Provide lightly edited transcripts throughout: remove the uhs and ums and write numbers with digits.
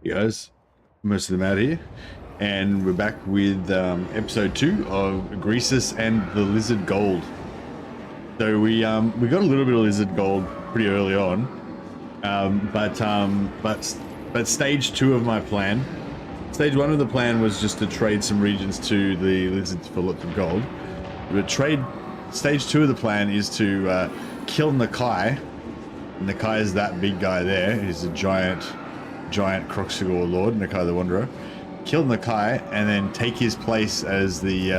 Hey guys, most of them out here, and we're back with episode 2 of Greasus and the Lizard Gold. So we got a little bit of Lizard Gold pretty early on, but stage 2 of my plan. Stage 1 of the plan was just to trade some regions to the lizards for lots of gold. But stage 2 of the plan is to kill Nakai. Nakai is that big guy there. He's a giant Kroxigor Lord, Nakai the Wanderer. Kill Nakai and then take his place as the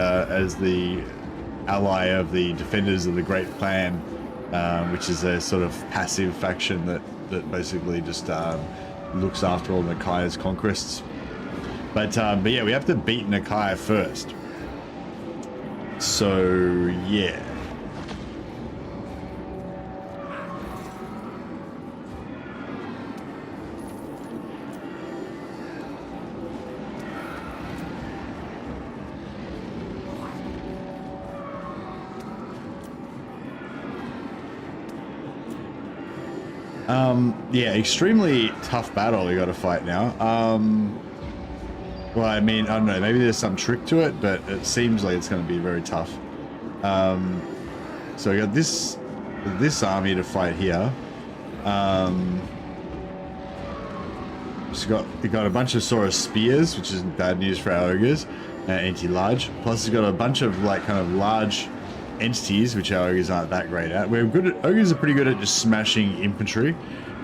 ally of the Defenders of the Great Clan, which is a sort of passive faction that basically just looks after all Nakai's conquests. But yeah, we have to beat Nakai first. So yeah. Yeah, extremely tough battle we got to fight now. Well, I mean, I don't know, maybe there's some trick to it, but it seems like it's going to be very tough. So we got this army to fight here. We got a bunch of Saurus spears, which is bad news for our ogres, anti-large. Plus, we've got a bunch of like kind of large entities, which our ogres aren't that great at. Ogres are pretty good at just smashing infantry,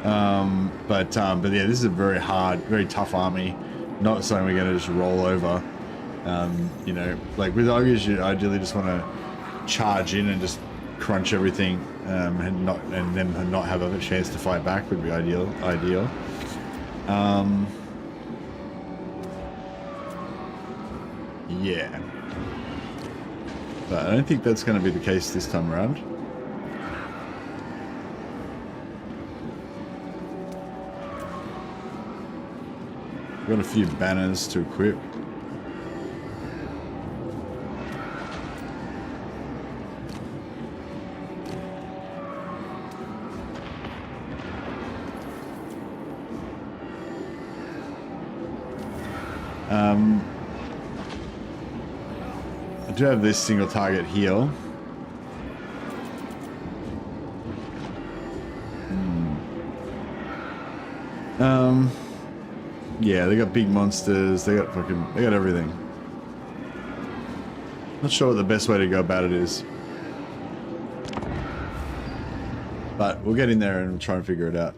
but yeah, this is a very hard, very tough army. Not something we're going to just roll over. You know, like with ogres, you ideally just want to charge in and just crunch everything, and then not have a chance to fight back would be ideal. Yeah. But I don't think that's going to be the case this time around. Got a few banners to equip. I do have this single target heal. Yeah, they got big monsters, they got everything. Not sure what the best way to go about it is. But we'll get in there and try and figure it out.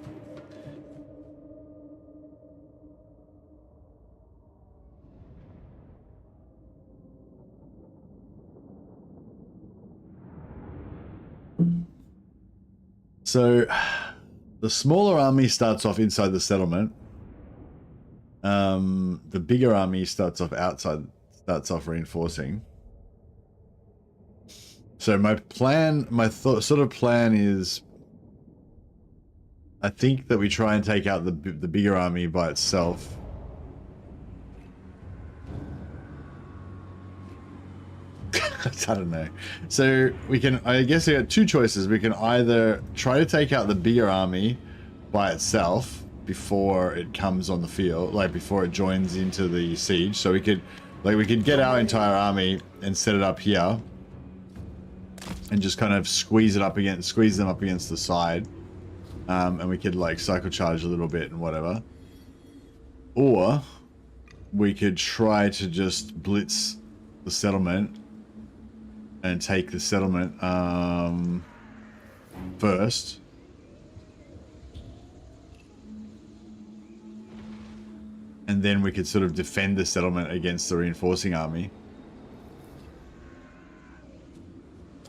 So, the smaller army starts off inside the settlement. The bigger army starts off outside, starts off reinforcing. So my plan, sort of plan is, I think that we try and take out the bigger army by itself. I don't know. So we can, I guess we got two choices. We can either try to take out the bigger army by itself before it comes on the field, like before it joins into the siege. So we could get our entire army and set it up here and just kind of squeeze them up against the side. And we could like cycle charge a little bit and whatever. Or we could try to just blitz the settlement and take the settlement first. And then we could sort of defend the settlement against the reinforcing army.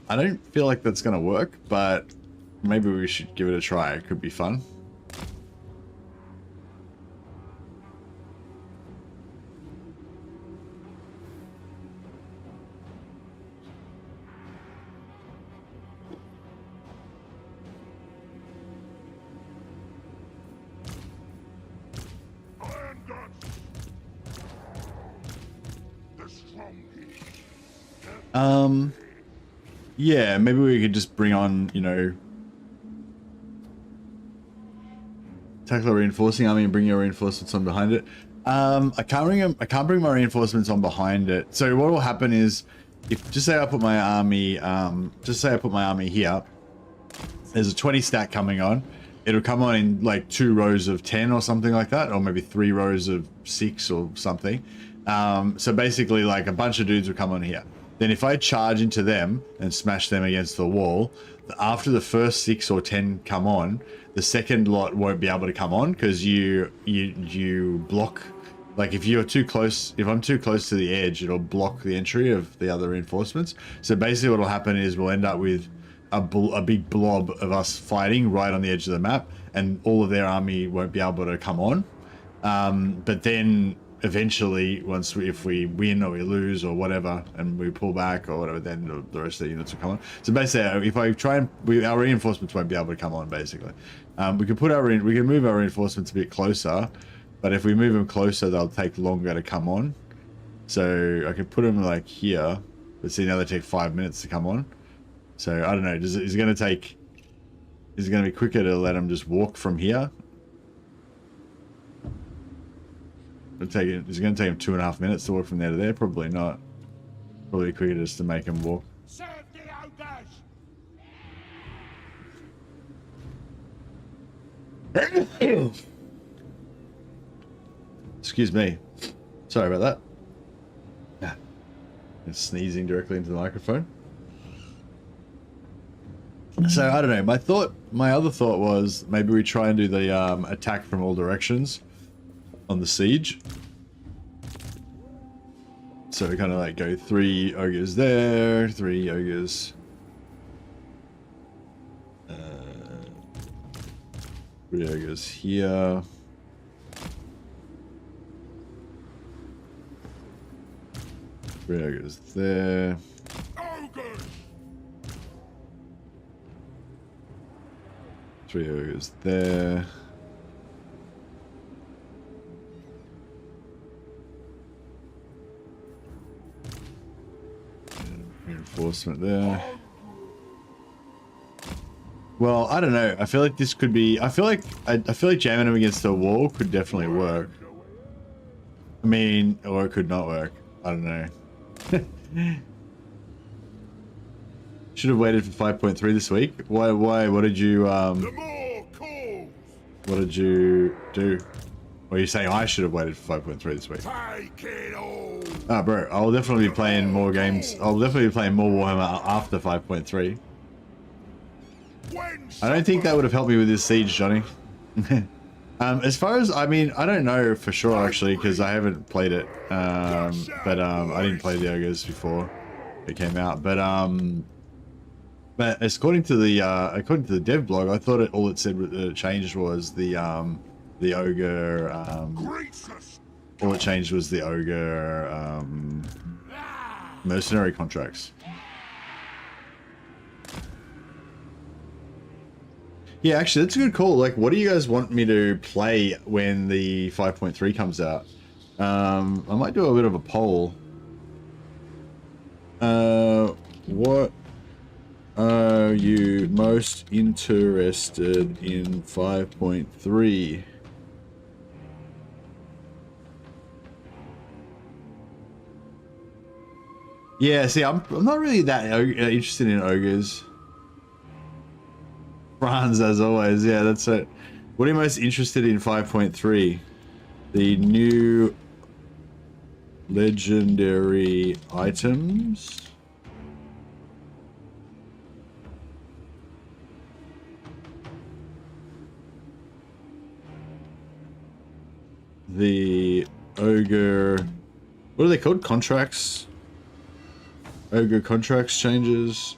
I don't feel like that's going to work, but maybe we should give it a try. It could be fun. Yeah, maybe we could just bring on, you know, Tackle a reinforcing army and bring your reinforcements on behind it. I can't bring my reinforcements on behind it. So what will happen is, if just say I put my army, here. There's a 20 stack coming on. It'll come on in like 2 rows of 10 or something like that, or maybe 3 rows of 6 or something. So basically, like a bunch of dudes will come on here. Then if I charge into them and smash them against the wall, after the first 6 or 10 come on, the second lot won't be able to come on because you block. Like if you're too close, if I'm too close to the edge, it'll block the entry of the other reinforcements. So basically what will happen is we'll end up with a big blob of us fighting right on the edge of the map, and all of their army won't be able to come on. But then eventually, if we win or we lose or whatever, and we pull back or whatever, then the rest of the units will come on. So basically, if I try and our reinforcements won't be able to come on. Basically, we can move our reinforcements a bit closer, but if we move them closer, they'll take longer to come on. So I can put them like here, but see now they take 5 minutes to come on. So I don't know. Is it going to be quicker to let them just walk from here? Is it going to take them 2.5 minutes to walk from there to there? Probably not. Probably quicker just to make them walk. Excuse me. Sorry about that. Sneezing directly into the microphone. So I don't know. My other thought was maybe we try and do the attack from all directions on the siege. So we kind of like go 3 ogres there, 3 ogres. 3 ogres here. Three ogres there. 3 ogres there. Reinforcement there. Well, I don't know. I feel like this could be. I feel like jamming them against the wall could definitely work. I mean, or it could not work. I don't know. Should have waited for 5.3 this week. Why? What did you What did you do? Or are you saying I should have waited for 5.3 this week? Ah, bro, I'll definitely be playing more games. I'll definitely be playing more Warhammer after 5.3. I don't think that would have helped me with this siege, Johnny. As far as, I mean, I don't know for sure actually, because I haven't played it. I didn't play the ogres before it came out. But according to the dev blog, I thought all it said that it changed was the ogre. All it changed was the ogre mercenary contracts. Yeah, actually, that's a good call. Like, what do you guys want me to play when the 5.3 comes out? I might do a bit of a poll. What are you most interested in 5.3? Yeah, see, I'm not really that interested in ogres. Franz, as always, yeah, that's it. What are you most interested in 5.3? The new legendary items? The ogre... What are they called? Contracts? Ogre contracts changes?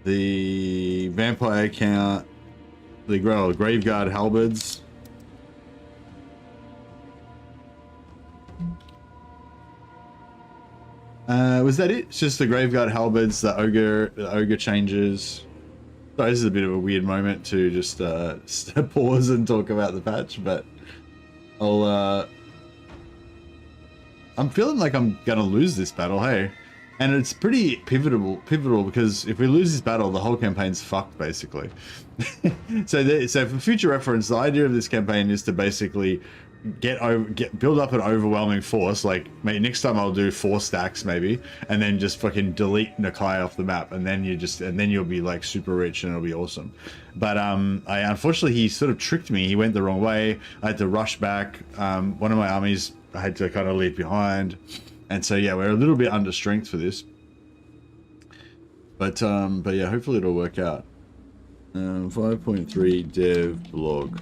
The vampire count, the Graveguard halberds. Was that it? It's just the Graveguard halberds, the ogre changes. Sorry, this is a bit of a weird moment to just pause and talk about the patch, but I'm feeling like I'm gonna lose this battle, hey? And it's pretty pivotal because if we lose this battle, the whole campaign's fucked, basically. So for future reference, the idea of this campaign is to basically build up an overwhelming force. Like, maybe next time I'll do 4 stacks maybe, and then just fucking delete Nakai off the map, and then you'll be like super rich and it'll be awesome. But unfortunately he sort of tricked me. He went the wrong way. I had to rush back. One of my armies I had to kind of leave behind. And so yeah, we're a little bit under strength for this, but yeah, hopefully it'll work out. 5.3 dev blog.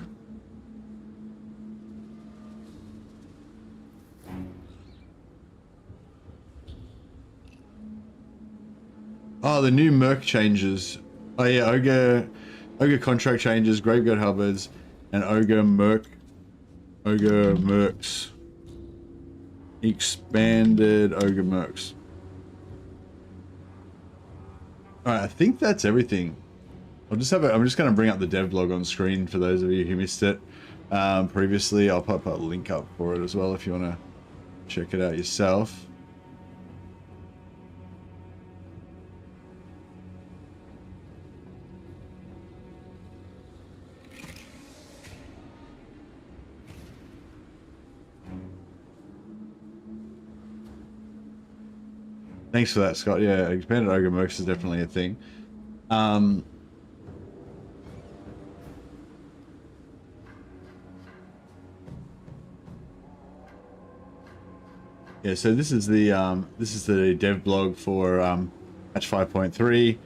Oh, the new Merc changes. Oh yeah, Ogre contract changes, Graveguard Halberds, and Ogre Mercs. Expanded Ogre Mercs. Alright, I think that's everything. I'm just going to bring up the dev blog on screen for those of you who missed it previously. I'll pop a link up for it as well if you want to check it out yourself. Thanks for that, Scott. Yeah, expanded Ogre Mercs is definitely a thing. Yeah, so this is the dev blog for patch 5.3.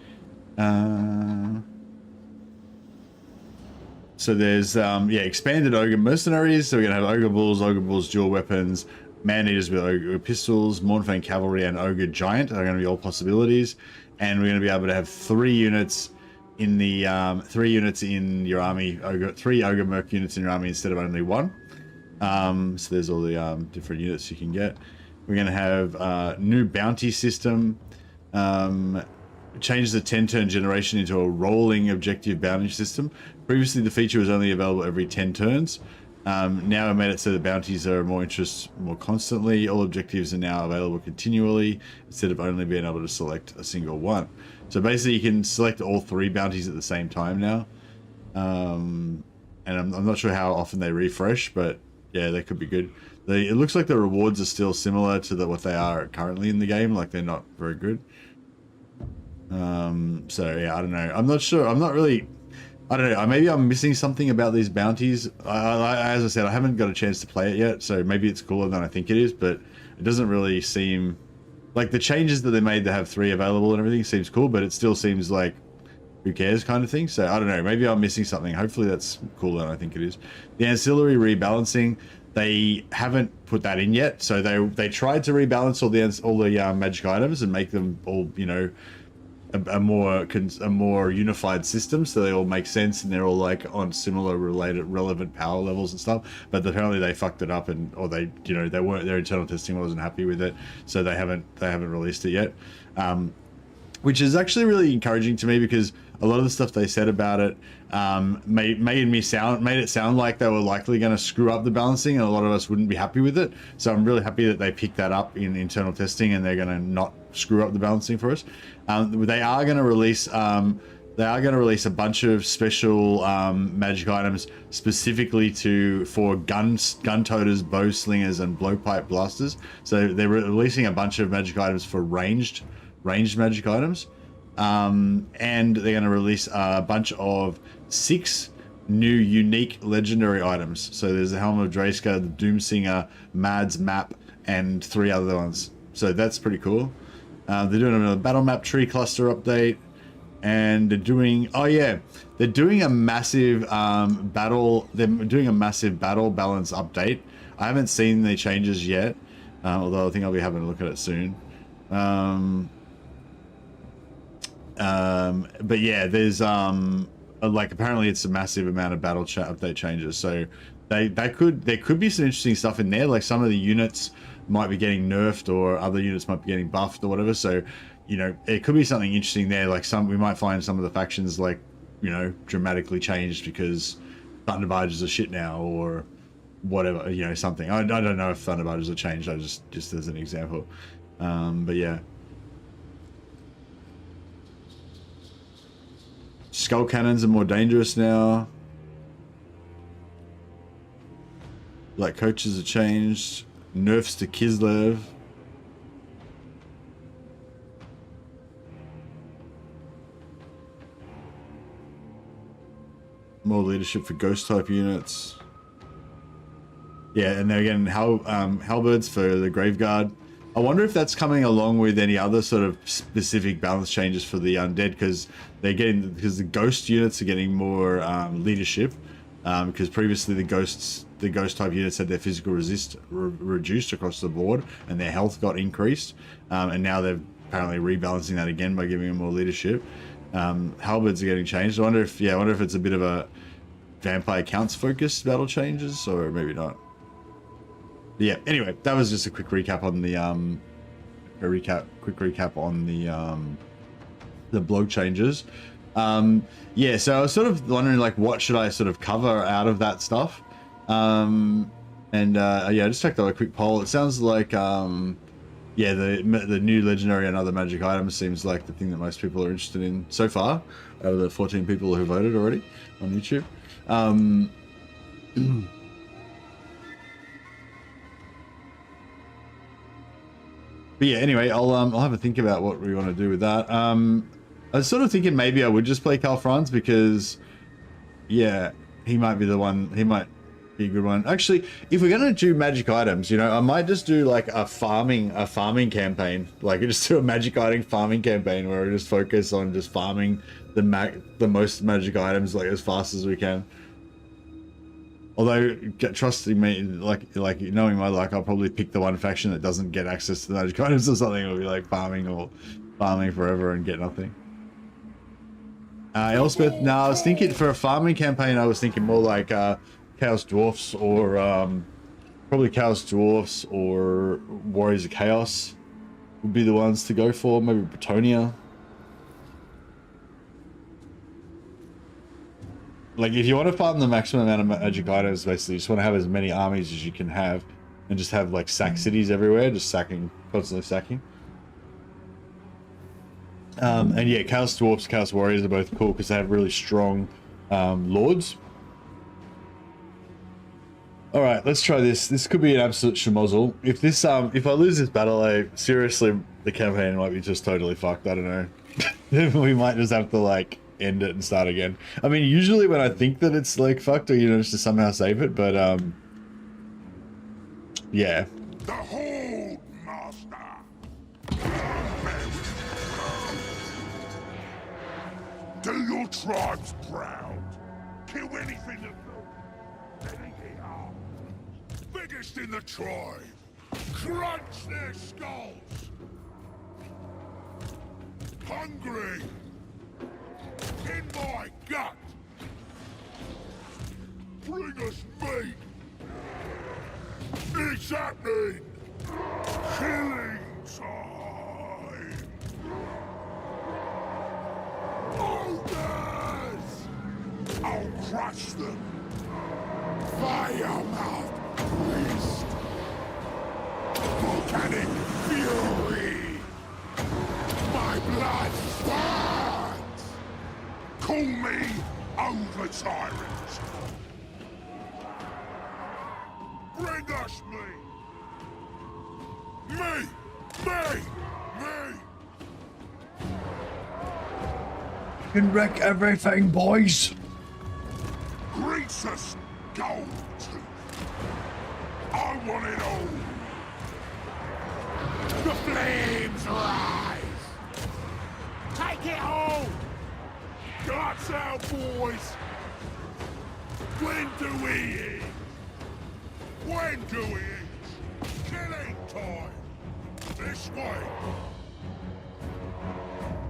So there's yeah, expanded Ogre Mercenaries. So we're gonna have Ogre Bulls dual weapons, Man-Eaters with Ogre Pistols, Mournfang Cavalry, and Ogre Giant are going to be all possibilities. And we're going to be able to have 3 units in the 3 units in your army, 3 Ogre Merc units in your army instead of only 1. So there's all the different units you can get. We're going to have new bounty system. Change the 10-turn generation into a rolling objective bounty system. Previously, the feature was only available every 10 turns. Now I made it so the bounties are more constantly. All objectives are now available continually instead of only being able to select a single one. So basically you can select all 3 bounties at the same time now. And I'm not sure how often they refresh, but yeah, they could be good. It looks like the rewards are still similar to what they are currently in the game, like they're not very good. So yeah, I don't know. I'm not sure. I'm not really... I don't know, maybe I'm missing something about these bounties. As I said, I haven't got a chance to play it yet, so maybe it's cooler than I think it is, but it doesn't really seem... Like, the changes that they made to have 3 available and everything seems cool, but it still seems like, who cares kind of thing. So, I don't know, maybe I'm missing something. Hopefully that's cooler than I think it is. The ancillary rebalancing, they haven't put that in yet, so they tried to rebalance all the magic items and make them all, you know, a more unified system, so they all make sense and they're all like on similar relevant power levels and stuff. But apparently they fucked it up, or they, you know, their internal testing wasn't happy with it, so they haven't released it yet. Which is actually really encouraging to me, because a lot of the stuff they said about it made it sound like they were likely going to screw up the balancing, and a lot of us wouldn't be happy with it. So I'm really happy that they picked that up in internal testing and they're going to not screw up the balancing for us. They are going to release a bunch of special magic items specifically for gun toters, bow slingers, and blowpipe blasters. So they're releasing a bunch of magic items for ranged magic items, and they're going to release a bunch of 6 new unique legendary items. So there's the Helm of Dreyska, the Doomsinger, Mads map, and 3 other ones. So that's pretty cool. They're doing another battle map tree cluster update, and they're doing a massive battle balance update. I haven't seen the changes yet, although I think I'll be having a look at it soon. But yeah, there's like, apparently it's a massive amount of battle chat update changes, so there could be some interesting stuff in there. Like, some of the units might be getting nerfed, or other units might be getting buffed or whatever. So, you know, it could be something interesting there. Like, we might find some of the factions, like, you know, dramatically changed because Thunder Barges are shit now, or whatever, you know, something. I don't know if Thunder Barges are changed. I just as an example. But yeah. Skull cannons are more dangerous now. Like coaches have changed. Nerfs to Kislev. More leadership for ghost type units. Yeah, and then again, halberds for the Graveguard. I wonder if that's coming along with any other sort of specific balance changes for the undead, because because the ghost units are getting more leadership. Because previously the ghost type units had their physical resist reduced across the board, and their health got increased. And now they're apparently rebalancing that again by giving them more leadership. Halberds are getting changed. I wonder if it's a bit of a vampire counts focused battle changes, or maybe not. But yeah. Anyway, that was just a quick recap on the the blog changes. Yeah. So I was sort of wondering, like, what should I sort of cover out of that stuff? Yeah, I just checked out a quick poll. It sounds like yeah, the new legendary and other magic items seems like the thing that most people are interested in so far, out of the 14 people who voted already on YouTube. But yeah, anyway, I'll have a think about what we want to do with that. I was sort of thinking maybe I would just play Karl Franz, because yeah, he might be the one. He might be a good one. Actually, if we're gonna do magic items, you know, I might just do like a farming campaign, like just do a magic item farming campaign where we just focus on just farming the most magic items like as fast as we can. Although, trusting me, like knowing my luck, I'll probably pick the one faction that doesn't get access to the magic items or something. It'll be like farming forever and get nothing. Elspeth, no, I was thinking for a farming campaign, I was thinking more like Chaos Dwarfs, or probably Chaos Dwarfs or Warriors of Chaos would be the ones to go for. Maybe Bretonia. Like, if you want to farm the maximum amount of magic items, basically, you just want to have as many armies as you can have, and just have like sack cities everywhere, just sacking, constantly sacking. And yeah, Chaos Dwarfs, Chaos Warriors are both cool because they have really strong lords. All right, let's try this. This could be an absolute schmozzle. If this, if I lose this battle, seriously, the campaign might be just totally fucked. I don't know. We might just have to like end it and start again. I mean, usually when I think that it's like fucked, or, you know, just to somehow save it, but yeah. The Hold Master. Do your tribes proud. Kill anything that moves. Anything else. Biggest in the tribe. Crunch their skulls. Hungry. In my gut. Bring us meat. It's happening. Killing time. Ogres! I'll crush them. Firemouth beast. Volcanic fury. My blood burns. Call me Over Tyrant. Bring us me. Can wreck everything, boys. Greasus gold tooth. I want it all. The flames rise. Take it all. Guts out, boys. When do we eat? When do we eat? Killing time. This way.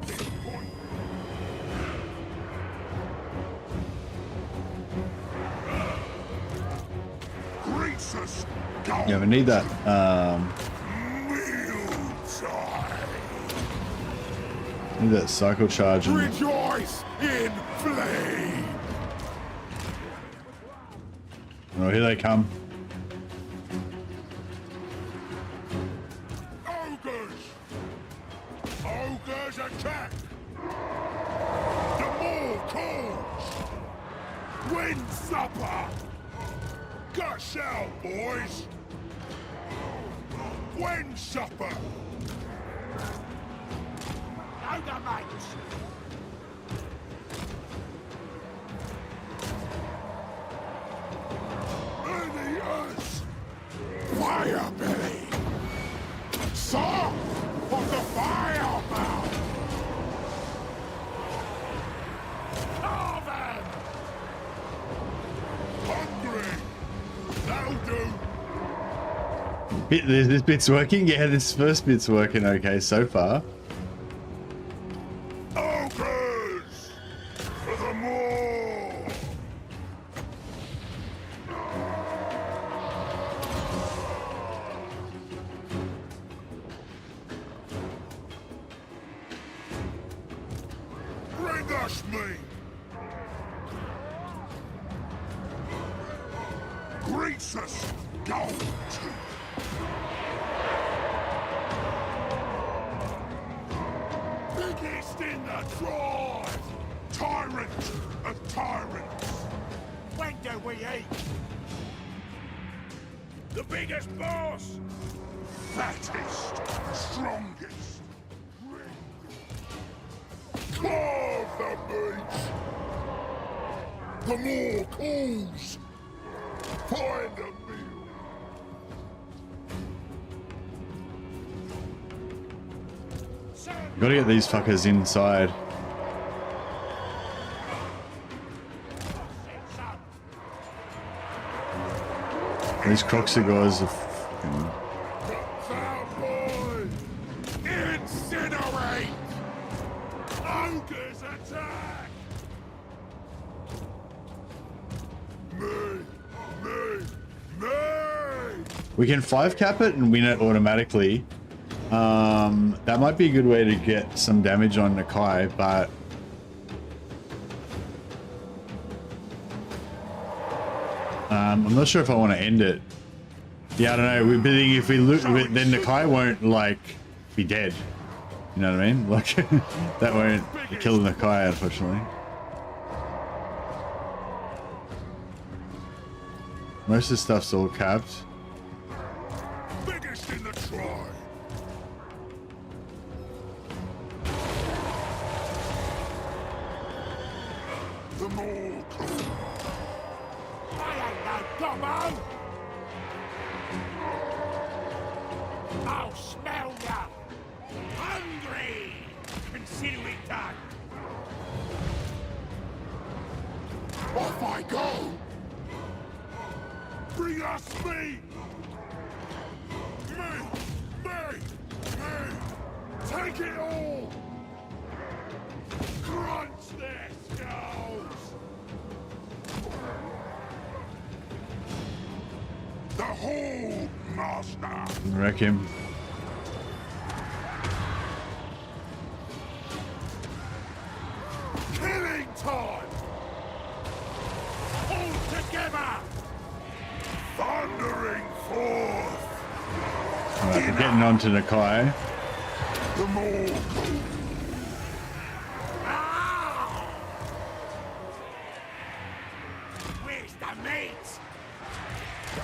This point. Greasus gold. Yeah, we need that. Need that cycle charge. Rejoice in flame. Oh, here they come. Ogres attack. The more call. supper! Gush out, boys! When supper? Over, mates! Eneas! Fire belly! Song of the firebound! Carven! Hungry! That'll do! This bit's working? Yeah, this first bit's working okay so far. Ogres! For the more! Bring us me! Greasus! Gold tooth! Biggest in the tribe! Tyrant of tyrants! When do we eat? The biggest boss! Fattest, strongest! Carve the meat! The more calls! Find a meal! Gotta get these fuckers inside. These Croxigors are fucking... Boy! Incinerate! Ogres attack! Me! We can 5-cap it and win it automatically. That might be a good way to get some damage on Nakai, but I'm not sure if I want to end it. Yeah, I don't know. We're bidding if we loot, then Nakai won't like be dead. You know what I mean? Like that won't kill Nakai, unfortunately. Most of the stuff's all capped. Biggest in the tribe! The more cool. I ain't no gobbo! I'll smell ya! Hungry! Consider it done! Off I go! Bring us meat! Me! Take it all! Crunch their skulls! The whole master! Wreck him. Killing time! All together! Thundering forth! Alright, we're getting on to Nakai. The more ah! Where's the meat?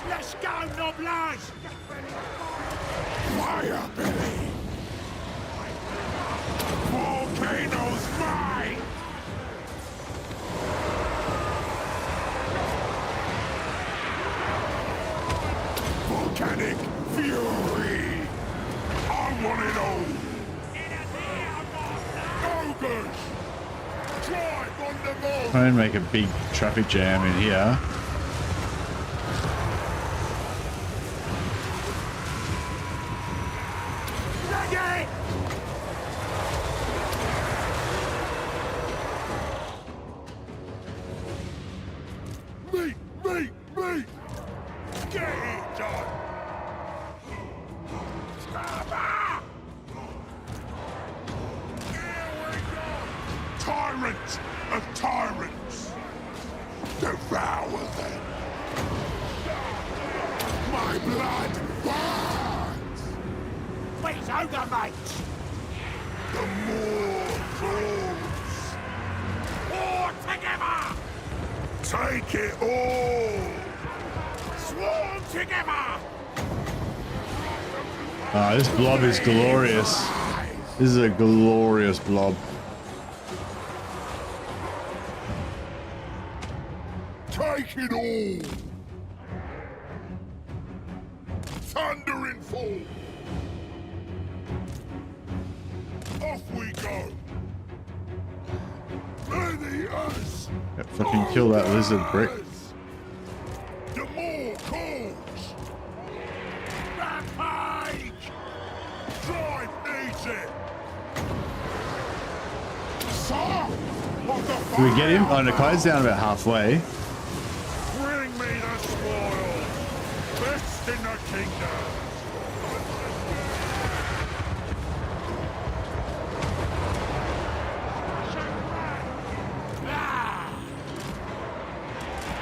Let's go, Noblage! Fire belly! Volcano's mine! Volcanic fury! I want it all! Ogres! Drive on the ball! Try and make a big traffic jam in here. Ready! Meat! Get it done! Scabba! Here we go! Tyrant of tyrants! Devour them! My blood burns! Please, ogre mates! The more calls! All together! Take it all! Swarm together! Ah, this blob is glorious. This is a glorious blob. Take it all! Thunder and fall! Off we go! May the earth! Yep, fucking kill that lizard brick. The more calls! Rampage! Drive easy! Son of the Do we get him? Oh, Nakai's down about halfway. Bring me the spoil! Best in the kingdom!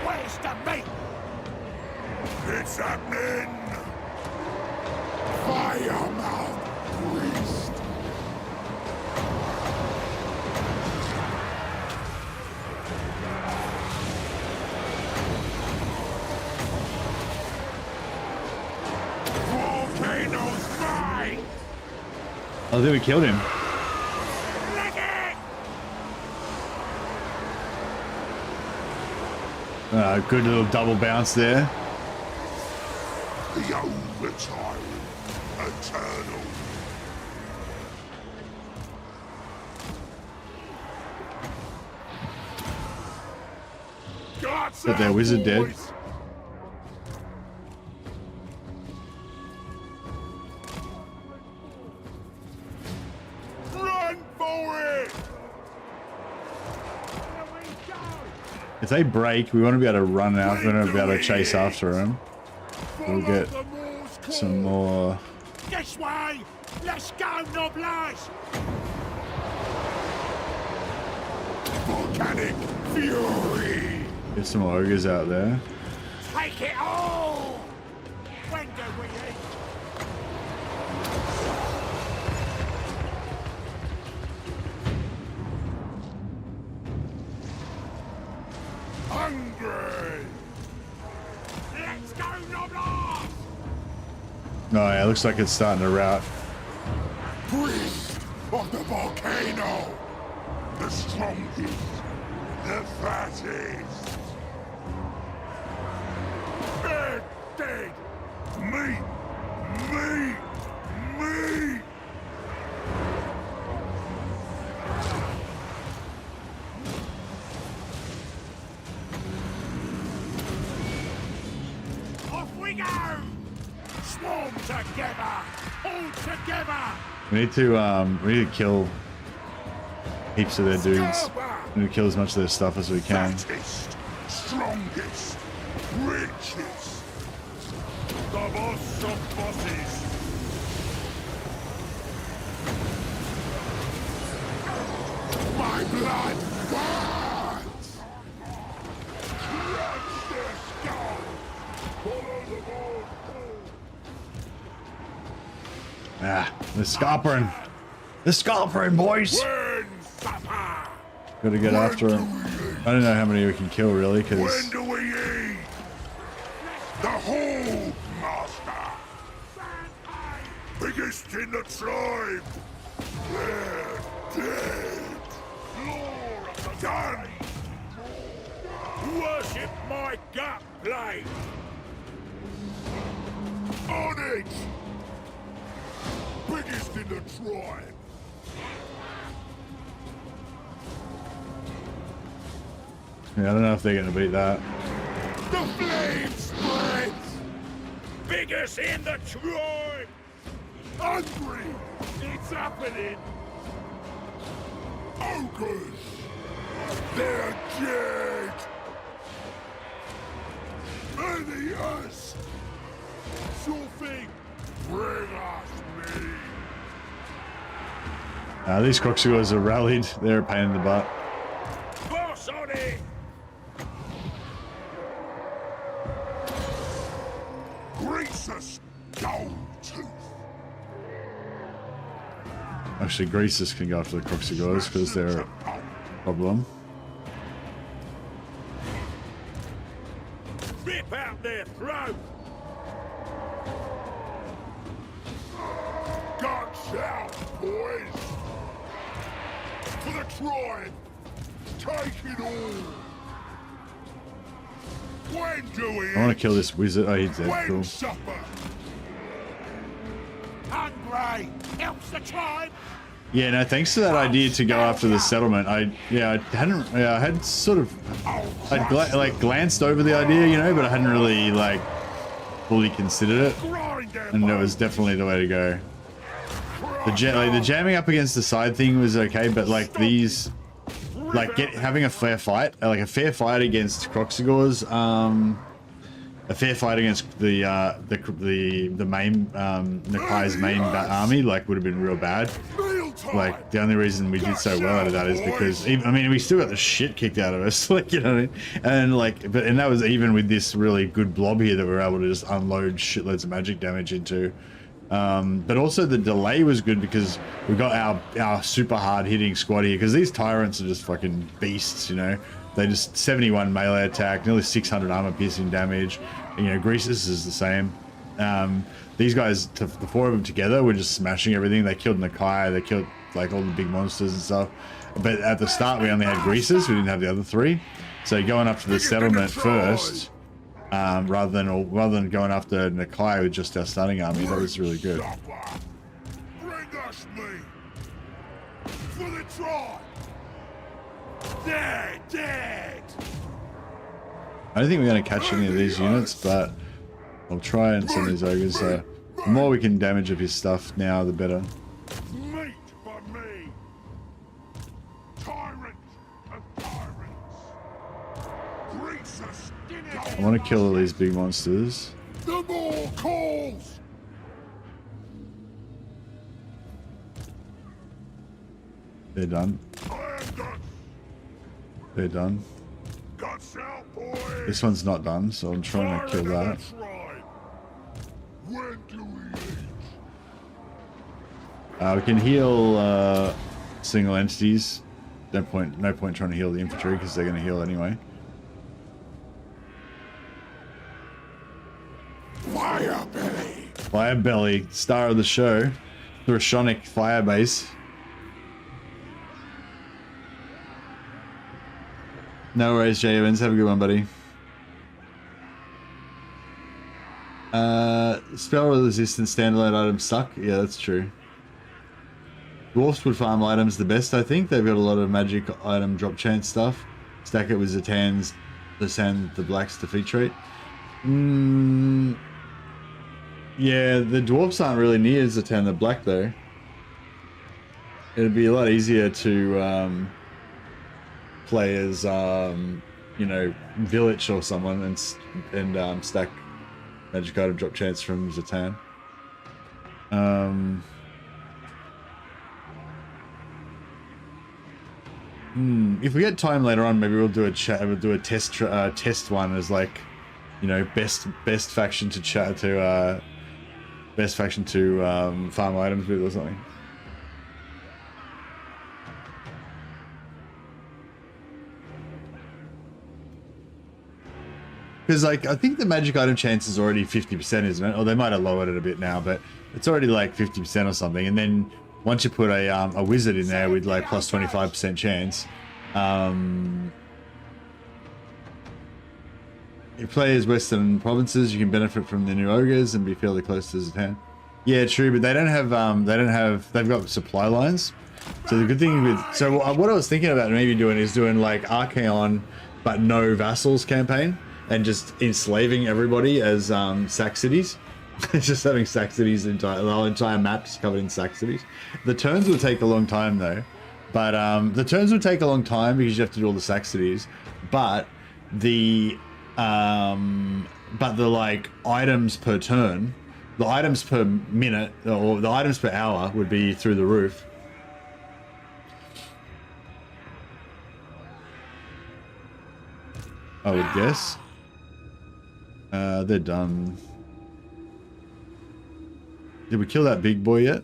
Where's the meat? It's happening! Firemouth priest! Volcano's mine! I think we killed him. Lick it! Good little double bounce there. The overtiring, eternal. God's But their wizard dead. boys. Run for it! If they break, we want to be able to run out. We want to be able to chase after them. We'll get some more. This way! Let's go, Noblesse! Volcanic fury! Get some more ogres out there. Take it all! When do we eat? Hungry! Let's go, Noblesse! Oh yeah, looks like it's starting to rout. Priest of the volcano! The strongest, the fattest! Dead, dead! Meat! Meat! Meat! Off we go! Swarm together! All together! We need to kill heaps of their dudes. We need to kill as much of their stuff as we can. Fattest, strongest, richest. The boss of bosses. My blood burns. Crush their skull. Follow the ball. Ah, the scarpering. The scarpering, boys. When supper. Gotta get after him. I don't know how many we can kill really, When because do we eat? The whole master. Biggest in the tribe. They're dead. Done. Worship my gut plate. On it. Biggest in the tribe. yeah, I don't know if they're gonna beat that. The flame spreads. Biggest in the tribe. Hungry. It's happening. Ogres. They're dead. May the earth. Sure thing. Bring us meat. These Croxigors are rallied. They're a pain in the butt. Boss on it. Greasus gold tooth. Actually, Greasus can go after the Croxigors because they're a problem. tribe! Take it all! When do we I want to kill this wizard. Oh, he's dead. When Cool. supper? Hungry helps the tribe! Yeah, no, thanks to that idea to go after the settlement. I had sort of, I'd glanced over the idea, you know, but I hadn't really like fully considered it, and it was definitely the way to go. The jamming up against the side thing was okay, but like these, like having a fair fight, like a fair fight against Croxigors, a fair fight against the main Nakai's main army, like would have been real bad. Like the only reason we did so well out of that is because I mean we still got the shit kicked out of us, like, you know what I mean? And like, and that was even with this really good blob here that we were able to just unload shitloads of magic damage into. But also the delay was good because we got our super hard hitting squad here, because these tyrants are just fucking beasts, you know. They just 71 melee attack, nearly 600 armor piercing damage. You know, Greasus is the same. These guys, the four of them together, were just smashing everything. They killed Nakai, they killed like all the big monsters and stuff. But at the start, we only had Greasus, we didn't have the other three. So going up to the settlement first, rather than going after Nakai with just our starting army, that was really good. Bring us meat for the tribe. They're dead. I don't think we're going to catch any of these units, but I'll try and send these ogres. So the more we can damage of his stuff now, the better. Meat for me. Tyrant of tyrants. Greasus. I want to kill all these big monsters. The more calls. They're done. They're done. Guts out, boys. This one's not done, so I'm trying to kill that. When do we eat? We can heal single entities. No point trying to heal the infantry because they're going to heal anyway. Fire belly. Fire belly, star of the show, the Rashonic fire base. No worries, Jay Evans. Have a good one, buddy. Spell resistant standalone items suck. Yeah, that's true. Dwarfs would farm items the best, I think. They've got a lot of magic item drop chance stuff. Stack it with Zatan's, the Black's defeat trait. Yeah, the dwarfs aren't really near Zatan the Black though. It'd be a lot easier to play as you know, Village or someone and stack magic item drop chance from Zatan. If we get time later on, maybe we'll do a chat. We'll do a test one as like, you know, best faction to best faction to farm items with or something. Because like I think the magic item chance is already 50%, isn't it? Or they might have lowered it a bit now, but it's already like 50% or something. And then once you put a wizard in there with like plus 25% chance, you play as Western provinces, you can benefit from the new ogres and be fairly close to Zatan. Yeah, true, but they don't have. They've got supply lines. So the good thing with what I was thinking about maybe doing is doing like Archaon, but no vassals campaign, and just enslaving everybody as sack cities. Just having sack cities, the entire map is covered in sack cities. The turns will take a long time though, but the turns will take a long time because you have to do all the sack cities. But the like items per turn, the items per minute or the items per hour would be through the roof. I would guess. They're done. Did we kill that big boy yet?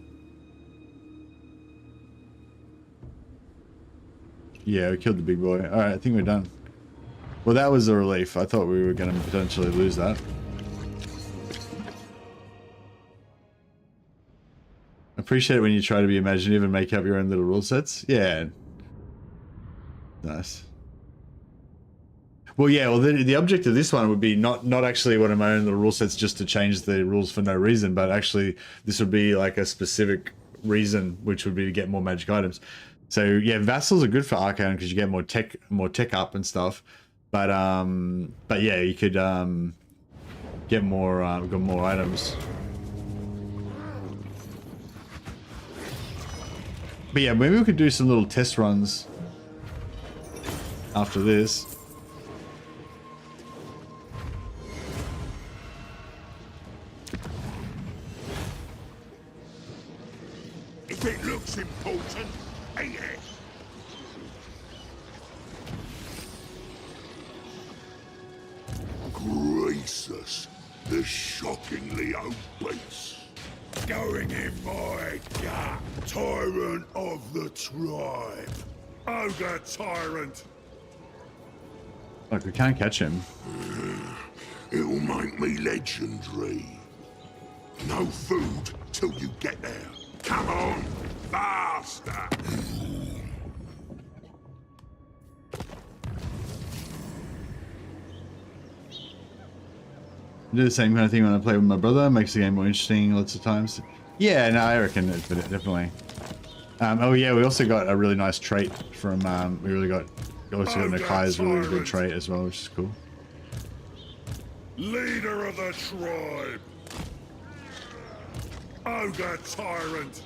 Yeah, we killed the big boy. Alright, I think we're done. Well, that was a relief. I thought we were going to potentially lose that. I appreciate it when you try to be imaginative and make up your own little rule sets. Yeah. Nice. Well, yeah. Well, the object of this one would be not actually one of my own little rule sets just to change the rules for no reason, but actually this would be like a specific reason, which would be to get more magic items. So yeah, vassals are good for Arcane because you get more tech up and stuff. But yeah, you could get more items. But yeah, maybe we could do some little test runs after this. If it looks important, ain't it? Greasus, the shockingly obese. Going in my gut. Tyrant of the tribe. Ogre tyrant. Like, we can't catch him. It'll make me legendary. No food till you get there. Come on, faster. I do the same kind of thing when I play with my brother. Makes the game more interesting lots of times. Yeah, no, I reckon it definitely. Oh yeah, we also got a really nice trait from. We also got Nakai's really good trait as well, which is cool. Leader of the tribe. Ogre tyrant.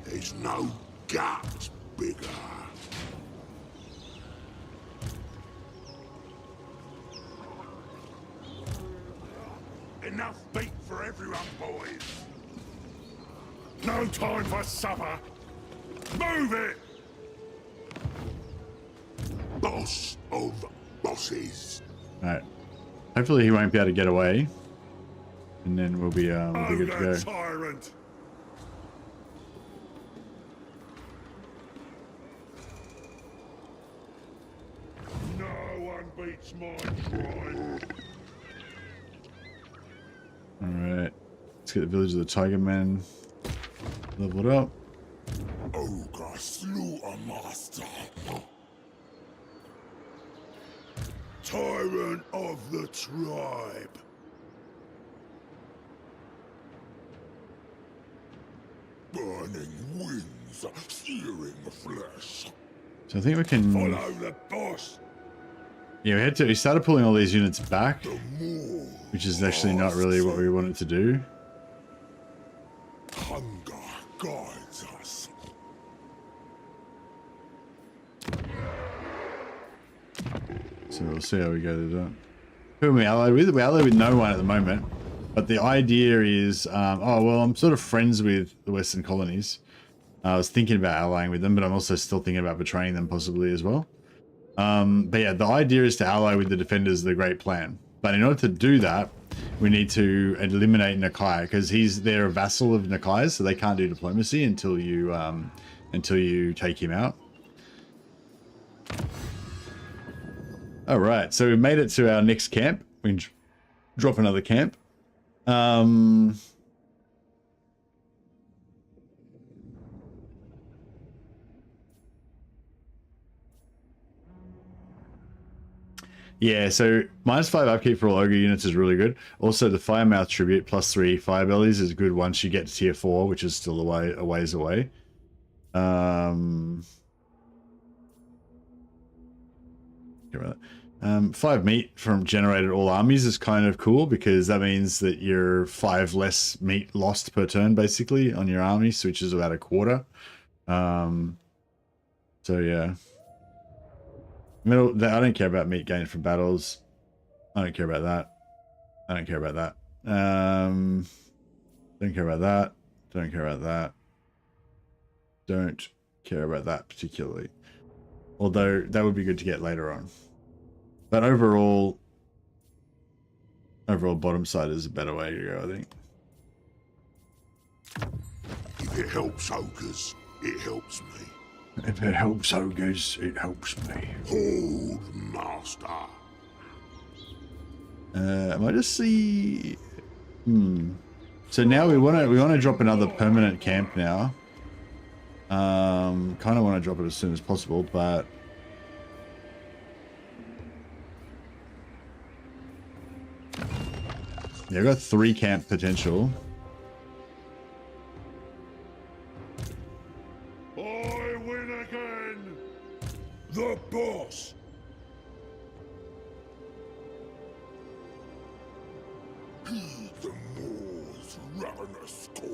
There's no gut bigger. Enough beat for everyone, boys. No time for supper. Move it! Boss of bosses. Alright. Hopefully he won't be able to get away. And then we'll be good to go. Tyrant. No one beats my tribe. Alright. Let's get the village of the Tiger Men leveled up. Ogre Slaughter Master. Tyrant of the tribe. Burning winds, searing flesh. So I think we can Follow the boss. Yeah, we started pulling all these units back, which is actually not really what we wanted to do. Hunger guides us. So we'll see how we go to that. Who are we allied with? We're allied with no one at the moment. But the idea is, oh, well, I'm sort of friends with the Western colonies. I was thinking about allying with them, but I'm also still thinking about betraying them possibly as well. But yeah, the idea is to ally with the defenders of the Great Plan. But in order to do that, we need to eliminate Nakai, because they're a vassal of Nakai's, so they can't do diplomacy until you take him out. All right, so we made it to our next camp. We can drop another camp. Yeah, so -5 upkeep for all ogre units is really good. Also, the Firemouth tribute +3 fire bellies is good once you get to tier 4, which is still a ways away. Get rid of that. 5 meat from generated all armies is kind of cool, because that means that you're 5 less meat lost per turn basically on your armies, which is about a quarter. So yeah, I don't care about meat gained from battles. I don't care about that. I don't care about that. Don't care about that. Don't care about that. Don't care about that particularly, although that would be good to get later on. But overall bottom side is a better way to go, I think. If it helps ogres, it helps me. If it helps ogres, it helps me. Hold, master. I might just see. So now we want to drop another permanent camp now. Kind of want to drop it as soon as possible, but Yeah, I've got 3 camp potential. I win again! The boss! The Moor's ravenous call.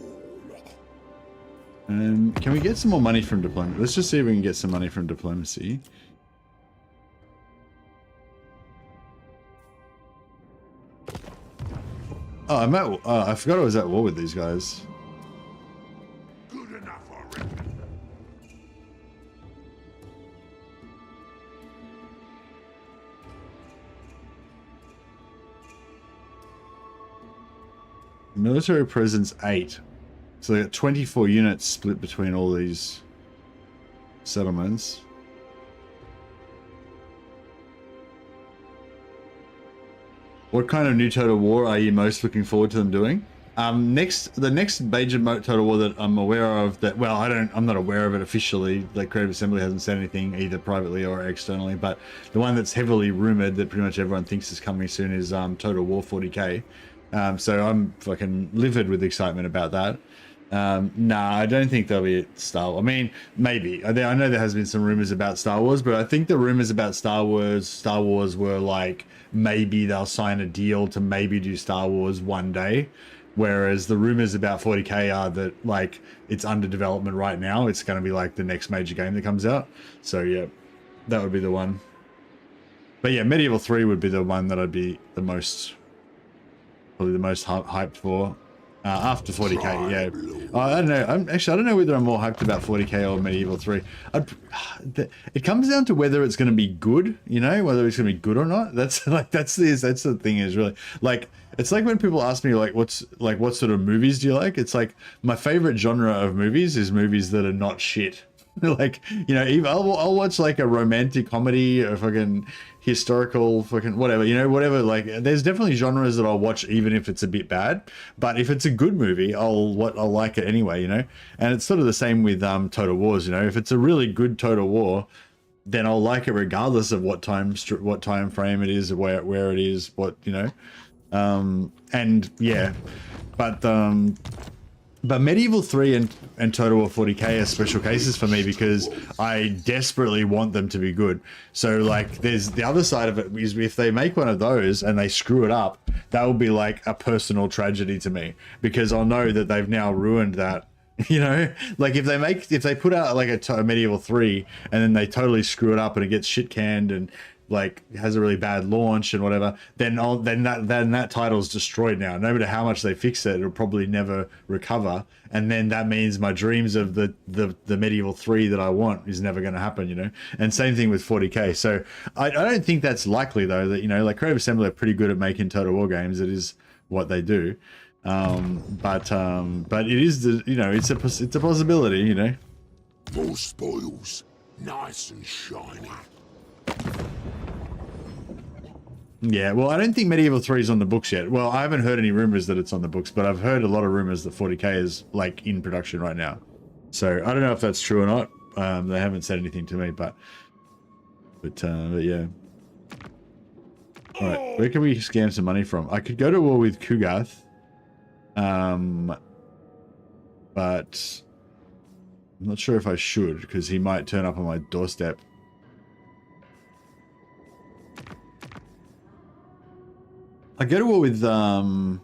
Can we get some more money from diplomacy? Let's just see if we can get some money from diplomacy. Oh, I'm at. I forgot I was at war with these guys. Good enough, I reckon. Military presence 8. So they got 24 units split between all these settlements. What kind of new Total War are you most looking forward to them doing? The next major Total War that I'm aware of that, well, I'm not aware of it officially. Like Creative Assembly hasn't said anything either privately or externally, but the one that's heavily rumored that pretty much everyone thinks is coming soon is Total War 40k. So I'm fucking livid with excitement about that. Nah, I don't think there'll be Star Wars. I mean, maybe. I know there has been some rumors about Star Wars, but I think the rumors about Star Wars were like, maybe they'll sign a deal to maybe do Star Wars one day. Whereas the rumors about 40k are that like it's under development right now. It's going to be like the next major game that comes out. So yeah, that would be the one. But yeah, Medieval 3 would be the one that I'd be probably the most hyped for. After 40k, yeah. I don't know. I don't know whether I'm more hyped about 40k or Medieval 3. It comes down to whether it's going to be good, you know, whether it's going to be good or not. That's the thing is really like, it's like when people ask me like, what sort of movies do you like? It's like my favorite genre of movies is movies that are not shit. Like, you know, I'll watch like a romantic comedy or fucking historical fucking whatever, you know, whatever. Like, there's definitely genres that I'll watch even if it's a bit bad, but if it's a good movie, I'll like it anyway, you know. And it's sort of the same with Total Wars, you know. If it's a really good Total War, then I'll like it regardless of what time frame it is, where it is, what, you know. And yeah, but Medieval 3 and Total War 40k are special cases for me because I desperately want them to be good. So like there's the other side of it is if they make one of those and they screw it up, that will be like a personal tragedy to me because I'll know that they've now ruined that. You know, like if they put out like a Medieval 3 and then they totally screw it up and it gets shit canned and like has a really bad launch and whatever, then that title's destroyed now. No matter how much they fix it, it'll probably never recover. And then that means my dreams of the Medieval 3 that I want is never going to happen, you know. And same thing with 40k. So I don't think that's likely though. That, you know, like Creative Assembly are pretty good at making Total War games. It is what they do. But it is you know, it's a possibility, you know. More spoils, nice and shiny. Yeah, well, I don't think Medieval 3 is on the books yet. Well, I haven't heard any rumors that it's on the books, but I've heard a lot of rumors that 40k is like in production right now. So I don't know if that's true or not. They haven't said anything to me, but yeah. All right, where can we scam some money from? I could go to war with Kugath, but I'm not sure if I should because he might turn up on my doorstep. I go to war with the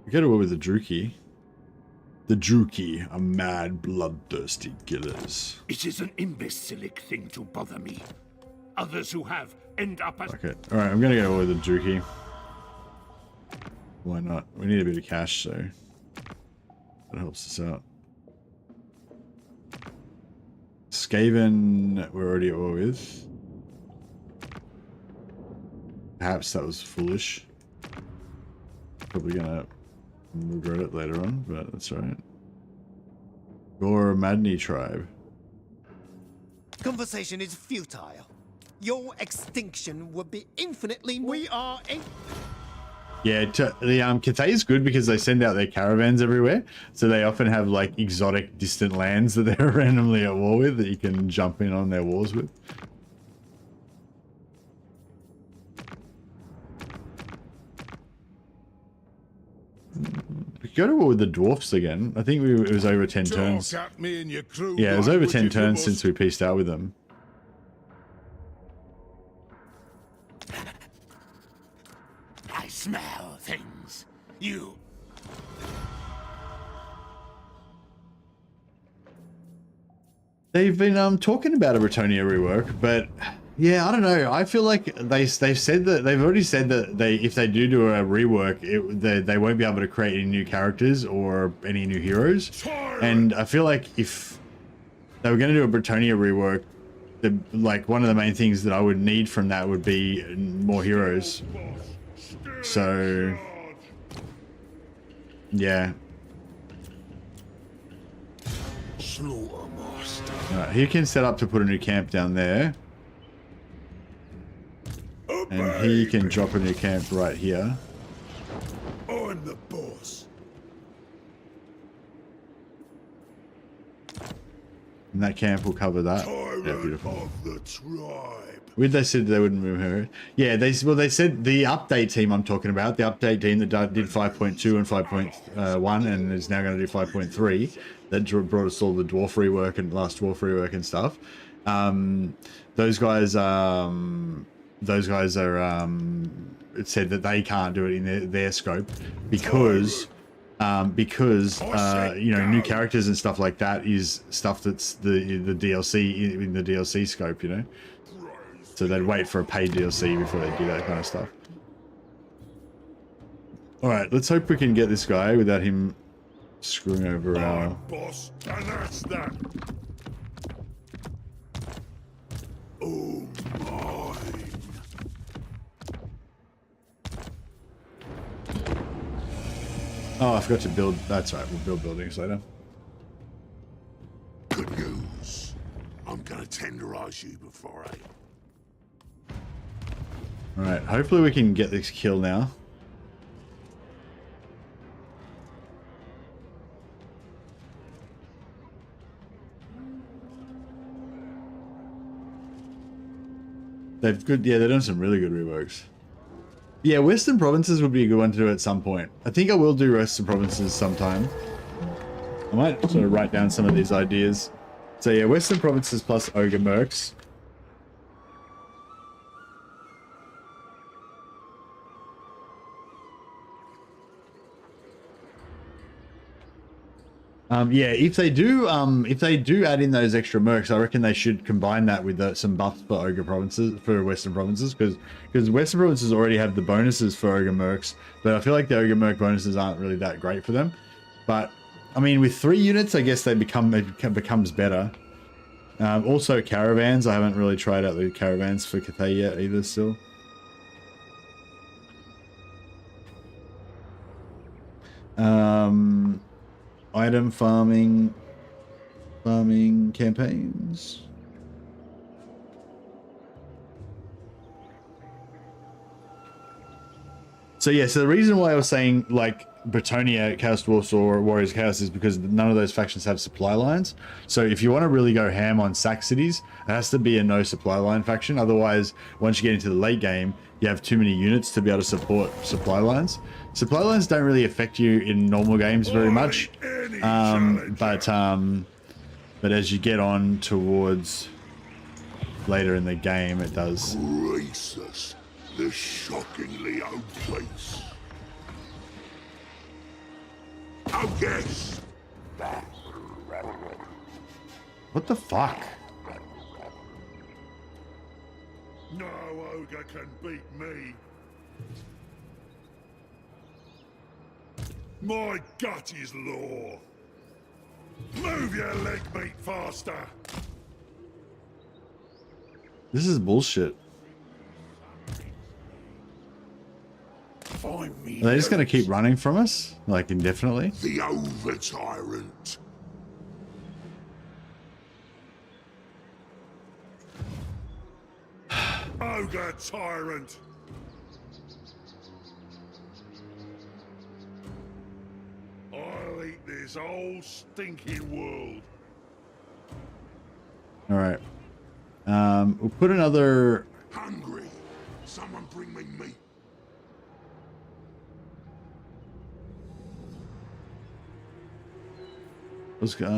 Druki. The Druki are mad, bloodthirsty killers. It is an imbecilic thing to bother me. Others who have end up as... Okay, alright, I'm gonna go with the Druki. Why not? We need a bit of cash, so that helps us out. Skaven, we're already at war with. Perhaps that was foolish. Probably gonna regret it later on, but that's alright. Your Madney tribe. Conversation is futile. Your extinction would be infinitely more... We are in... Yeah, the Cathay is good because they send out their caravans everywhere, so they often have like exotic distant lands that they're randomly at war with that you can jump in on their wars with. we go to war with the dwarfs again. I think it was over 10 turns. Talk at me and your crew Yeah, it was over 10 language if you turns must. since we pieced out with them. I smell things. You... They've been talking about a Bretonia rework, but yeah, I don't know. I feel like they've already said that if they do a rework, they won't be able to create any new characters or any new heroes. And I feel like if they were going to do a Bretonia rework, like one of the main things that I would need from that would be more heroes. So yeah. Alright, he can set up to put a new camp down there. And he can drop a new camp right here. I'm the boss. And that camp will cover that. Tyrant Yeah, beautiful. of the tribe. Weird they said they wouldn't move her. Yeah, they said the update team I'm talking about, the update team that did 5.2 and 5.1 and is now going to do 5.3, that brought us all the dwarf rework and last dwarf rework and stuff. Those guys are it said that they can't do it in their scope because you know, new characters and stuff like that is stuff that's the DLC in the DLC scope, you know. So they'd wait for a paid DLC before they do that kind of stuff. All right, let's hope we can get this guy without him screwing over our... I'm boss, and that's that. Oh, mine. Oh, I forgot to build... That's right, we'll build buildings later. Good news. I'm gonna tenderize you before I... All right, hopefully we can get this kill now. They've good, yeah, they're doing some really good reworks. Yeah, Western Provinces would be a good one to do at some point. I think I will do Western Provinces sometime. I might sort of write down some of these ideas. So yeah, Western Provinces plus Ogre Mercs. Yeah, if they do add in those extra mercs, I reckon they should combine that with some buffs for Ogre Provinces, for Western Provinces, because Western Provinces already have the bonuses for Ogre mercs, but I feel like the Ogre merc bonuses aren't really that great for them. But I mean, with 3 units, I guess it becomes better. Also caravans, I haven't really tried out the caravans for Cathay yet either. Still. Item farming campaigns. So yeah, so the reason why I was saying like Bretonia, Chaos Dwarfs or Warriors of Chaos is because none of those factions have supply lines. So if you want to really go ham on sack cities, it has to be a no supply line faction. Otherwise, once you get into the late game, you have too many units to be able to support supply lines. Supply lines don't really affect you in normal games very much, but as you get on towards later in the game, it does. Greasus, the shockingly old place. Oh yes. What the fuck? No ogre can beat me. My gut is law. Move your leg meat faster. This is bullshit. Find me. Are they just gonna keep running from us, like indefinitely? The over tyrant. Ogre tyrant. I'll eat this whole stinking world. All right. We'll put another. Hungry. Someone bring me meat. Let's go.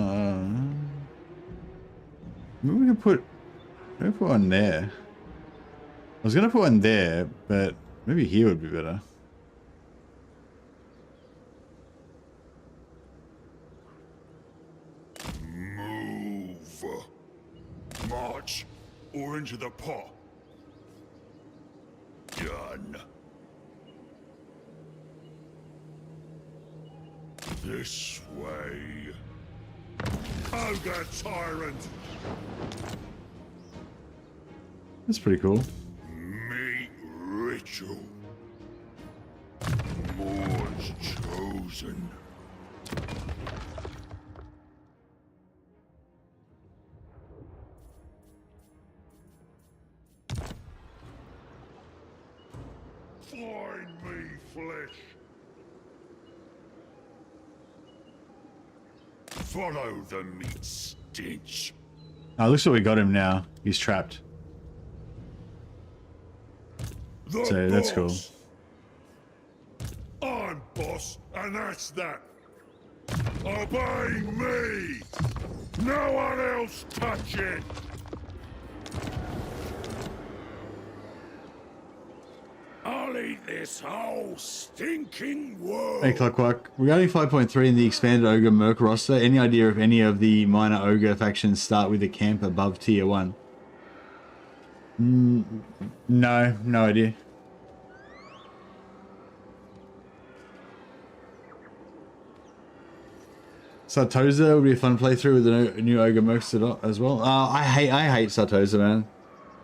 Maybe we can put one there. I was gonna put one there, but maybe here would be better. Move. March or into the pot. Done. This way. Ogre tyrant. That's pretty cool. Meet ritual. Moors chosen. Find me flesh. Follow the meat stench. Oh, looks like we got him now. He's trapped. The So that's cool. boss. I'm boss, and that's that. Obey me. No one else touch it. I'll eat this whole stinking world. Hey Clockwork, regarding 5.3 in the expanded Ogre Merc roster, any idea if any of the minor Ogre factions start with a camp above tier 1? No idea. Sartosa would be a fun playthrough with the new Ogre Mercs as well. I hate Sartosa, man.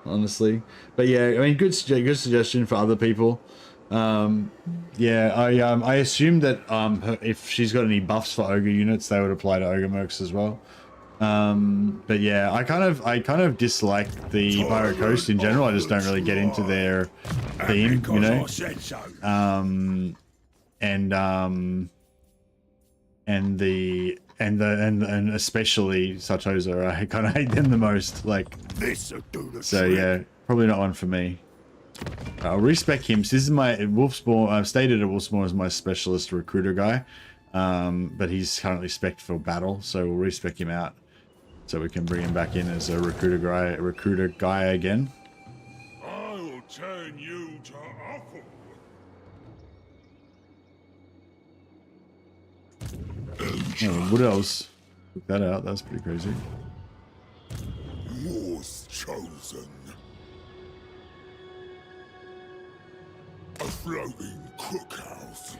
Honestly, but yeah, I mean, good suggestion for other people. Yeah, I assume that if she's got any buffs for Ogre units, they would apply to Ogre Mercs as well. But yeah, I kind of dislike the Pirate Coast in general. I just don't really get into their theme, you know. And especially Sartosa, I kind of hate them the most. Like, so yeah, probably not one for me. I'll respec him. So this is my Wolfspawn. I've stated a Wolfspawn as my specialist recruiter guy, but he's currently spec'd for battle, so we'll respec him out so we can bring him back in as a recruiter guy again. I'll turn you to offal. Oh, what else? Took that out. That's pretty crazy. Yours chosen. A floating cookhouse.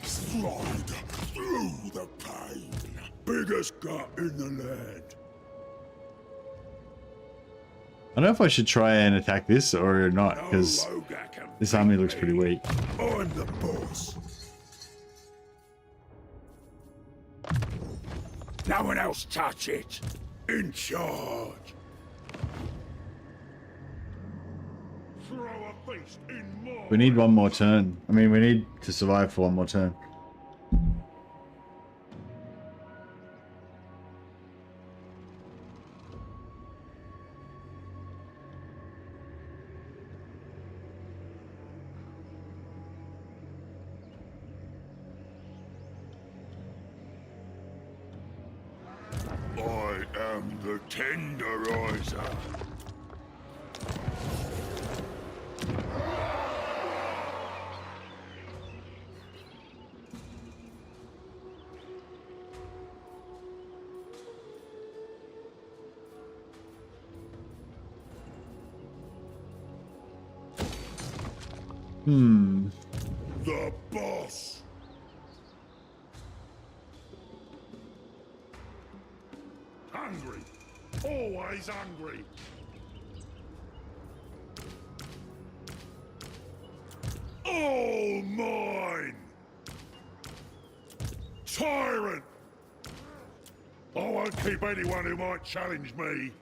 Slide through the pain. Biggest gut in the land. I don't know if I should try and attack this or not, because this army looks pretty weak. I'm the boss. No one else touch it. In charge. Throw a feast in more. We need one more turn. I mean, we need to survive for one more turn. I am the tenderizer. The boss. Hungry. Always hungry. All mine. Tyrant. I won't keep anyone who might challenge me.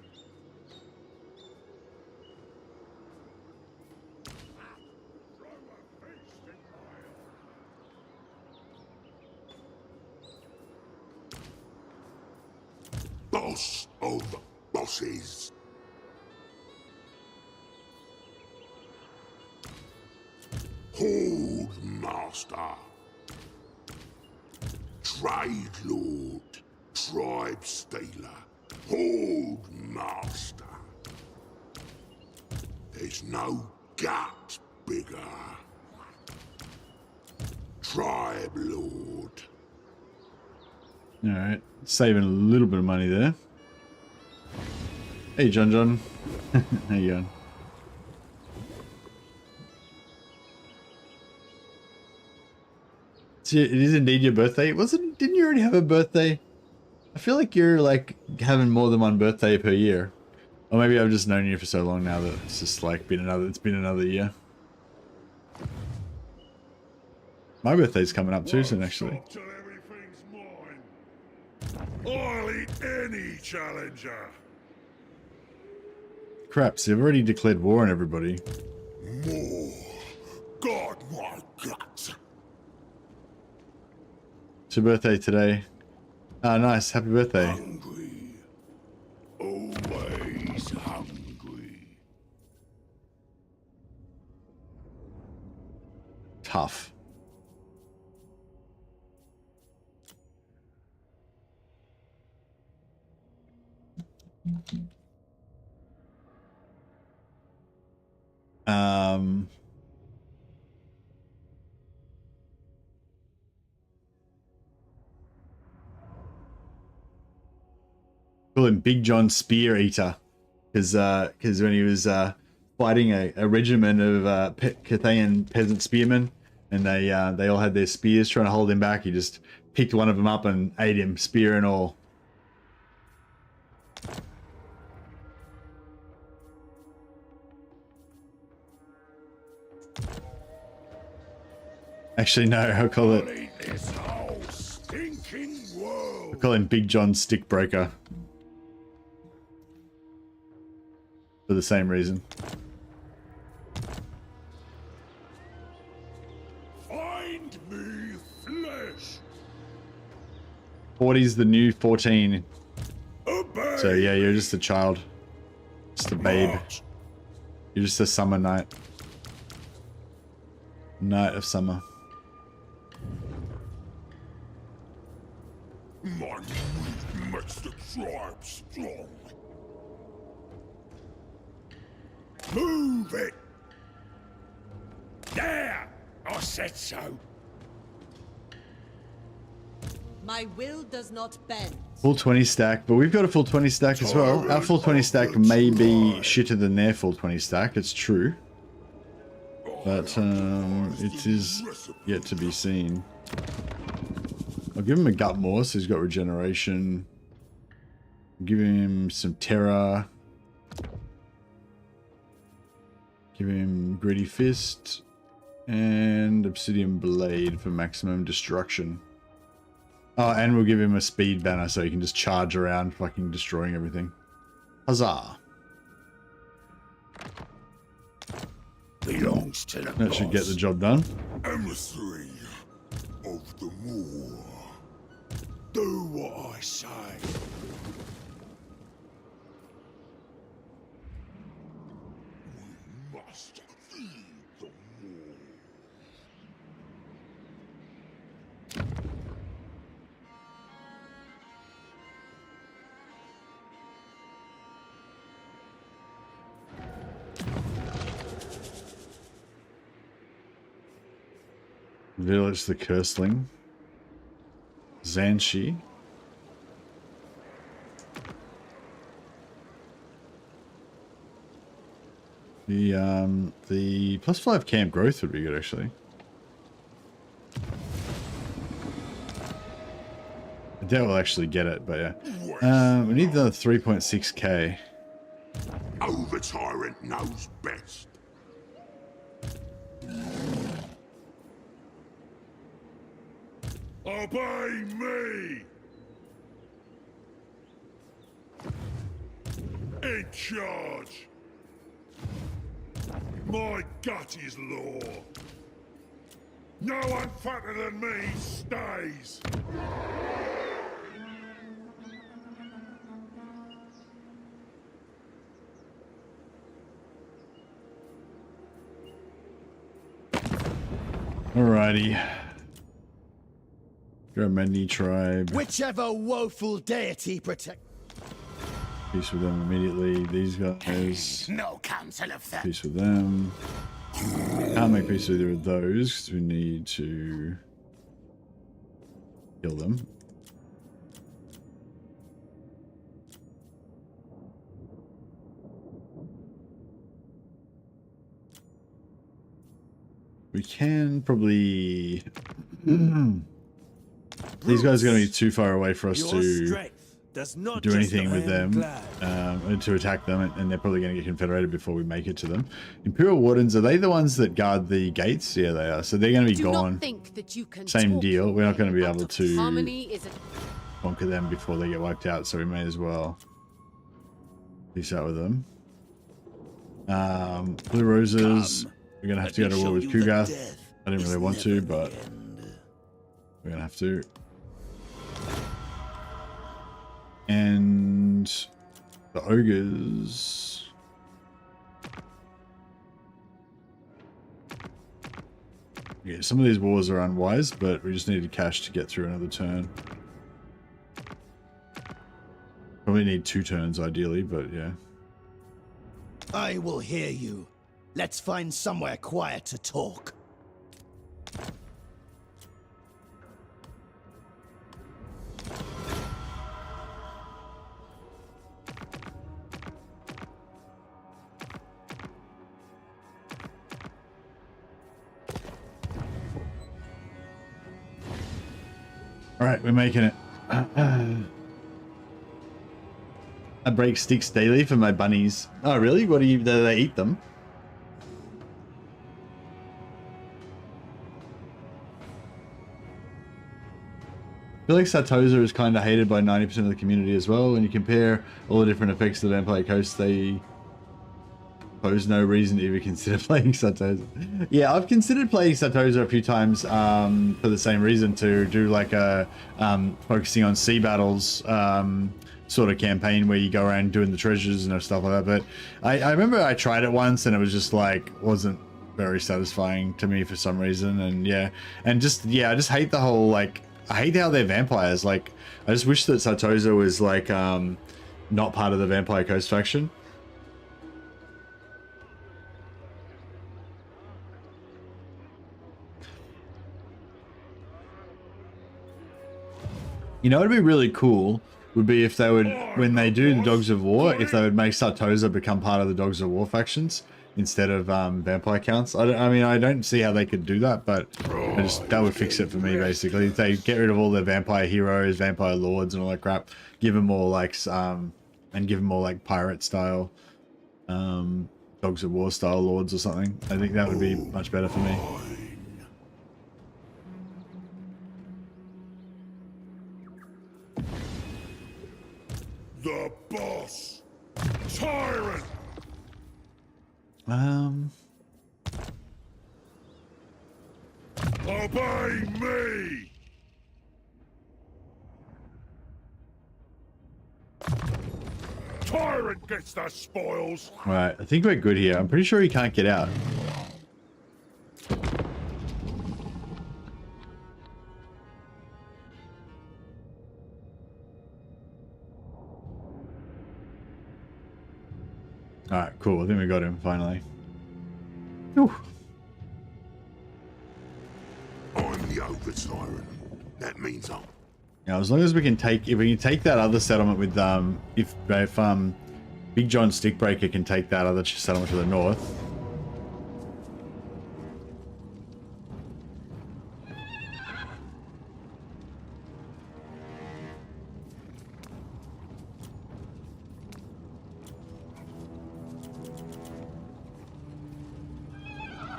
Boss of bosses. Hold master. Trade Lord, Tribe Stealer, Horde Master. There's no gut bigger. Tribe Lord. All right, saving a little bit of money there. Hey, John. How you going? So it is indeed your birthday. Wasn't? Didn't you already have a birthday? I feel like you're like having more than one birthday per year. Or maybe I've just known you for so long now that it's just like it's been another year. My birthday's coming up too soon, actually. Till everything's mine. I'll eat any challenger. Crap, so you've already declared war on everybody. More. God, my guts. It's your birthday today. Ah, nice. Happy birthday. Hungry. Always hungry. Tough. Call him Big John Spear Eater, because when he was fighting a regiment of Cathayan peasant spearmen, and they all had their spears trying to hold him back, he just picked one of them up and ate him, spear and all. Actually, no, I'll call it. This whole stinking world. I'll call him Big John Stickbreaker. For the same reason. Find me flesh. 40's the new 14. Obey. So yeah, you're just a child. Just a babe. March. You're just a summer night. Night of summer. My meat makes the tribe strong. Move it! There! I said so. My will does not bend. Full 20 stack, but we've got a full 20 stack as well. Our full 20 stack may be shitter than their full 20 stack, it's true. But it is yet to be seen. I'll give him a gut more, so he's got regeneration. I'll give him some terror. Give him Gritty Fist and Obsidian Blade for maximum destruction. Oh, and we'll give him a speed banner so he can just charge around fucking destroying everything. Huzzah! Belongs to the That should get the job done. emissary of the Moor. Do what I say. We must feed the Moor. Village the Curseling. Zanshi. The +5 camp growth would be good actually. I doubt we'll actually get it, but yeah. We need another 3.6k. Oh, the tyrant knows best. Obey me! In charge! My gut is law. No one fatter than me stays. Alrighty. Grameni tribe. Whichever woeful deity protect. Peace with them immediately. These guys. No council of that. Peace with them. Can't make peace with either of those because we need to kill them. We can probably... These guys are going to be too far away for us to do anything with them, to attack them, and they're probably going to get confederated before we make it to them. Imperial Wardens, are they the ones that guard the gates? Yeah, they are. So they're going to be gone. Same deal. We're not going to be able to conquer them before they get wiped out, so we may as well peace out with them. Blue Roses, we're going to have to go to war with Kugath. I didn't really want to, but we're going to have to. And the ogres. Yeah, some of these wars are unwise, but we just needed cash to get through another turn. Probably need 2 turns ideally, but yeah. I will hear you. Let's find somewhere quiet to talk. All right, we're making it. I break sticks daily for my bunnies. Oh, really? What do they eat them? I feel like Satoza is kind of hated by 90% of the community as well. When you compare all the different effects of the Vampire Coast, they pose no reason to even consider playing Satoza. Yeah, I've considered playing Satoza a few times for the same reason, to do like a focusing on sea battles sort of campaign where you go around doing the treasures and stuff like that. But I remember I tried it once and it was just like, wasn't very satisfying to me for some reason. And yeah, and just, yeah, I just hate the whole, like, I hate how they're vampires. Like, I just wish that Satoza was like not part of the Vampire Coast faction. You know, it'd be really cool would be if they would, when they do the Dogs of War, if they would make Satoza become part of the Dogs of War factions instead of vampire counts. I mean, I don't see how they could do that, but that would fix it for me, basically. If they get rid of all their vampire heroes, vampire lords and all that crap, give them more like, and give them more like pirate style, Dogs of War style lords or something. I think that would be much better for me. The boss! Tyrant! Obey me! Tyrant gets the spoils! Right, I think we're good here. I'm pretty sure he can't get out. Alright, cool. I think we got him finally. Whew. I'm the over tyrant. That means I'm... Now, as long as we can take, if we can take that other settlement with, if Big John Stickbreaker can take that other settlement to the north.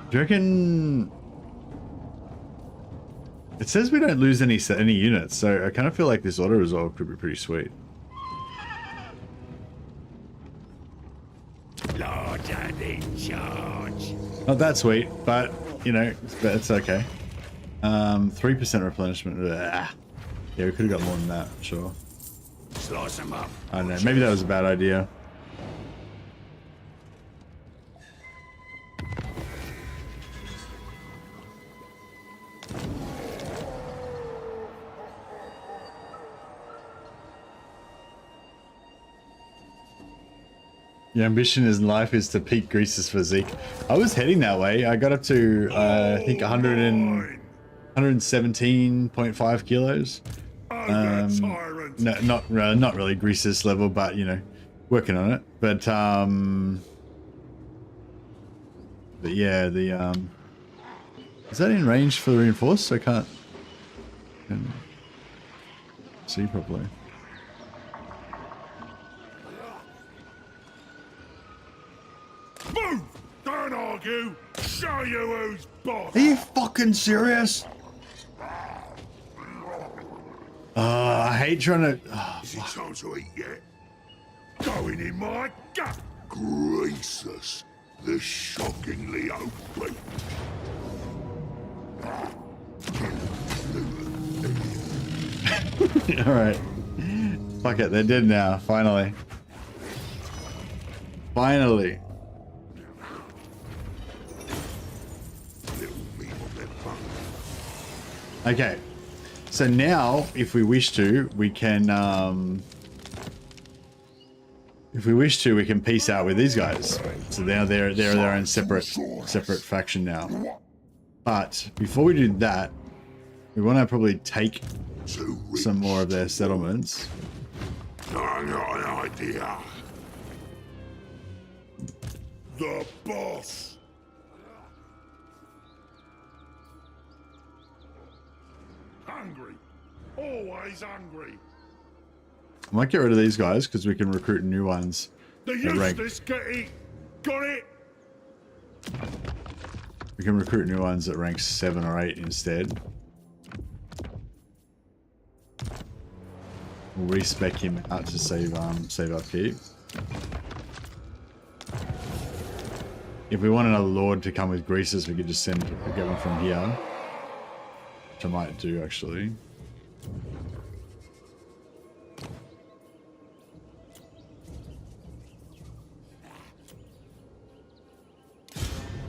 Do you reckon... It says we don't lose any units, so I kind of feel like this auto resolve could be pretty sweet. Larger in charge. Not that sweet, but you know, it's okay. 3% replenishment. Ugh. Yeah, we could have got more than that, sure. Slice them up. I don't know. Maybe that was a bad idea. Your ambition in life is to peak Greasus physique. I was heading that way. I got up to, I think 117.5 kilos. No, not really Greasus level, but you know, working on it. But yeah, the is that in range for the reinforced? I can't see properly. Move! Don't argue! Show you who's boss! Are you fucking serious? I hate trying to. Is it time to eat yet? Going in my gut! Greasus, the shockingly obese. Alright. Fuck it, they're dead now, finally. Finally. Okay. So now, if we wish to, we can, we can peace out with these guys. So now they're their own separate faction now. But before we do that, we want to probably take some more of their settlements. I got an idea. The boss. Hungry. Always hungry. I might get rid of these guys because we can recruit new ones. The useless get it. Got it. We can recruit new ones at rank 7 or 8 instead. We'll respec him out to save upkeep. If we wanted a lord to come with Greasus, we could just get one from here. Which I might do actually.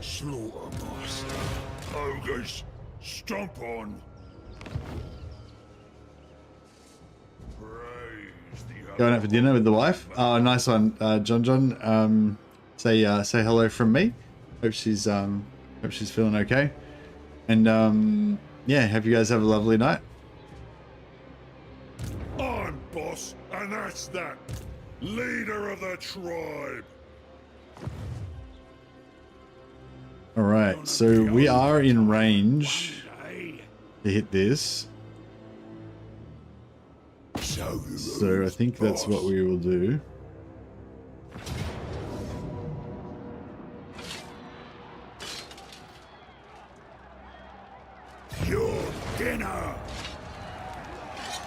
Slaughtermaster. Ogres, stomp on. Going out for dinner with the wife. Oh, nice one, John. Say hello from me. Hope she's feeling okay. And yeah, hope you guys have a lovely night. I'm boss, and that's that. Leader of the tribe. All right, so we are in range to hit this. So I think that's what we will do. Your dinner.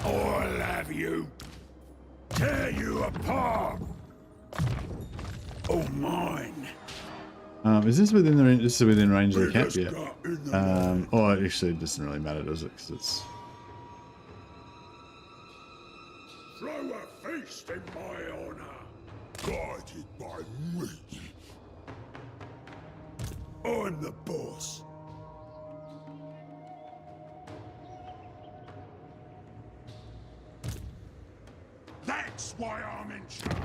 I'll have you. Tear you apart. Oh, mine. Is this within the range? This is within range of the camp, yeah. Oh, actually, it doesn't really matter, does it? Because it's. Throw a feast in my honor. Guided by me. I'm the boss. That's why I'm in charge.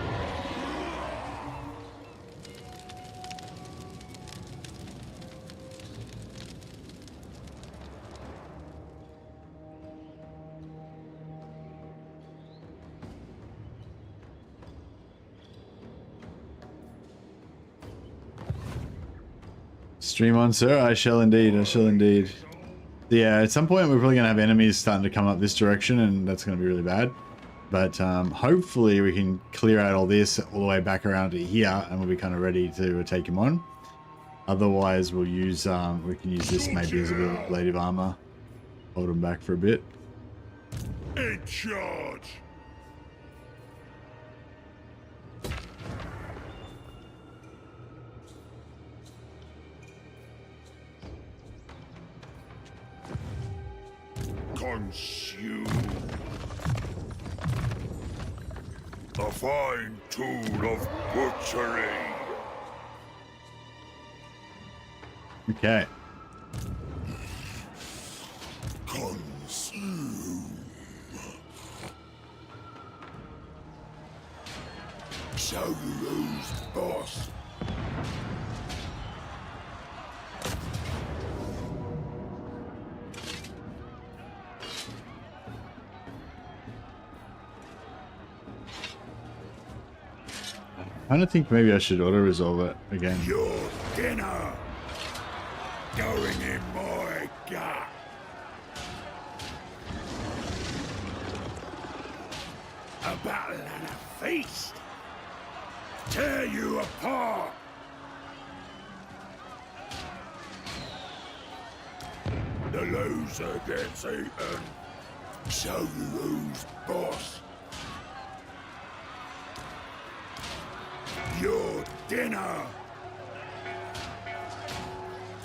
Stream on, sir. I shall indeed. I shall indeed. Yeah, at some point we're probably going to have enemies starting to come up this direction, and that's going to be really bad. But hopefully we can clear out all this all the way back around to here, and we'll be kind of ready to take him on. Otherwise, we'll use we can use this maybe as a bit of blade of armor. Hold him back for a bit. In charge. Consume. A fine tool of butchery. Okay. Consume. Show you who's boss. I don't think maybe I should auto-resolve it again. Your dinner going in my gut. A battle and a feast. Tear you apart. The loser gets eaten. Show you who's boss. Your dinner.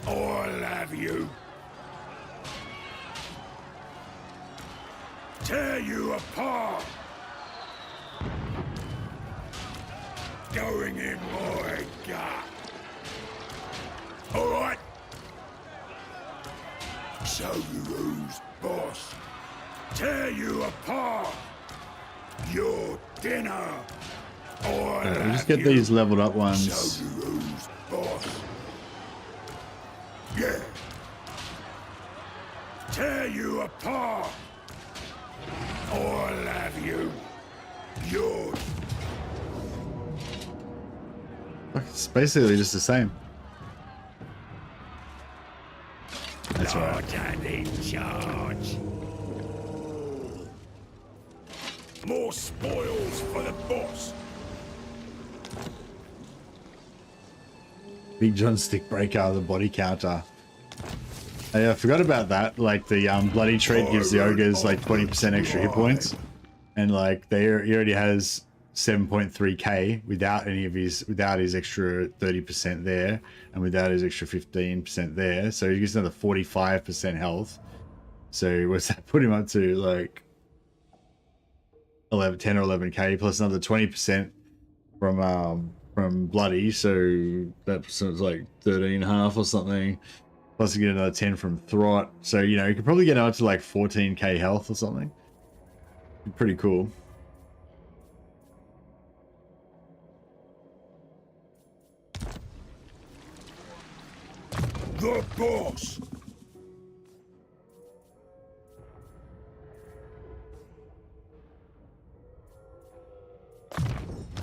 I'll have you. Tear you apart. Going in my gut. All right. Show you who's boss. Tear you apart. Your dinner. Alright, we'll just get these leveled up ones. Show you who's boss. Yeah. Tear you apart. I'll have you. Yours. It's basically just the same. That's right. Large and in charge. More spoils for the boss. Big John stick breaker, the body counter. I forgot about that. Like the bloody treat gives the ogres like 20% extra hit points, and like he already has 7.3k without any of without his extra 30% there, and without his extra 15% there. So he gets another 45% health. So what's that put him up to? Like 10 or 11k plus another 20% from bloody, so that's like 13.5 or something. Plus you get another 10 from Throt. So, you know, you could probably get up to like 14k health or something. Pretty cool. The boss.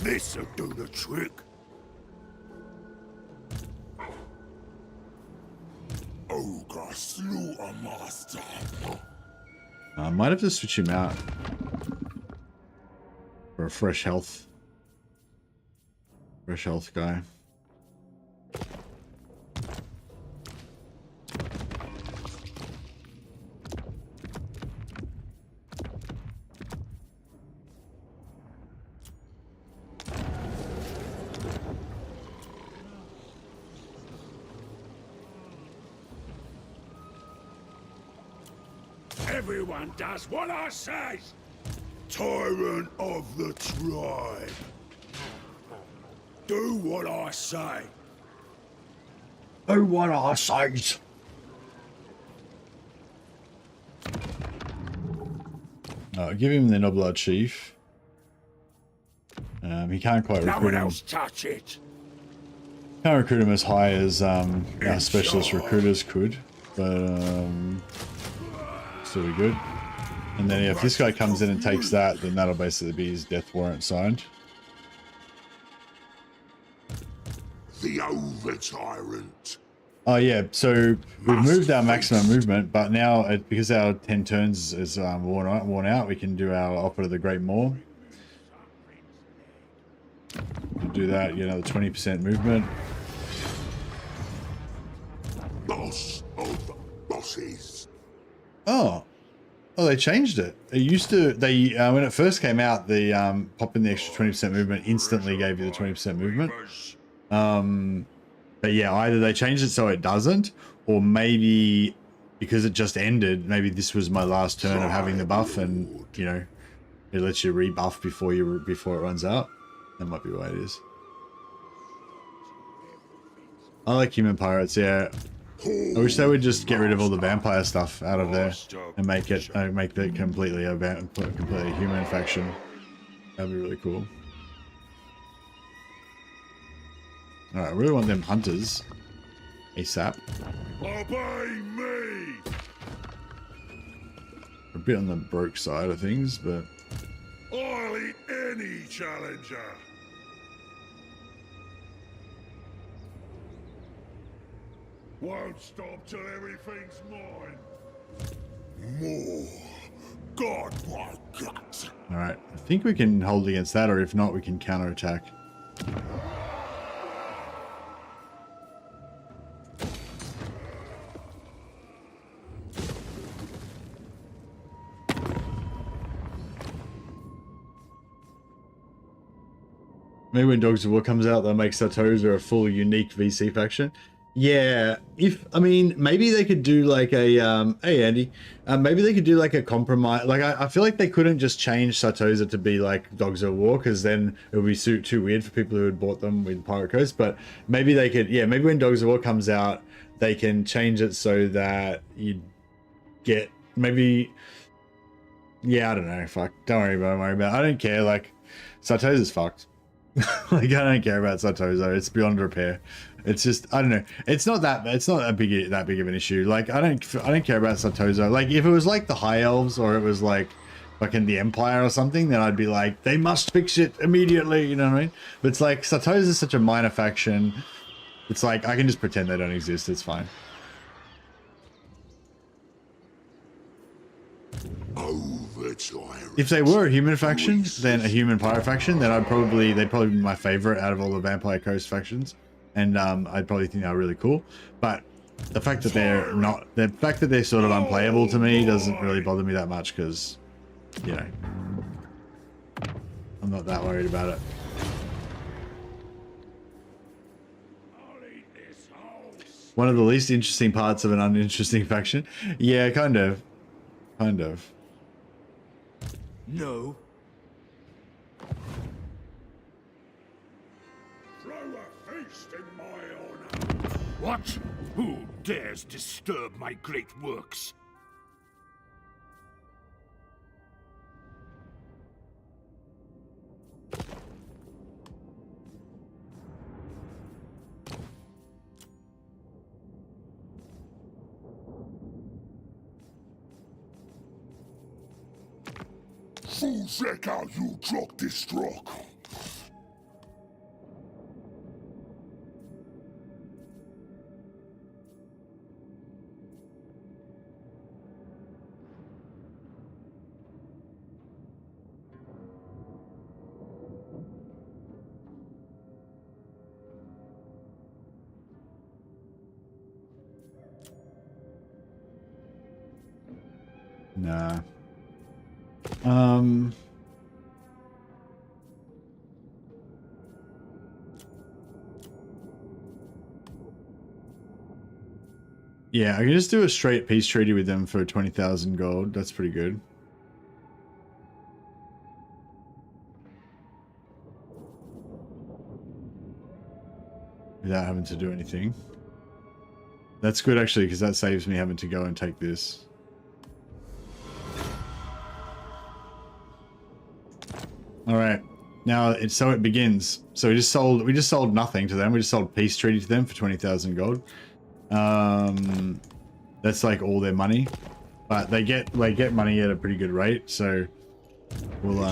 This'll do the trick. Ogre Slaughter Master. I might have to switch him out for a fresh health guy. Everyone does what I say. Tyrant of the tribe. Do what I say. Do what I say. Give him the Noblar Chief. He can't quite No recruit one him. else touch it. Can't recruit him as high as our specialist recruiters could, but still be good. And then if this guy comes in and takes that, then that'll basically be his death warrant signed. The over tyrant. Oh yeah, so we've moved our maximum movement, but now because our 10 turns is worn out, we can do our Opera of the Great Maw. We'll do that, you know, the 20% movement. Boss of bosses. Oh, they changed it. It used to, when it first came out, the pop in the extra 20% movement instantly gave you the 20% movement. But yeah, either they changed it so it doesn't, or maybe because it just ended, maybe this was my last turn of having the buff, and you know, it lets you rebuff before it runs out. That might be why it is. I like human pirates, yeah. I wish they would just get rid of all the vampire stuff out of there and make it completely a completely human faction. That'd be really cool. Alright, I really want them hunters. ASAP. Obey me! A bit on the broke side of things, but... I'll eat any challenger! Won't stop till everything's mine! More! God, my guts! Alright, I think we can hold against that, or if not, we can counterattack. Maybe when Dogs of War comes out, they'll make Satoza a full unique VC faction. Yeah, I mean, maybe they could do like a, hey Andy, maybe they could do like a compromise. Like, I feel like they couldn't just change Satoza to be like Dogs of War, because then it would be too weird for people who had bought them with Pirate Coast. But maybe they could, yeah, maybe when Dogs of War comes out, they can change it so that you get, maybe, yeah, I don't know, fuck, don't worry about it, I don't care, like, Satoza's fucked. Like, I don't care about Satoza, it's beyond repair. It's just, I don't know. It's not that big of an issue. Like, I don't care about Satoza. Like, if it was like the High Elves, or it was like fucking the Empire or something, then I'd be like, they must fix it immediately, you know what I mean? But it's like, Satoza is such a minor faction. It's like, I can just pretend they don't exist, it's fine. If they were a human faction, then a human pirate faction, then they'd probably be my favorite out of all the Vampire Coast factions. And I'd probably think they're really cool. But the fact that they're not, the fact that they're sort of unplayable to me doesn't really bother me that much, because, you know, I'm not that worried about it. One of the least interesting parts of an uninteresting faction. Yeah, kind of. Kind of. No. Throw a feast in my honor! What? Who dares disturb my great works? Full check out you truck this truck! Nah. Yeah, I can just do a straight peace treaty with them for 20,000 gold. That's pretty good. Without having to do anything. That's good actually, because that saves me having to go and take this. All right, now it begins. So we just sold nothing to them. We just sold peace treaty to them for 20,000 gold. That's like all their money, but they get money at a pretty good rate. So we'll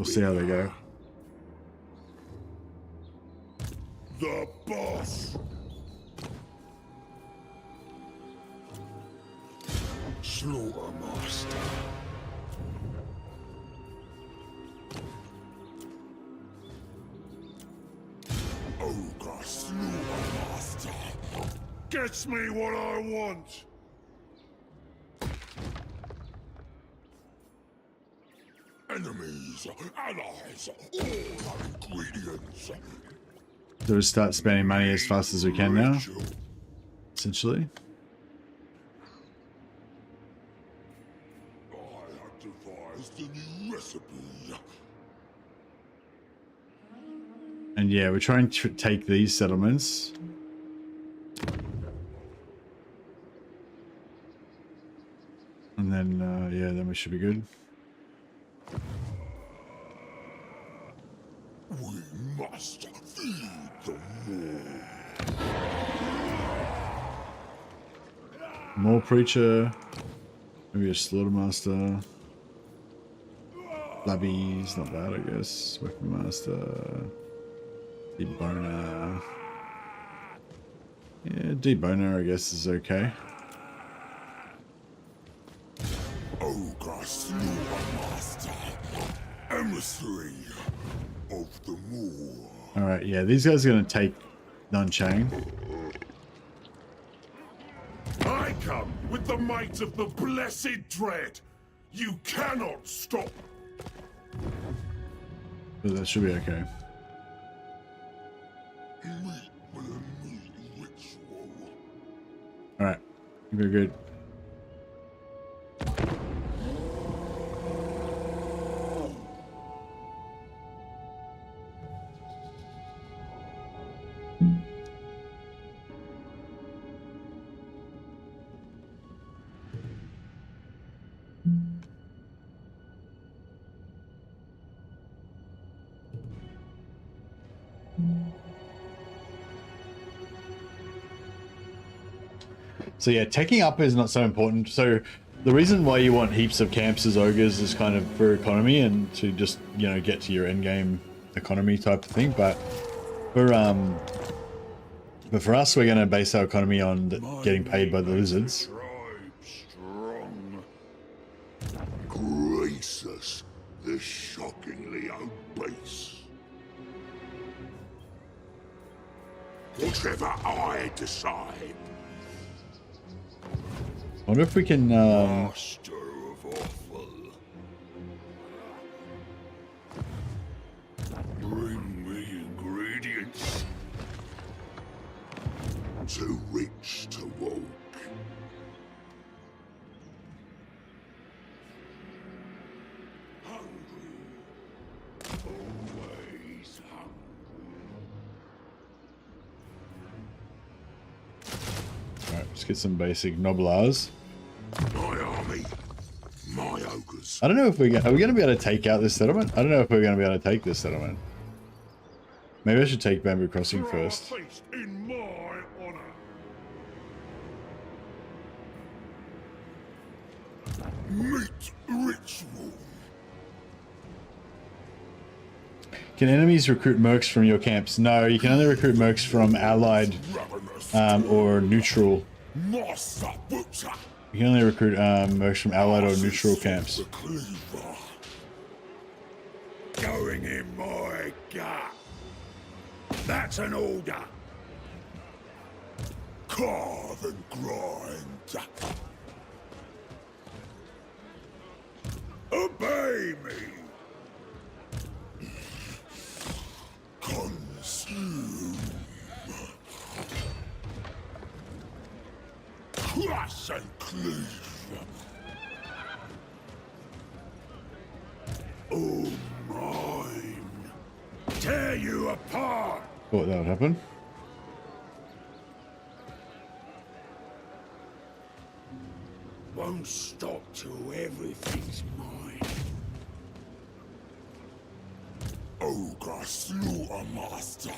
see how they go. The boss! Slaughtermaster. Ogre Slaughtermaster. Gets me what I want. Enemies, allies, all ingredients. So we start spending money as fast as we can now, essentially. I have devised a new recipe. And yeah, we're trying to take these settlements. And then, yeah, then we should be good. We must feed the More preacher. Maybe a slaughtermaster. Flabby's not bad, I guess. Weapon master. Deboner. Yeah, deboner, I guess, is okay. Ogre Slaughtermaster, emissary of the Moor. Alright, yeah, these guys are going to take Nunchain. I come with the might of the blessed dread. You cannot stop. But that should be okay. Meet with a new ritual. Alright, very good. So yeah, taking up is not so important. So the reason why you want heaps of camps as ogres is kind of for economy and to just, you know, get to your end game economy type of thing. But for us, we're going to base our economy on getting paid by the lizards. Greasus, the shockingly obese. Whatever I decide. I wonder if we can Master of awful. Bring me ingredients. Too rich to walk. Hungry. Always hungry. Alright, let's get some basic noblars. My army, my ogres. I don't know if are we going to be able to take out this settlement? I don't know if we're going to be able to take this settlement. Maybe I should take Bamboo Crossing first. Feast in my honor. Meat ritual. Can enemies recruit mercs from your camps? No, you can only recruit mercs from allied or neutral. Master butcher. You can only recruit mercs from allied or neutral camps. The cleaver. Going in my gut. That's an order. Carve and grind. Obey me. Consume. Crush and cleave. Oh, mine. Tear you apart. Thought that would happen. Won't stop till everything's mine. Ogre Slaughtermaster.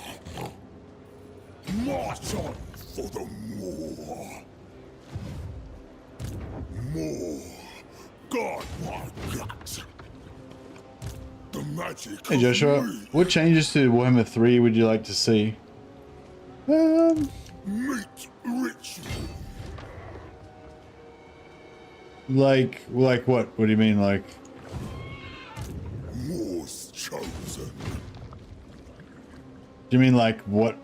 March on for the Moor. More. God, my gut. The magic. Hey Joshua, what changes to Warhammer 3 would you like to see? Meat ritual. Like what? What do you mean, like? War's chosen. Do you mean like what?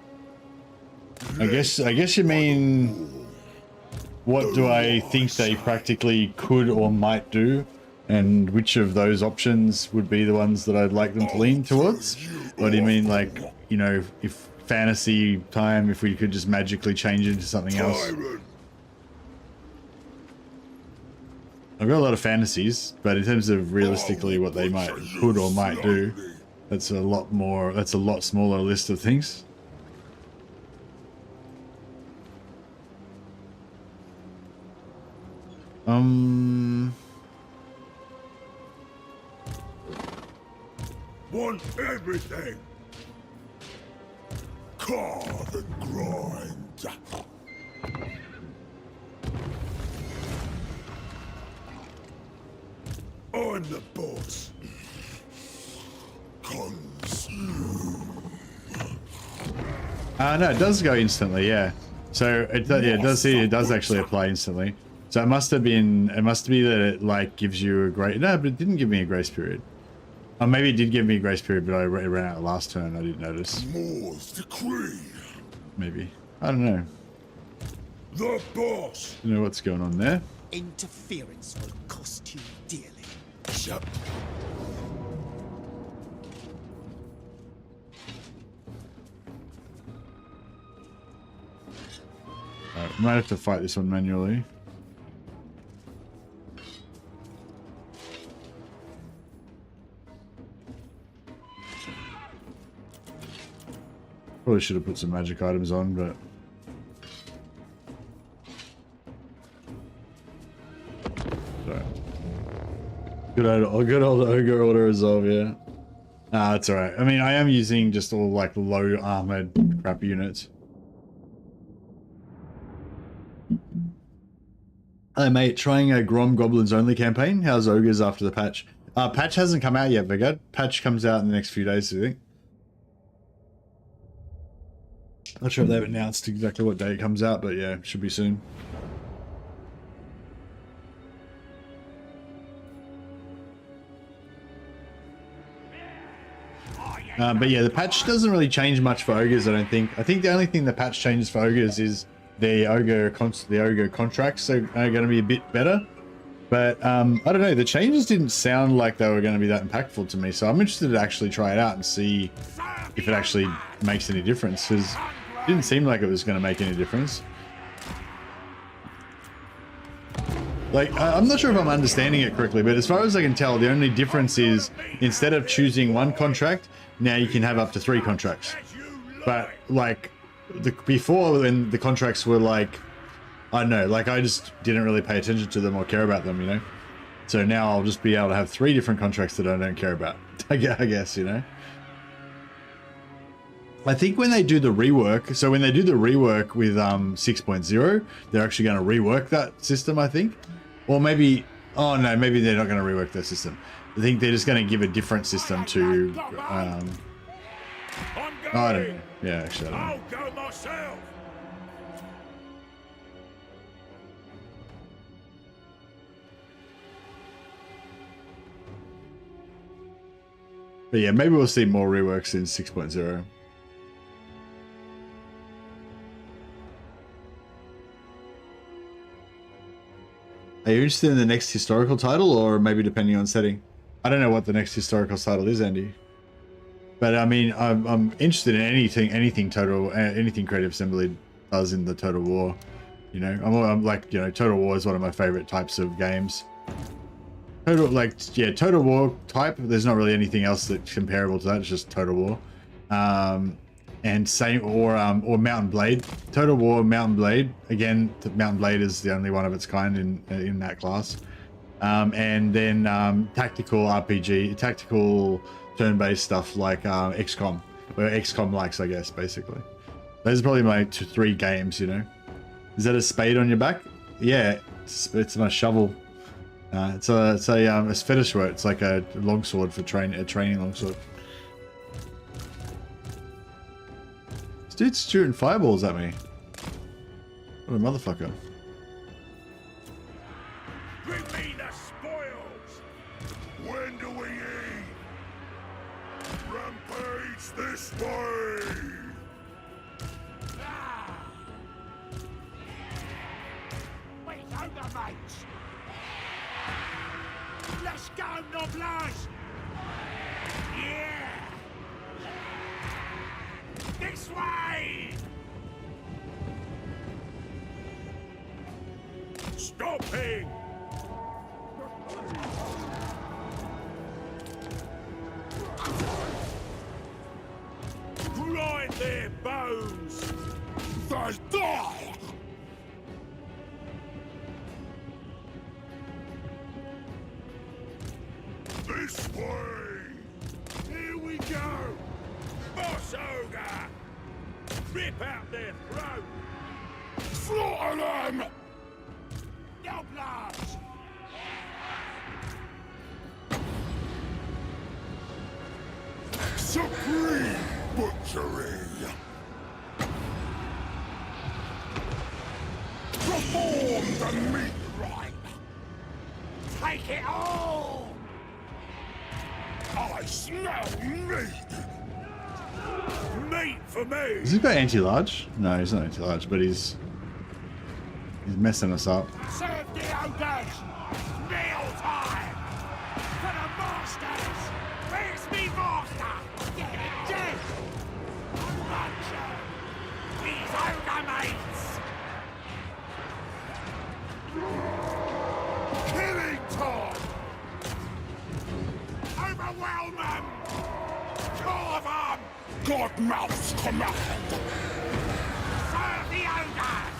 I guess you mean what do I think they practically could or might do, and which of those options would be the ones that I'd like them to lean towards? Or do you mean like, you know, if fantasy time, if we could just magically change it into something else? I've got a lot of fantasies, but in terms of realistically what they could or might do, that's a lot smaller list of things. Want everything. Hard and grind. I'm the boss. Consume. No, it does go instantly, yeah. So it does actually apply instantly. So it must be that it like gives you a grace. No, but it didn't give me a grace period. Or maybe it did give me a grace period, but it ran out last turn. I didn't notice. Moore's decree. Maybe. I don't know. The boss. You know what's going on there. Interference will cost you dearly. Shut. Alright, might have to fight this one manually. Probably should have put some magic items on, but sorry. Good old ogre auto resolve, yeah. Nah, that's alright. I mean, I am using just all like low armored crap units. Hey mate, trying a Grom Goblins only campaign. How's ogres after the patch? Patch hasn't come out yet, Vigad. Patch comes out in the next few days, I think. Not sure if they've announced exactly what day it comes out, but yeah, should be soon. But yeah, the patch doesn't really change much for ogres, I don't think. I think the only thing the patch changes for ogres is the ogre contracts are going to be a bit better. But I don't know, the changes didn't sound like they were going to be that impactful to me, so I'm interested to actually try it out and see if it actually makes any difference, because it didn't seem like it was going to make any difference. Like, I'm not sure if I'm understanding it correctly, but as far as I can tell, the only difference is instead of choosing one contract, now you can have up to 3 contracts. But like before, when the contracts were like, I don't know, like I just didn't really pay attention to them or care about them, you know? So now I'll just be able to have 3 different contracts that I don't care about, I guess, you know? I think when they do the rework, so when they do the rework with 6.0, they're actually going to rework that system, I think. Or maybe, oh no, maybe they're not going to rework that system. I think they're just going to give a different system to, I don't know. Yeah, actually, I don't know. I'll go myself. But yeah, maybe we'll see more reworks in 6.0. Are you interested in the next historical title, or maybe depending on setting? I don't know what the next historical title is, Andy. But I mean, I'm interested in anything Creative Assembly does in the Total War. You know, I'm like, you know, Total War is one of my favorite types of games. Total War type. There's not really anything else that's comparable to that. It's just Total War. And same or Mountain Blade. Total War, Mountain Blade. Again, Mountain Blade is the only one of its kind in that class. And then tactical RPG, tactical turn-based stuff like XCOM, where XCOM likes, I guess, basically. Those are probably my 3 games, you know. Is that a spade on your back? Yeah, it's my shovel. It's a fetish word. It's like a longsword for a training longsword. This dude's shooting fireballs at me. What a motherfucker. Bring me the spoils. When do we eat? Rampage this way. Wait, over, mates! Let's go, noblesse! Yeah! This way! Stopping! Grind their bones! They die! This way! Here we go! Boss Ogre! Rip out their throat! Slaughter them! Doublers! Supreme butchery! Perform the meat rite! Take it all! I smell meat! Meat for me! Has he got anti-large? No, he's not anti-large, but he's messing us up. Serve the ogres! Meal time! For the masters! Where's me master? Get it dead! Unbunch these ogre mates! Killing time! Overwhelm them! Carve them! Godmouth's command! Serve the ogres!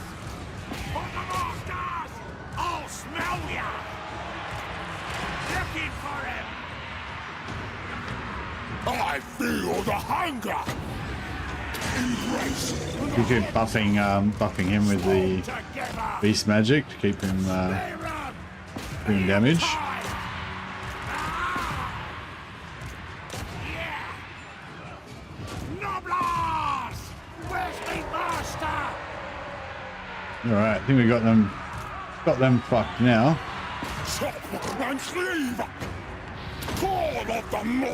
For the masters! I'll smell ya! Looking for him! I feel the hunger! Embrace! We keep buffing him with the Together! beast magic to keep him doing damage. Noblars! Where's me master? Alright, I think we got them fucked now. Chop and cleave! Corn of the Maw!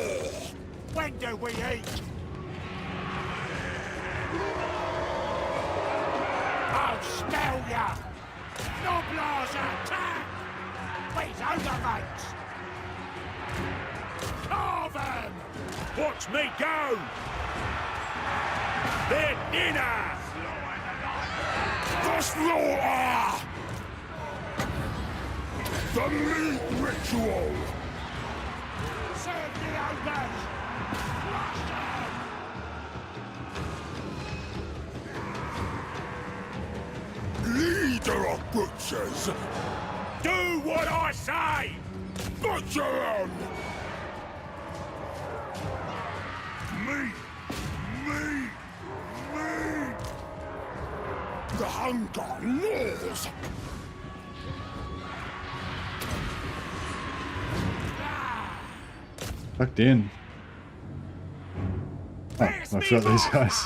When do we eat? I'll smell ya! Noblars attack! These ogre mates! Carve them! Watch me go! Their dinner! The slaughter! The meat ritual! Serve the ogres! Crush them! Leader of butchers! Do what I say! Butcher them! Meat! Meat! Meat! The hunger gnaws! Tucked in. Oh, I forgot these guys.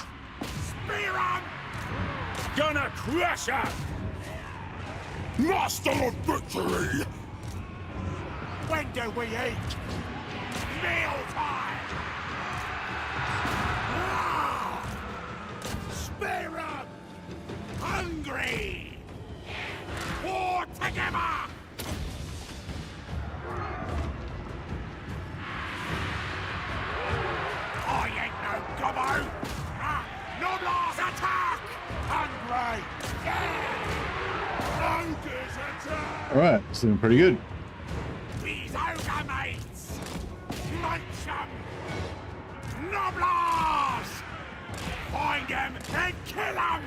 Spear 'em! Gonna crush 'em! Master of butchery! When do we eat? Meal time! Ah! Spear 'em! Hungry! War together! I ain't no gobbo! Ah! Noblars attack! Hungry! Yeah! Ogres attack! Alright, it's doing pretty good. These ogre mates! Munch 'em! Noblars! Find 'em and kill 'em!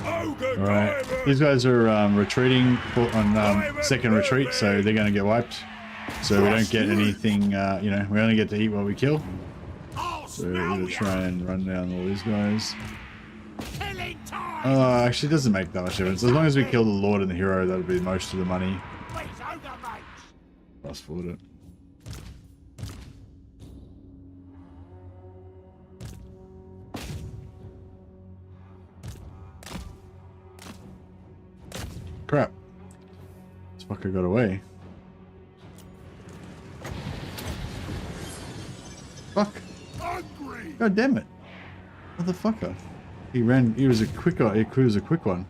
Ogre Alright, drivers! these guys are retreating on second retreat, so they're going to get wiped. So we don't get anything, you know, we only get to eat what we kill. I'll So we're smell going to try ya! and run down all these guys. Killing time! Actually, it doesn't make that much difference. As long as we kill the Lord and the Hero, that'll be most of the money. These ogre mates! Fast forward it. Crap. This fucker got away. Fuck. Hungry! God damn it. Motherfucker. He was a quick one.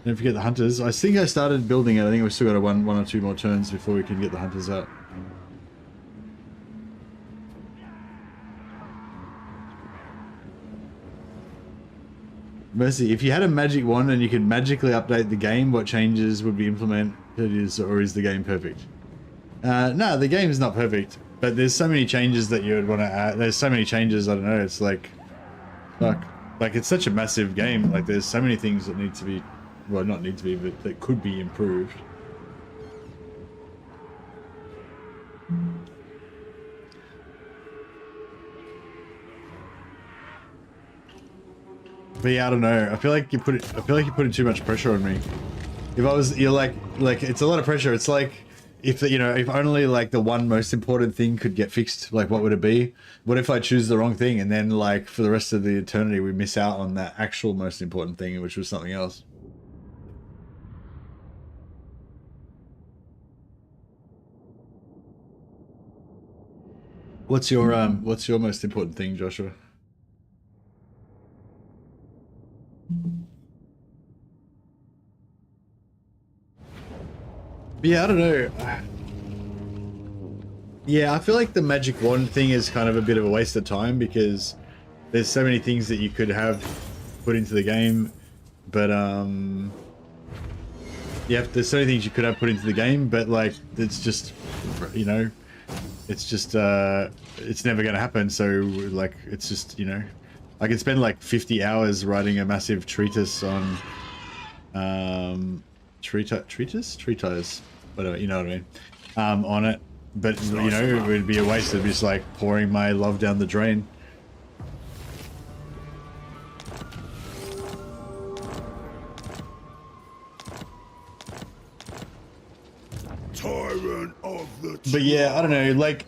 Don't forget the hunters. I think I started building it. I think we've still got one or two more turns before we can get the hunters out. Mercy, if you had a magic wand and you could magically update the game, what changes would be implemented, or is the game perfect? No, the game is not perfect, but there's so many changes that you would want to add. There's so many changes, I don't know, it's like, fuck. Like, it's such a massive game, like, there's so many things that need to be, well, not need to be, but that could be improved. But yeah, I don't know. I feel like you're putting too much pressure on me. If I was, you're like it's a lot of pressure. It's like if if only like the one most important thing could get fixed, like what would it be? What if I choose the wrong thing and then like for the rest of the eternity we miss out on that actual most important thing, which was something else? What's your most important thing, Joshua? Yeah, I don't know. Yeah, I feel like the magic wand thing is kind of a bit of a waste of time because there's so many things that you could have put into the game, but there's so many things you could have put into the game, but like it's just, it's just it's never going to happen. So like it's just, I could spend like 50 hours writing a massive treatise on treatise, whatever, you know what I mean, on it. But, it would be a waste of just, like, pouring my love down the drain. Tyrant of the But yeah, I don't know, like,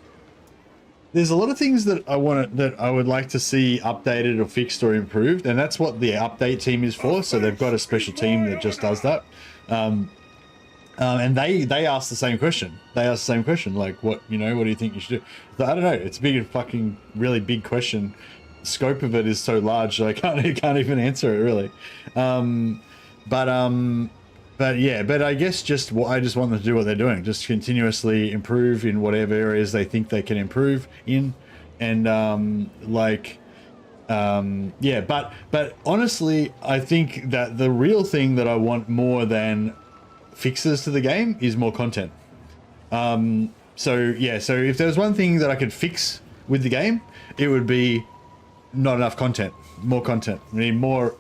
there's a lot of things that I would like to see updated or fixed or improved, and that's what the update team is for. So they've got a special team that just does that. And they ask the same question. They ask the same question, like, what do you think you should do? But I don't know. It's a really big question. The scope of it is so large that I can't even answer it really. But I guess I just want them to do what they're doing, just continuously improve in whatever areas they think they can improve in, and But honestly, I think that the real thing that I want more than fixes to the game is more content. So if there was one thing that I could fix with the game, it would be not enough content. More content. We need more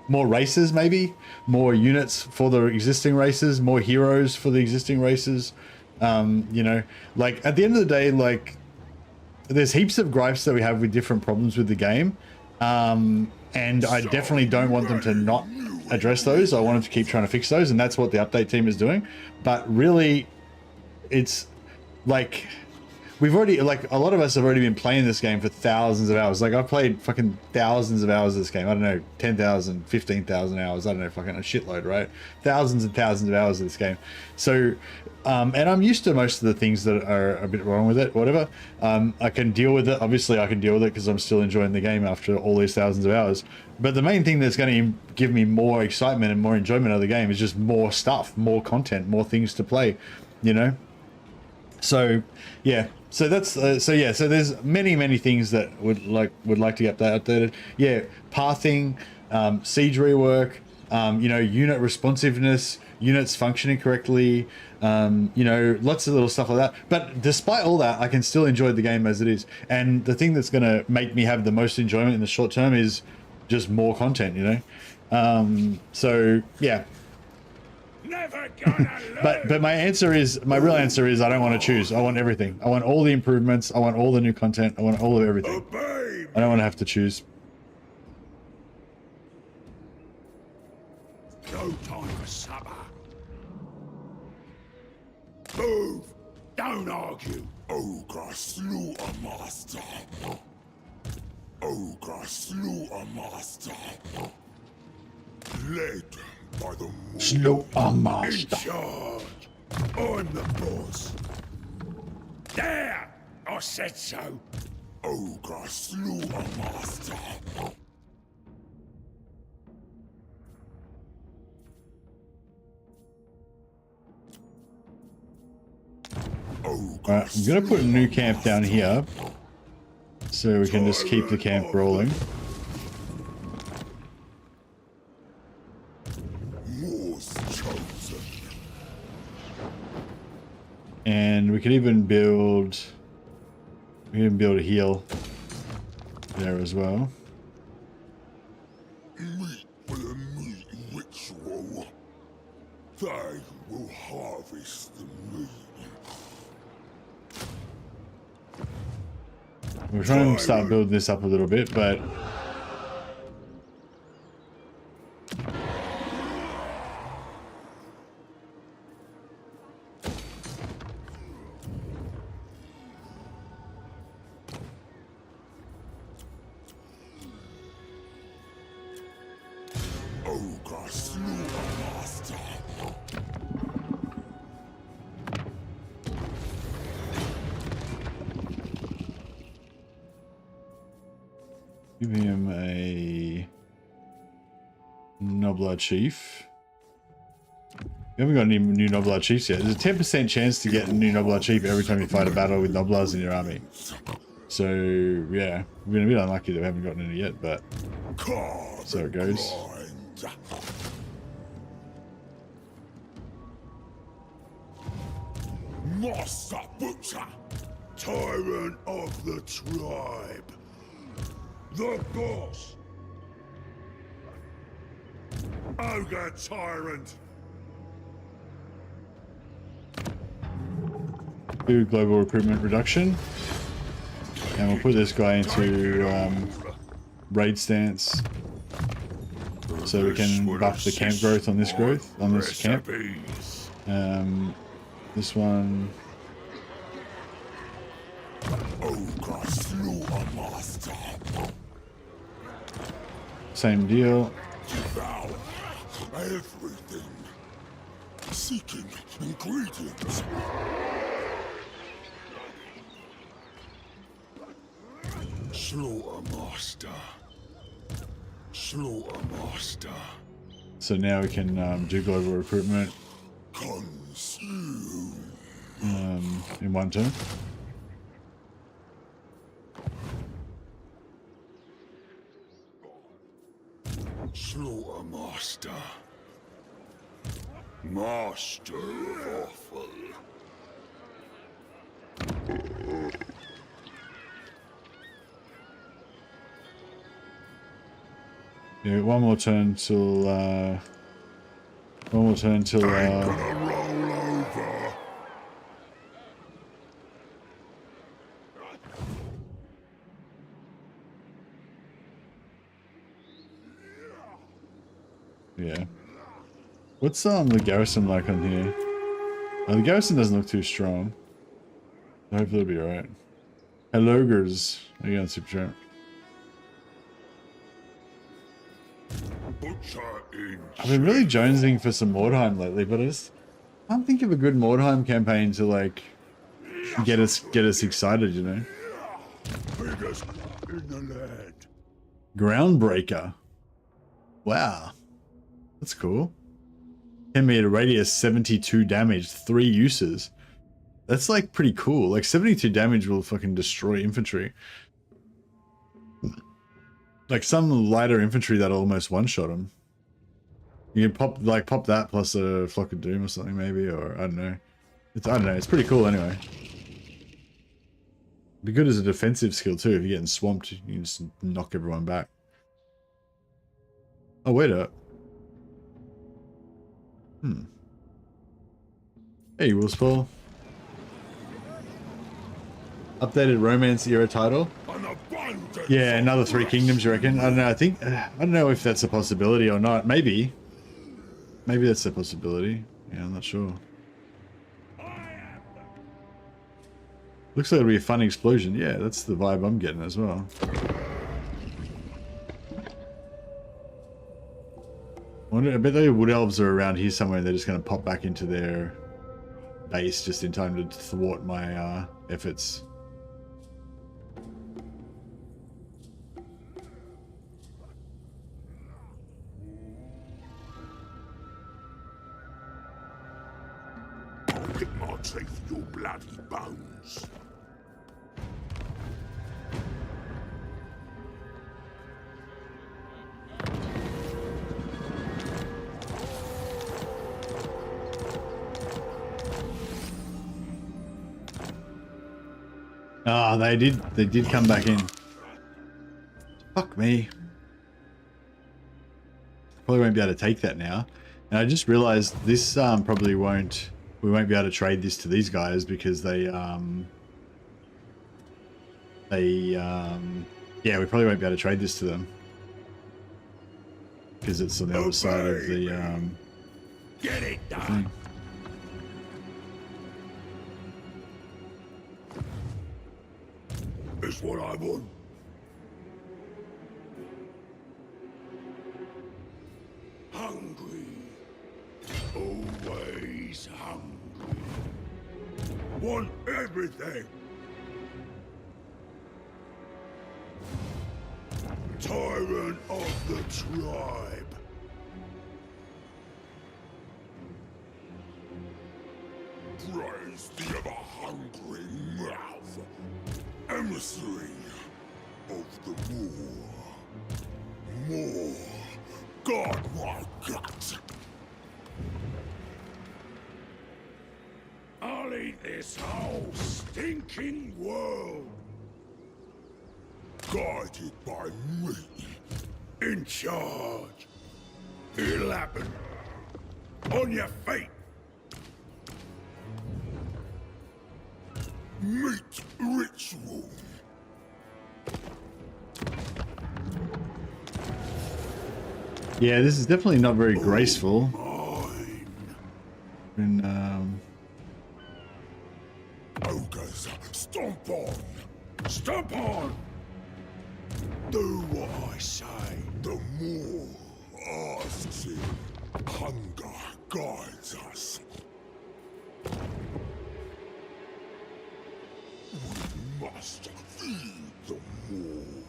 races, maybe more units for the existing races, more heroes for the existing races. Like at the end of the day, like there's heaps of gripes that we have with different problems with the game, and I definitely don't want them to not address those. I want them to keep trying to fix those, and that's what the update team is doing. But really, it's like we've already, like a lot of us have already been playing this game for thousands of hours. Like I've played fucking thousands of hours of this game. I don't know, 10,000, 15,000 hours. I don't know, fucking a shitload, right? Thousands and thousands of hours of this game. So, and I'm used to most of the things that are a bit wrong with it, whatever. I can deal with it. Obviously I can deal with it because I'm still enjoying the game after all these thousands of hours. But the main thing that's going to give me more excitement and more enjoyment of the game is just more stuff, more content, more things to play, So, yeah. So that's so there's many things that would like to get updated. Yeah, pathing, siege rework, unit responsiveness, units functioning correctly, lots of little stuff like that. But despite all that, I can still enjoy the game as it is. And the thing that's going to make me have the most enjoyment in the short term is just more content, so yeah. Never gonna but my real answer is I don't want to choose. I want everything. I want all the improvements. I want all the new content. I want all of everything. obey. I don't want to have to choose. No time for supper. Move! Don't argue! Ogre slew a master. Ogre slew a master. Led by the moon. Slew a In master. charge. I'm the boss. There! I said so. Ogre slew a master. Alright, I'm gonna put a new camp down here so we can just keep the camp rolling. War's chosen. And we can even build a heal there as well. Meat for the meat ritual. They will harvest the meat. We're trying to start building this up a little bit, but Give him a Noblar Chief. We haven't got any new Noblar Chiefs yet. There's a 10% chance to get a new Noblar Chief every time you fight a battle with Noblars in your army. So, yeah, we're going to be unlucky that we haven't gotten any yet, but so it goes. Master Butcher, Tyrant of the Tribe, the Boss, Ogre Tyrant. Do global recruitment reduction. And we'll put this guy into raid stance. So we can buff the camp growth on this camp. This one. Ogre Slaughtermaster. Same deal. Devour everything. Seeking ingredients. Slaughtermaster. Slaughtermaster. So now we can do global recruitment Consume. in one turn. Slaughtermaster. Master of Offal. Yeah, one more turn till Gonna roll over. yeah. What's the garrison like on here? Oh, the garrison doesn't look too strong. Hopefully it'll be alright. Hello, Gers. How you going, Super Champ? I've been really jonesing for some Mordheim lately, but I just can't think of a good Mordheim campaign to like get us excited, you know. Biggest in the land. Groundbreaker. Wow. That's cool. 10 meter radius, 72 damage, 3 uses. That's like pretty cool. Like 72 damage will fucking destroy infantry. Like some lighter infantry that'll almost one-shot them. You can pop that plus a Flock of Doom or something maybe, or I don't know. I don't know, it's pretty cool anyway. Be good as a defensive skill too. If you're getting swamped, you can just knock everyone back. Oh, wait up. Hey, Willspaul. Updated Romance era title. Yeah, another 3 kingdoms, you reckon? I don't know, I don't know if that's a possibility or not. Maybe that's a possibility. Yeah, I'm not sure. Looks like it'll be a fun explosion. Yeah, that's the vibe I'm getting as well. I bet the wood elves are around here somewhere and they're just going to pop back into their base just in time to thwart my efforts. Pick my teeth, your bloody bones. Ah, they did come back in. Fuck me. Probably won't be able to take that now. And I just realized this probably won't. We won't be able to trade this to these guys because yeah, we probably won't be able to trade this to them because it's on the other side of the Get it done. thing. Is what I want. Hungry. Always hungry. Want everything. Tyrant of the tribe. Praise the ever-hungry mouth. Emissary of the war. More. God, my gut. I'll eat this whole stinking world. Guided by me. In charge. It'll happen. On your feet. Meat ritual. Yeah, this is definitely not very graceful. Mine. And Ogres, stomp on. Stomp on. Do what I say. The more asks it. Hunger guides us. We must feed the more.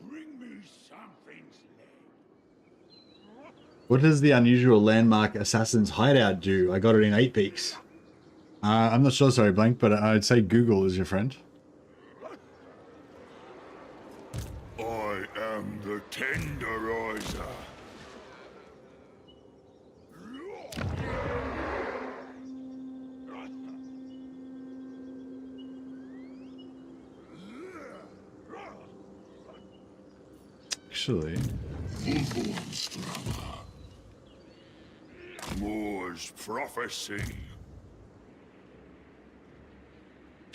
Bring me something's leg. what does the unusual landmark assassin's hideout do? I got it in 8 peaks. I'm not sure, sorry, Blank, but I'd say Google is your friend. I am the tenderizer. Actually, Moore's prophecy.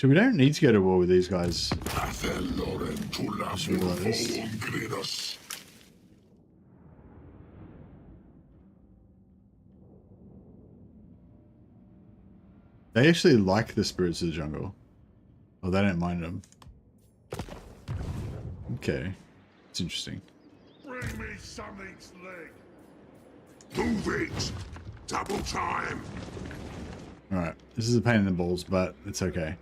so we don't need to go to war with these guys. Just realized. They actually like the spirits of the jungle. Oh, they don't mind them. Okay. It's interesting. Bring me something's leg. Move it. Double time. Alright. This is a pain in the balls, but it's okay.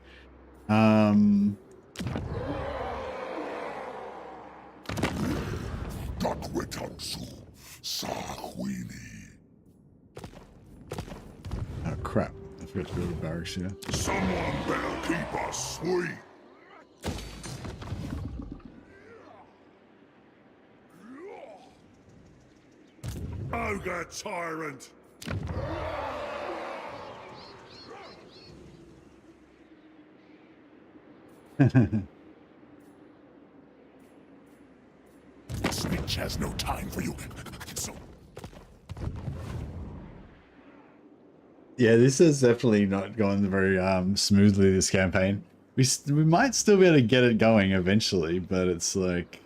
Oh crap. I forgot to build a barracks here. Someone better keep us sweet. Ogre tyrant. Snitch has no time for you. So Yeah, this is definitely not going very smoothly, this campaign. We might still be able to get it going eventually, but it's like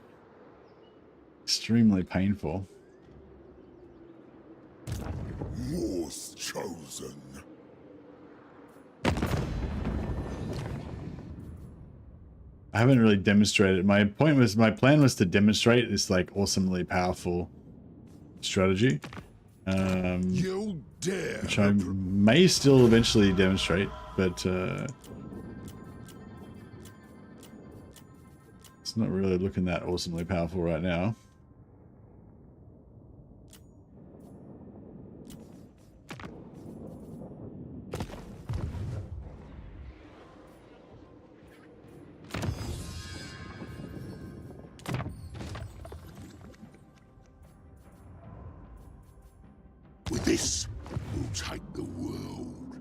extremely painful. War's chosen. I haven't really demonstrated. My plan was to demonstrate this like awesomely powerful strategy. You dare. Which I may still eventually demonstrate, but it's not really looking that awesomely powerful right now. With this, we'll take the world.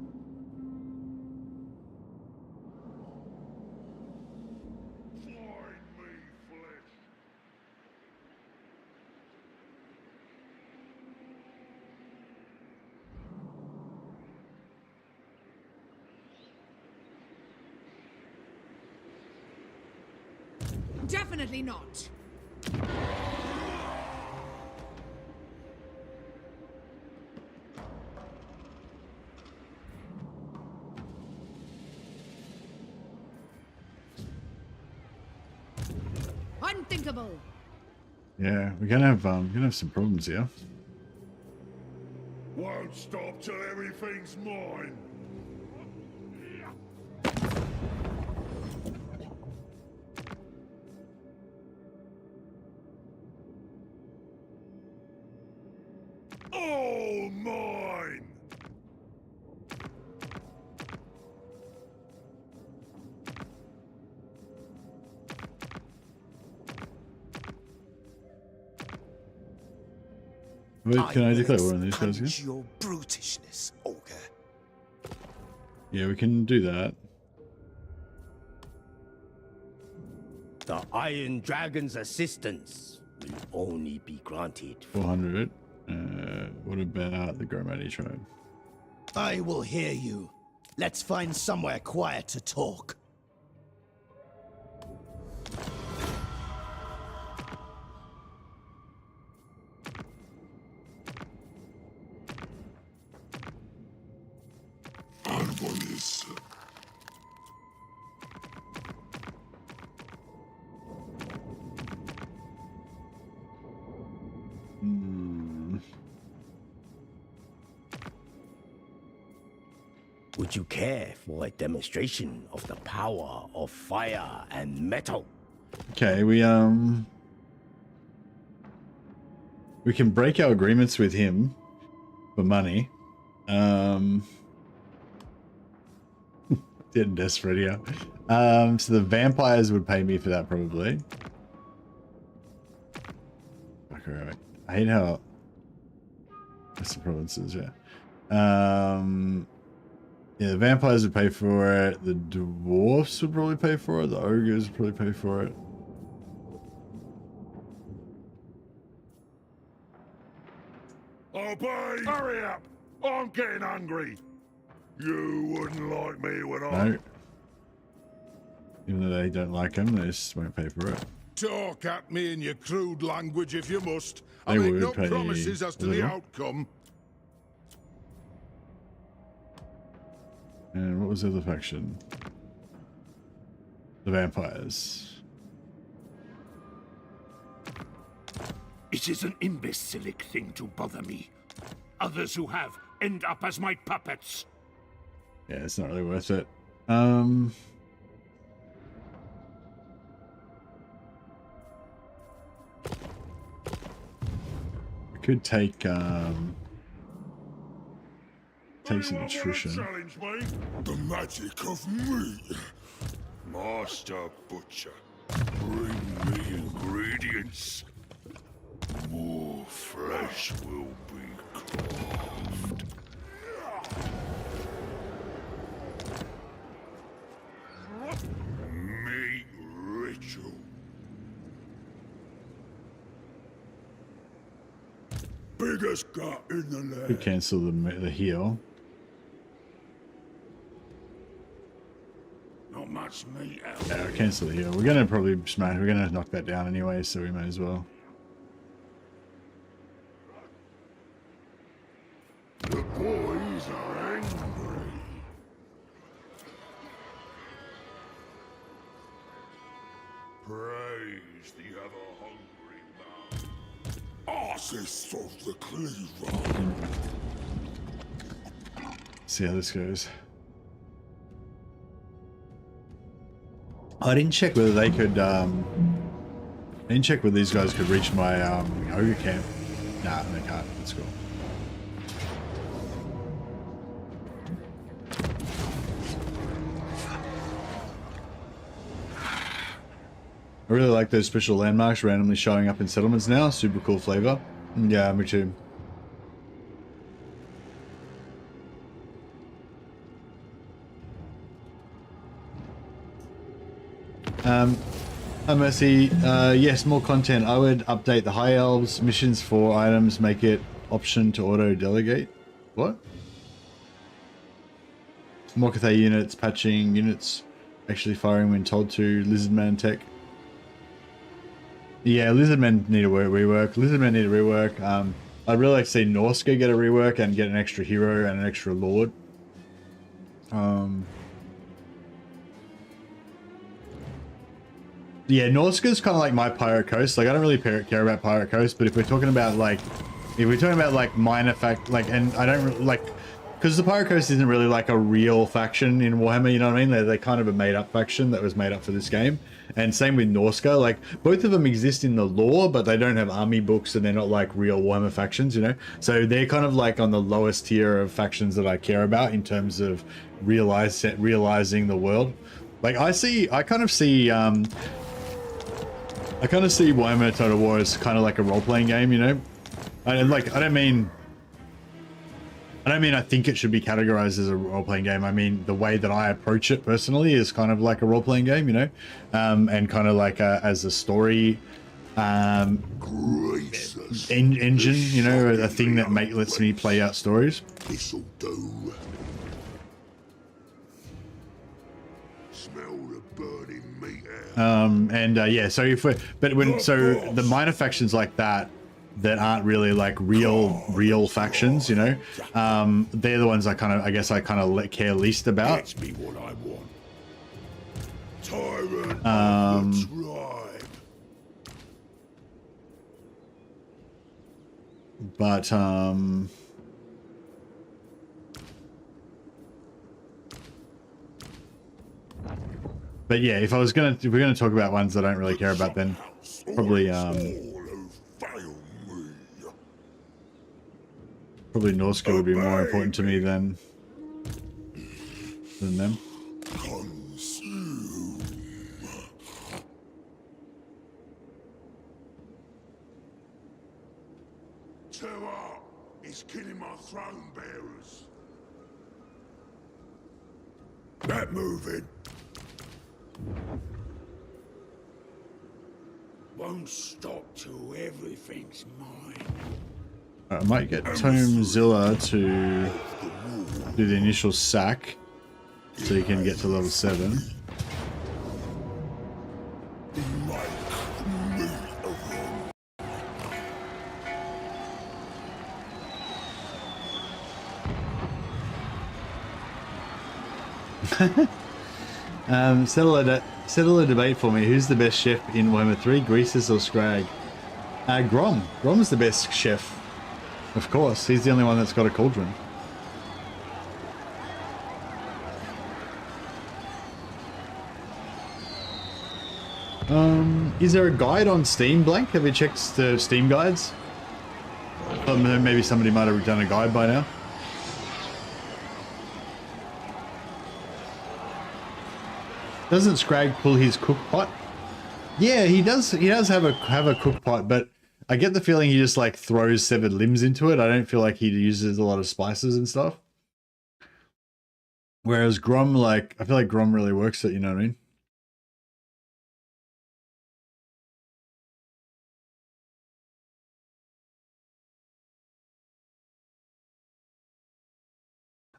Find me, flesh. Definitely not. Unthinkable. Yeah, we're gonna have some problems here. Won't stop till everything's mine. All mine! Wait, can I declare will war on these guys again? expunge your brutishness, ogre. Yeah, we can do that. The Iron Dragon's assistance will only be granted. 400. What about the Gromati tribe? I will hear you. Let's find somewhere quiet to talk. Árboles. Would you care for a demonstration of the power of fire and metal? Okay, we can break our agreements with him for money. Getting desperate here. So the vampires would pay me for that probably. Okay, right. I hate how that's the provinces, yeah. Yeah, the vampires would pay for it. The dwarfs would probably pay for it. The ogres would probably pay for it. Obey! Hurry up! I'm getting hungry. You wouldn't like me when I... No. Even though they don't like him, they just won't pay for it. Talk at me in your crude language if you must. They I make would no pay promises as to the little. outcome. And what was the other faction? The vampires. It is an imbecilic thing to bother me. Others who have end up as my puppets. Yeah, it's not really worth it. We could take some Anyone wanna attrition. challenge me? The magic of meat. Master Butcher, bring me ingredients. More flesh will be carved. Meat ritual. Biggest gut in the land. Could cancel the heal. Not much meat out. Yeah, cancel the heal. We're gonna probably smash. We're gonna knock that down anyway, so we may as well. The boys are angry. Praise the ever-hungry man. Artist of the cleaver. See how this goes. I didn't check whether they could. I didn't check whether these guys could reach my ogre camp. Nah, they can't. That's cool. I really like those special landmarks randomly showing up in settlements now. Super cool flavor. Yeah, me too. Hi Mercy, yes, more content. I would update the High Elves, missions for items, make it option to auto-delegate. What? More Cathay units, patching units, actually firing when told to, Lizardman tech. Yeah, Lizardmen need a rework. Lizardmen need a rework. I'd really like to see Norska get a rework and get an extra hero and an extra lord. Yeah, Norska's kind of like my Pirate Coast. Like, I don't really care about Pirate Coast, but if we're talking about like, minor fact, like, and I don't really, like, because the Pirate Coast isn't really like a real faction in Warhammer, you know what I mean? They're kind of a made-up faction that was made up for this game. And same with Norska, like both of them exist in the lore, but they don't have army books and they're not like real Warhammer factions, you know? So they're kind of like on the lowest tier of factions that I care about in terms of realizing the world. Like I kind of see Warhammer Total War as kind of like a role-playing game, you know? And like, I don't mean I think it should be categorized as a role-playing game. I mean, the way that I approach it personally is kind of like a role-playing game, you know? And kind of like as a story engine, you know, a thing that lets me play out stories. This'll do. Smell the burning meat out. Yeah, so so the minor factions like that aren't really like real factions, you know, they're the ones I kind of care least about. Gets me what I want. Tyrant of the tribe. But yeah, if we're gonna talk about ones that I don't really care about, then probably Norska would be more important to me than them. Consume. Terror is killing my throne bearers. That moving. Won't stop till everything's mine. I might get Tomezilla to do the initial sack so you can get to level 7. Settle a debate for me. Who's the best chef in Warhammer 3, Greasus or Scrag? Grom. Grom's the best chef. Of course, he's the only one that's got a cauldron. Is there a guide on Steam, Blank? Have you checked the Steam guides? Maybe somebody might have done a guide by now. Doesn't Scrag pull his cook pot? Yeah, he does. He does have a cook pot, but I get the feeling he just like throws severed limbs into it. I don't feel like he uses a lot of spices and stuff. Whereas Grom, like, I feel like Grom really works it, you know what I mean?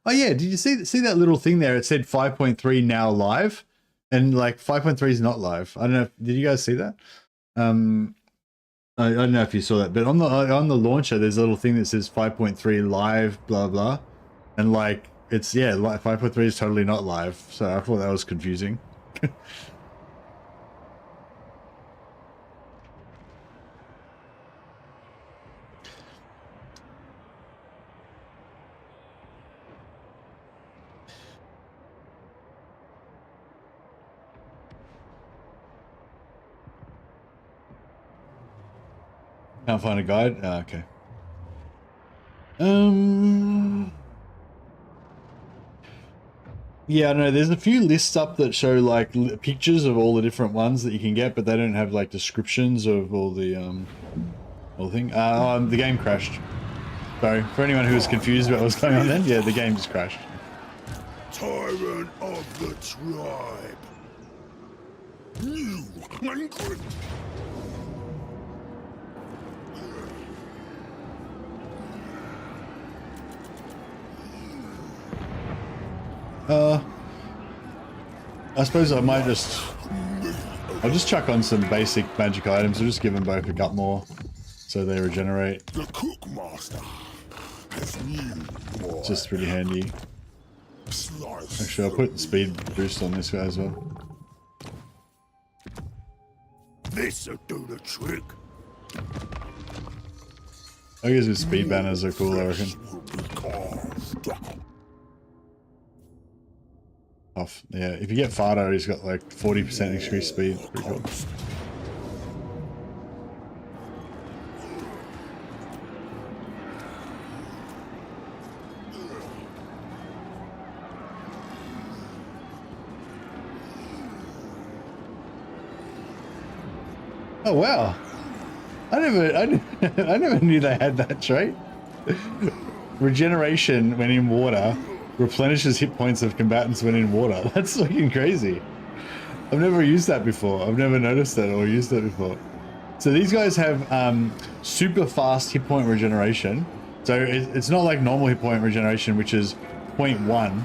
Oh yeah, did you see that little thing there? It said 5.3 now live, and like 5.3 is not live. I don't know. Did you guys see that? I don't know if you saw that, but on the launcher, there's a little thing that says 5.3 live, blah blah, and like it's 5.3 is totally not live. So I thought that was confusing. Can't find a guide? Oh, okay. Yeah, no, there's a few lists up that show like pictures of all the different ones that you can get, but they don't have like descriptions of all the thing. The game crashed. Sorry, for anyone who was confused about what's going on then, yeah, the game just crashed. Tyrant of the tribe. You hungry? I suppose I might I'll just chuck on some basic magic items. I'll just give them both a gut more so they regenerate. The cook master has new more. It's just really handy. Slice. Actually, I'll put the speed boost on this guy as well. This'll do the trick. I guess his speed banners are cool, I reckon. Will be carved. off. Yeah, if you get Fardo, he's got like 40% increased speed. Pretty cool. Oh wow! I never knew they had that trait. Regeneration when in water replenishes hit points of combatants when in water. That's fucking crazy. I've never used that before. I've never noticed that or used that before. So these guys have super fast hit point regeneration. So it's not like normal hit point regeneration, which is 0.1,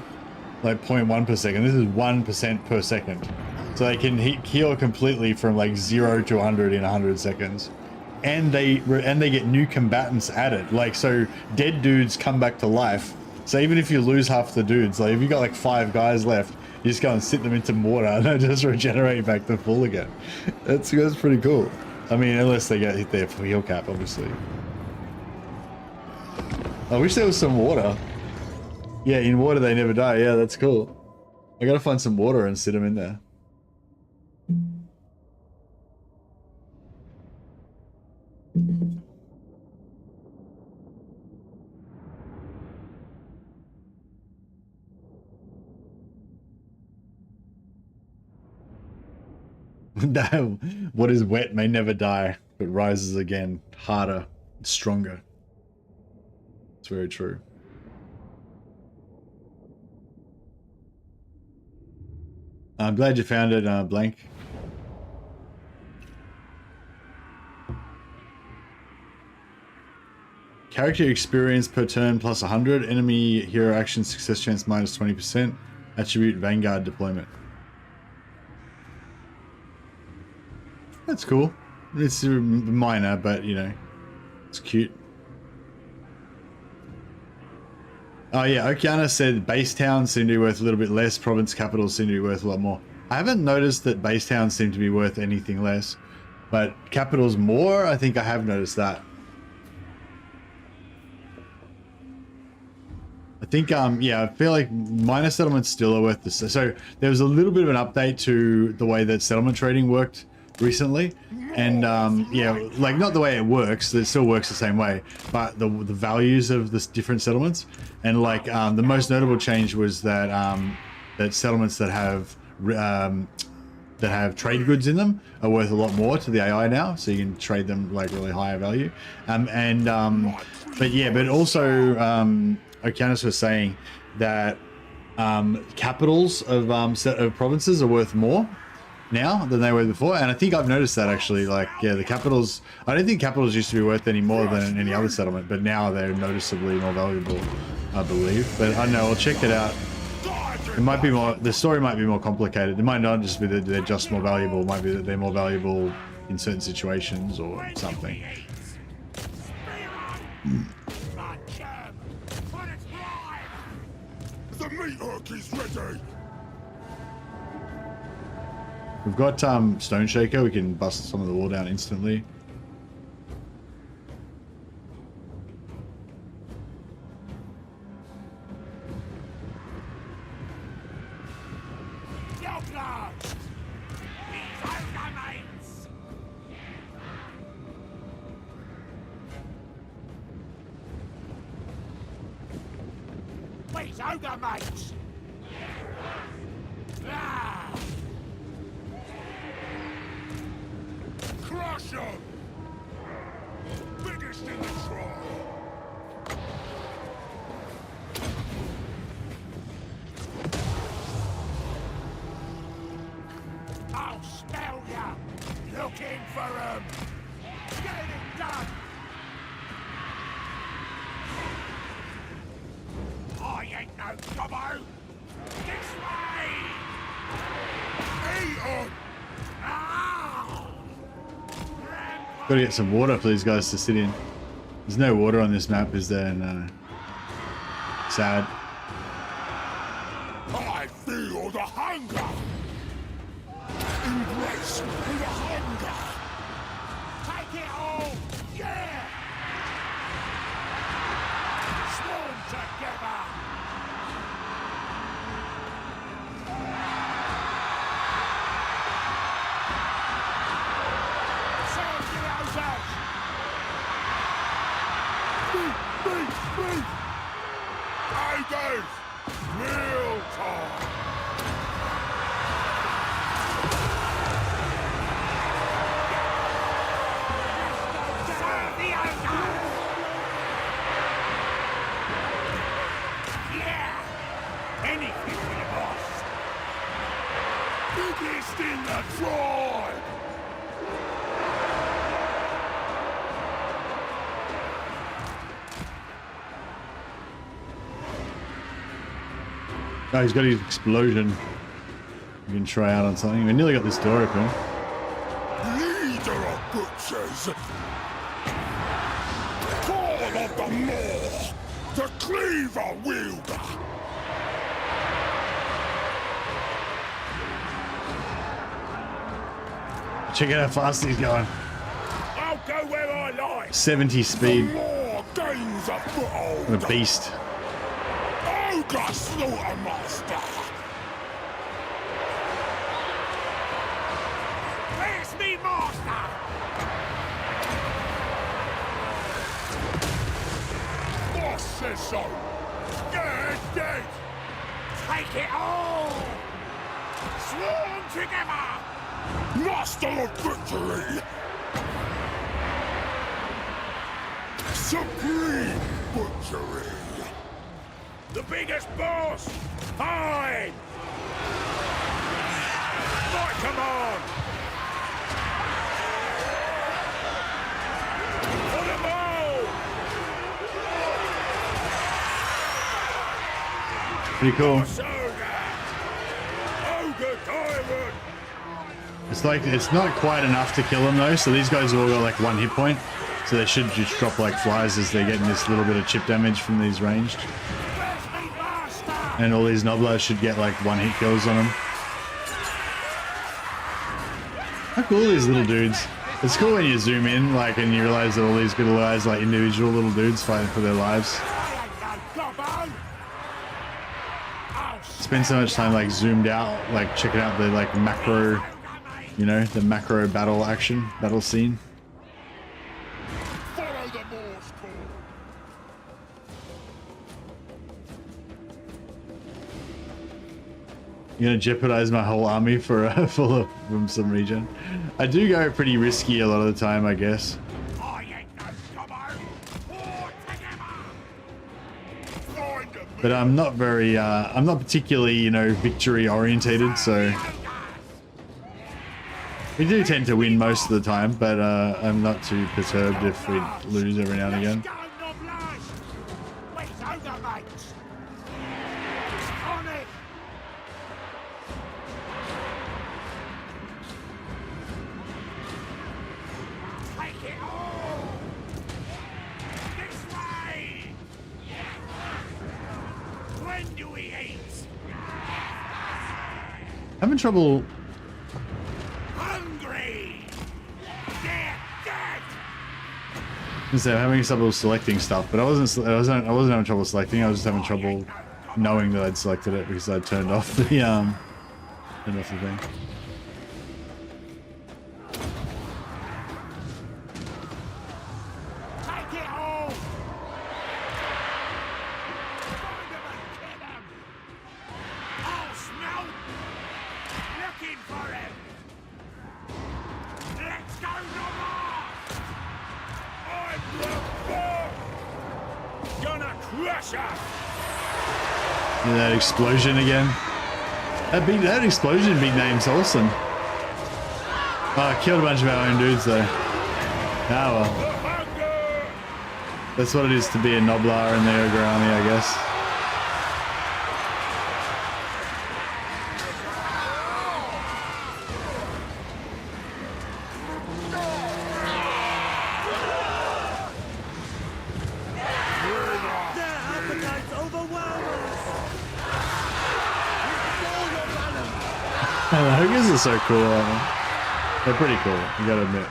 like 0.1 per second. This is 1% per second. So they can heal completely from like 0 to 100 in 100 seconds. And they get new combatants added. Like, so dead dudes come back to life. So even if you lose half the dudes, like if you got like 5 guys left, you just go and sit them into water and they just regenerate back to full again. That's pretty cool. I mean, unless they get hit their heal cap, obviously. I wish there was some water. Yeah, in water they never die. Yeah, that's cool. I gotta find some water and sit them in there. What is wet may never die, but rises again, harder, stronger. It's very true. I'm glad you found it, Blank. Character experience per turn plus 100. Enemy hero action success chance minus 20%. Attribute Vanguard deployment. That's cool. It's minor, but you know, it's cute. Oh yeah, Okeana said base towns seem to be worth a little bit less. Province capitals seem to be worth a lot more. I haven't noticed that base towns seem to be worth anything less, but capitals more. I think I have noticed that. I think, yeah, I feel like minor settlements still are worth this. So there was a little bit of an update to the way that settlement trading worked recently. And, yeah, like not the way it works, it still works the same way, but the values of the different settlements. And like, the most notable change was that, that settlements that have trade goods in them are worth a lot more to the AI now, so you can trade them like really higher value. But yeah, but also, Okeanis was saying that capitals of provinces are worth more now than they were before, and I think I've noticed that actually. Like, yeah, the capitals, I don't think capitals used to be worth any more than any other settlement, but now they're noticeably more valuable, I believe. But I don't know, I'll check it out. It might be more, the story might be more complicated. It might not just be that they're just more valuable, it might be that they're more valuable in certain situations or something. The meat hook is ready. We've got Stone Shaker, we can bust some of the wall down instantly. Crush 'em! Biggest in the tribe! I'll spell ya! Looking for 'em! Get it done! I ain't no gobbo! This way! Eat 'em! Gotta get some water for these guys to sit in. There's no water on this map, is there? No. Sad. I feel the hunger! Embrace the hunger! Take it all! Yeah! Swarm together! Beef! Ogres! Real time! Serve the ogre! Yeah! Anything for the boss! Biggest in the tribe! Oh, he's got his explosion. You can try out on something. We nearly got this door open. Leader of butchers! Call of the Maw! The Cleaver Wielder! Check out how fast he's going. I'll go where I like! 70 speed. Maw gains a foothold! What a beast. Ogre Slaughtermaster! Where's me master? Boss says so! Dead! Take it all! Swarm together! Master of Butchery! Supreme Butchery! The biggest boss! Fine! Right, come on! For the ball! Pretty cool. Ogre Tyrant! It's like, it's not quite enough to kill him though, so these guys all got like 1 hit point. So they should just drop like flies as they're getting this little bit of chip damage from these ranged. Where's me master? And all these Nobblers should get like 1 hit kills on them. How cool are these little dudes? It's cool when you zoom in, like, and you realize that all these good guys, like individual little dudes fighting for their lives. I ain't no gobbo! I'll Spend so much time like zoomed out, like checking out the like macro, you know, the macro battle scene. Follow the Morse call! You're gonna jeopardize my whole army for from some regen. I do go pretty risky a lot of the time, I guess. I ain't no gobbo! All together! Find them! But I'm not very, I'm not particularly, you know, victory orientated, so we do tend to win most of the time, but I'm not too perturbed if we lose every now and again. Go, Noblage! Where's ogre mates? On it! Take it all! This way! When do we eat? Having trouble. Hungry! Dead! So I'm having trouble selecting stuff, but I wasn't having trouble selecting. I was just having trouble knowing that I'd selected it because I turned off the thing. Take it all! Find them and kill them! I'll smell! Looking for him! Let's go, Noblage! I'm the boss! Gonna crush us! Yeah, that explosion again. That explosion big name's awesome. Oh, I killed a bunch of our own dudes though. Ah well. The hunger! That's what it is to be a Nobblar in the Ogre army, I guess. Their appetites overwhelm us! The Ogres are so cool, aren't they? They're pretty cool, you gotta admit.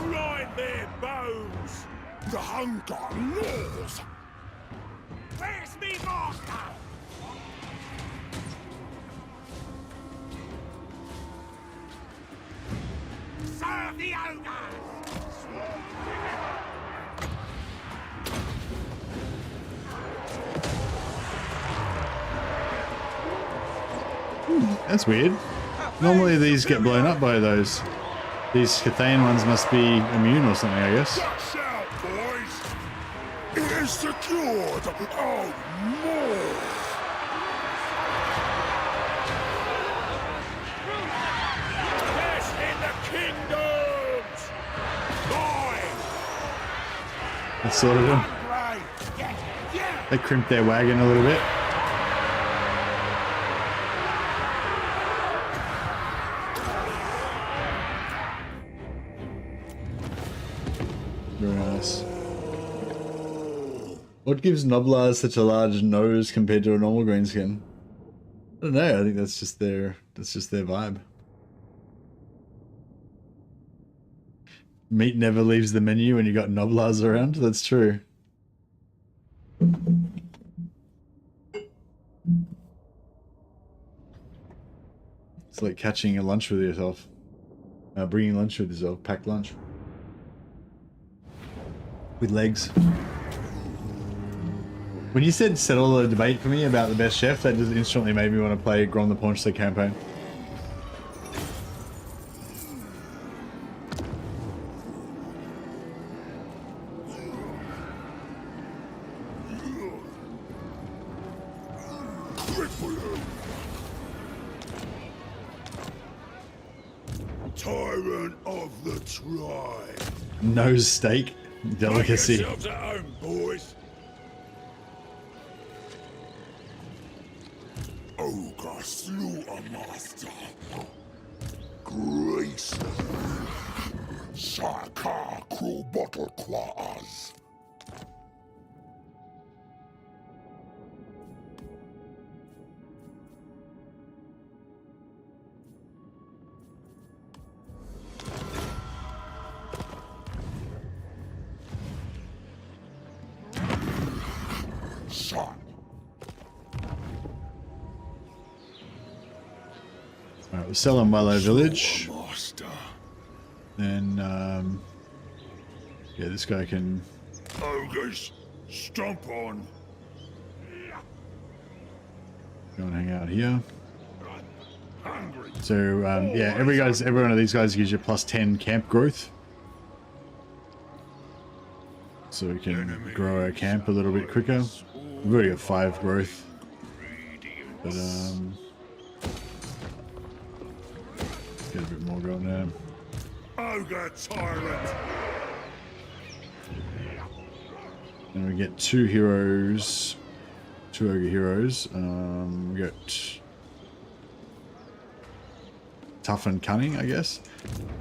Grind their bones! The hunger gnaws! Where Serve the ogres! That's weird. Normally these get blown up by those. These Cathayan ones must be immune or something, I guess. Watch out, boys! It is secured! Oh, more! Best in the kingdoms! Die! That's sort of them. Right! Yeah, yeah! They crimped their wagon a little bit. Very nice. What gives Noblars such a large nose compared to a normal greenskin? I don't know. I think that's just their vibe. Meat never leaves the menu when you got Noblars around. That's true. It's like catching a lunch with yourself. Bringing lunch with yourself. Packed lunch. With legs. When you said settle the debate for me about the best chef, that just instantly made me want to play Grom the Paunch campaign. Tyrant of the tribe. Nose steak. Delicacy. Make yourselves at home, boys. Ogre slaughter master. Greasus. Sarkar cruel bottle claws. Alright, we're selling Wai-Li Village. Master. Then, yeah, this guy can... Ogres, stomp on. go and hang out here. Hungry. So, yeah, every one of these guys gives you plus 10 camp growth. So we can grow our camp a little bit quicker. We've already got 5 growth. But, get a bit more going there. Ogre tyrant. And we get 2 heroes. 2 ogre heroes. We got tough and cunning, I guess.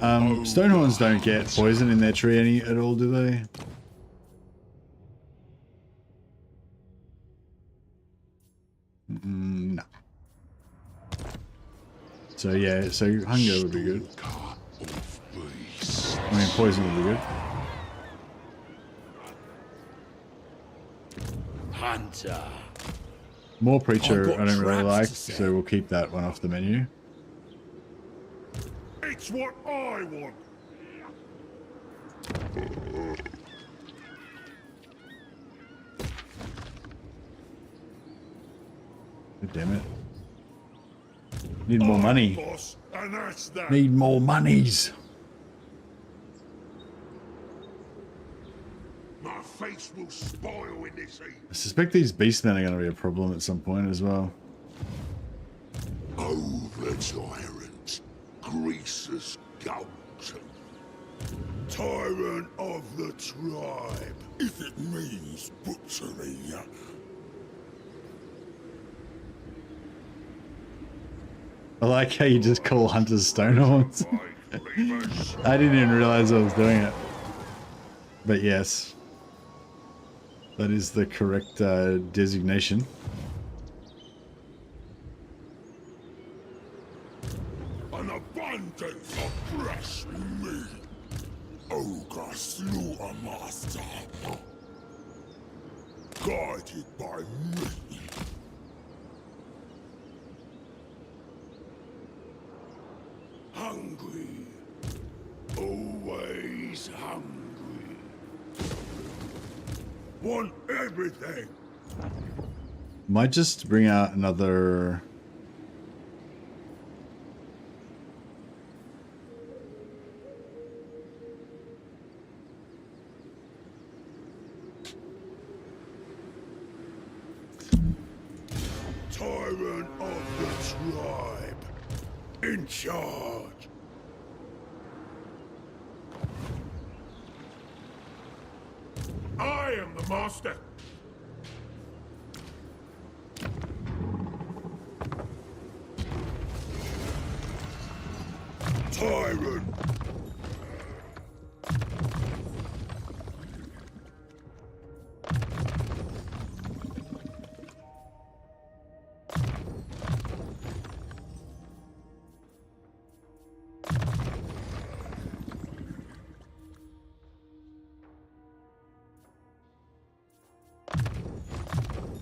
Stonehorns don't get poison in their tree at all, do they? No. So yeah, so hunger would be good. I mean, poison would be good. Hunter. More preacher I don't really traps like, to set. so we'll keep that one off the menu. It's what I want. God damn it. Need more money. Boss, and that's that. Need more monies. My face will spoil in this heat. I suspect these beastmen are going to be a problem at some point as well. Over tyrant, Greasus Galton. Tyrant of the tribe. If it means butchery. I like how you just call hunters stonehorns. I didn't even realize I was doing it. But yes. That is the correct designation. An abundance of fresh meat. Ogre slaughter master. Guided by me. Want everything. Might just bring out another. Tyrant of the tribe. In charge. I am the master. Tyrant.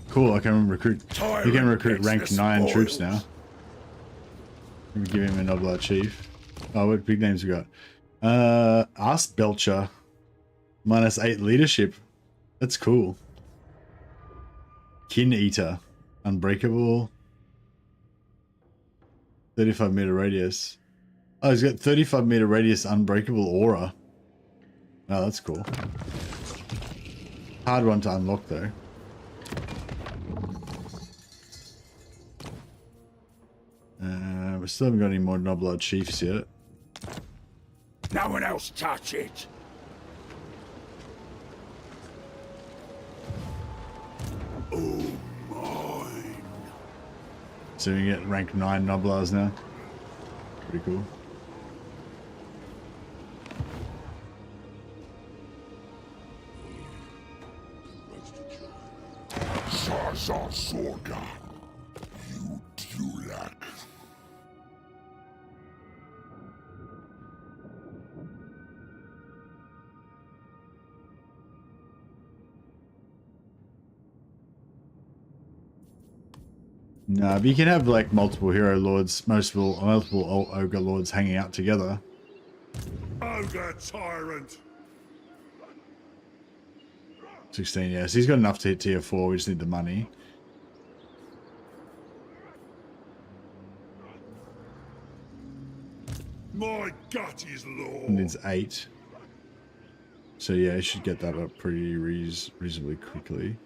Cool, I can recruit. You can recruit rank 9 troops spoils. now. Let me give him a Noblar Chief. Oh, what big names we got? Ask Belcher. -8 leadership. That's cool. Kin Eater. Unbreakable. 35-meter radius. Oh, he's got 35-meter radius unbreakable aura. Oh, that's cool. Hard one to unlock though. We still haven't got any more Noblar Chiefs yet. No one else touch it. Oh, mine. So we get rank 9 Noblars now. Pretty cool. Sorga. You Dulak. No, but you can have like multiple hero lords, multiple ogre lords hanging out together. Ogre tyrant. 16, yeah. So he's got enough to hit tier 4. We just need the money. My gut is law. Needs 8. So yeah, he should get that up pretty reasonably quickly.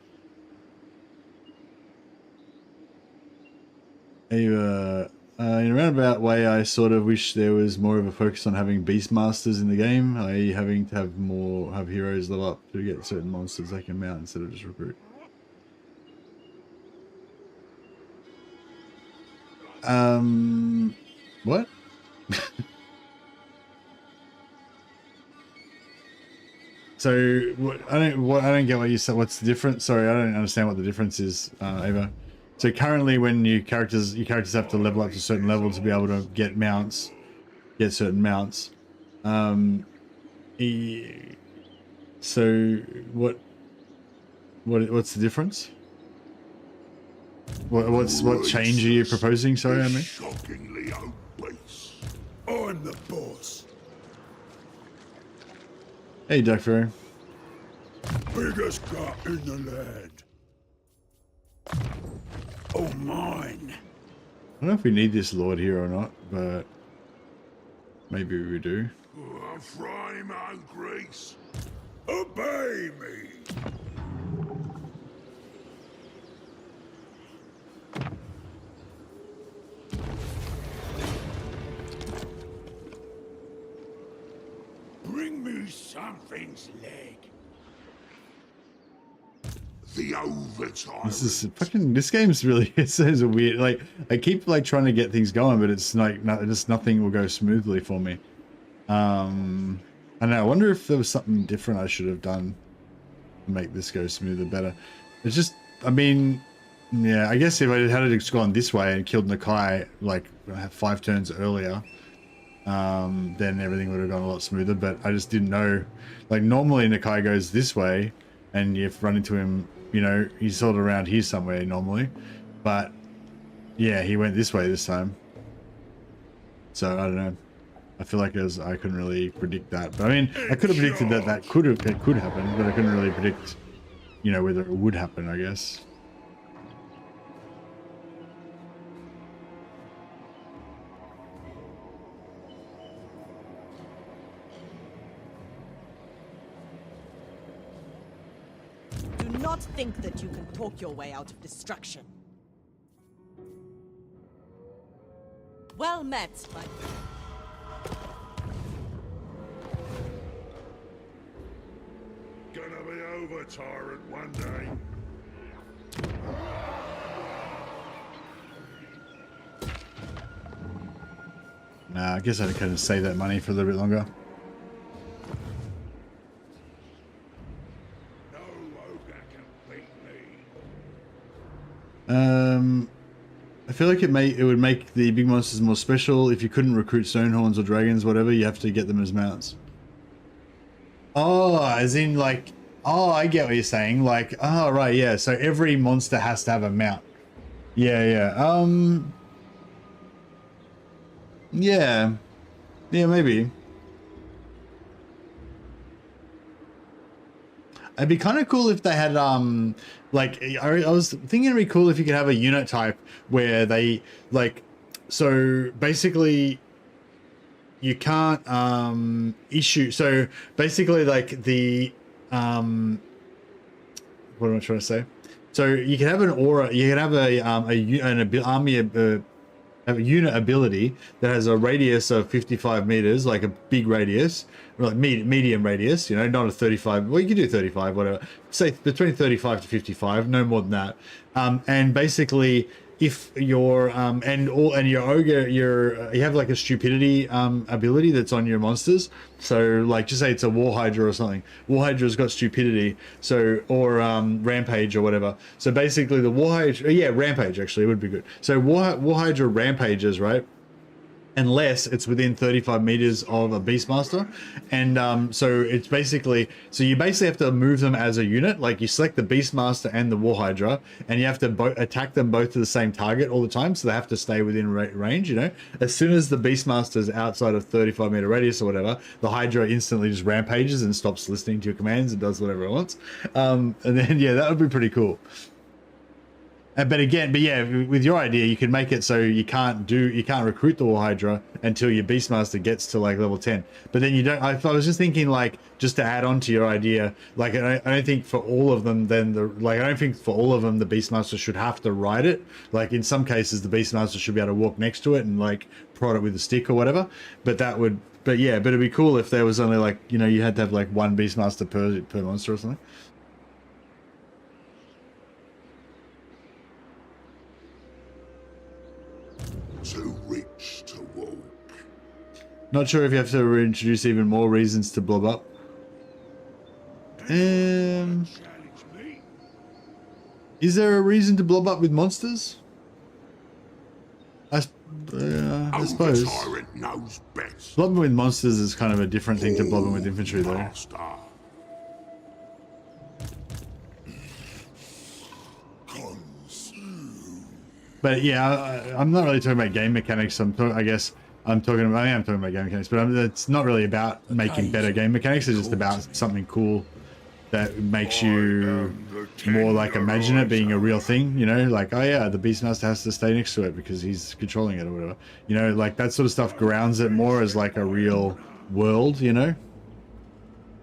In a roundabout way, I sort of wish there was more of a focus on having Beastmasters in the game, i.e. having to have heroes level up to get certain monsters they can mount instead of just recruit. What? So I don't get what you said. What's the difference? Sorry, I don't understand what the difference is, Ava. So currently, when your characters have to level up to a certain level to be able to get mounts, get certain mounts. So what's the difference? What change are you proposing? Sorry, I mean. Shockingly obese. I'm the boss. Hey, Duck Fairy. Biggest gut in the land. Oh, mine. I don't know if we need this lord here or not, but maybe we do. Frame and grease. Obey me. Bring me something's leg. The overtime. This game's really, it's a weird, like, I keep like trying to get things going, but it's like, just nothing will go smoothly for me. I don't know, I wonder if there was something different I should have done to make this go smoother, better. It's just, I mean, yeah, I guess if I had it gone this way and killed Nakai like 5 turns earlier, then everything would have gone a lot smoother, but I just didn't know. Like, normally Nakai goes this way and you've run into him, you know, he's sort of around here somewhere normally, but yeah, he went this way this time. So I don't know. I feel like I couldn't really predict that, but I mean, I could have predicted that could happen, but I couldn't really predict you know, whether it would happen, I guess. Do not think that you can talk your way out of destruction. Well met, my Gonna be over, tyrant, one day. Nah, I guess I could save that money for a little bit longer. No ogre can beat me. I feel like it would make the big monsters more special if you couldn't recruit stonehorns or dragons, whatever. You have to get them as mounts. Oh, as in like, oh, I get what you're saying. Like, oh, right, yeah. So every monster has to have a mount. Yeah, yeah. Yeah. Yeah, maybe. It'd be kind of cool if they had, like, I was thinking it'd be cool if you could have a unit type where they, like, so basically you can't, issue, so basically, like, the, what am I trying to say? So you can have an aura, you can have an army, a unit ability that has a radius of 55 meters, like a big radius, or like medium radius, you know, not a 35. Well, you can do 35, whatever. Say between 35 to 55, no more than that. And basically, if you're and your ogre, you have like a stupidity ability that's on your monsters. So like, just say it's a war hydra or something. War hydra's got stupidity, so or rampage or whatever. So basically, the war hydra, yeah, rampage actually would be good. So war hydra rampages, right? Unless it's within 35 meters of a beastmaster, and so it's basically, so you basically have to move them as a unit. Like you select the beastmaster and the war hydra, and you have to attack them both to the same target all the time, so they have to stay within range. You know, as soon as the beastmaster is outside of 35 meter radius or whatever, the hydra instantly just rampages and stops listening to your commands and does whatever it wants. And then yeah, that would be pretty cool. But yeah, with your idea, you can make it so you can't recruit the War Hydra until your Beastmaster gets to like level 10. But then you don't. I was just thinking, like, just to add on to your idea, like I don't think for all of them, then the Beastmaster should have to ride it. Like in some cases, the Beastmaster should be able to walk next to it and like prod it with a stick or whatever. But it'd be cool if there was only like, you know, you had to have like one Beastmaster per monster or something. Too rich to walk. Not sure if you have to reintroduce even more reasons to blob up. Is there a reason to blob up with monsters? I suppose. Tyrant knows best. Blobbing with monsters is kind of a different thing to blobbing with infantry, though. Master. But yeah, I'm not really talking about game mechanics. I am talking about game mechanics, but it's not really about making better game mechanics. It's just about something cool that makes you more like imagine it being a real thing. You know, like, oh yeah, the Beastmaster has to stay next to it because he's controlling it or whatever. You know, like that sort of stuff grounds it more as like a real world. You know.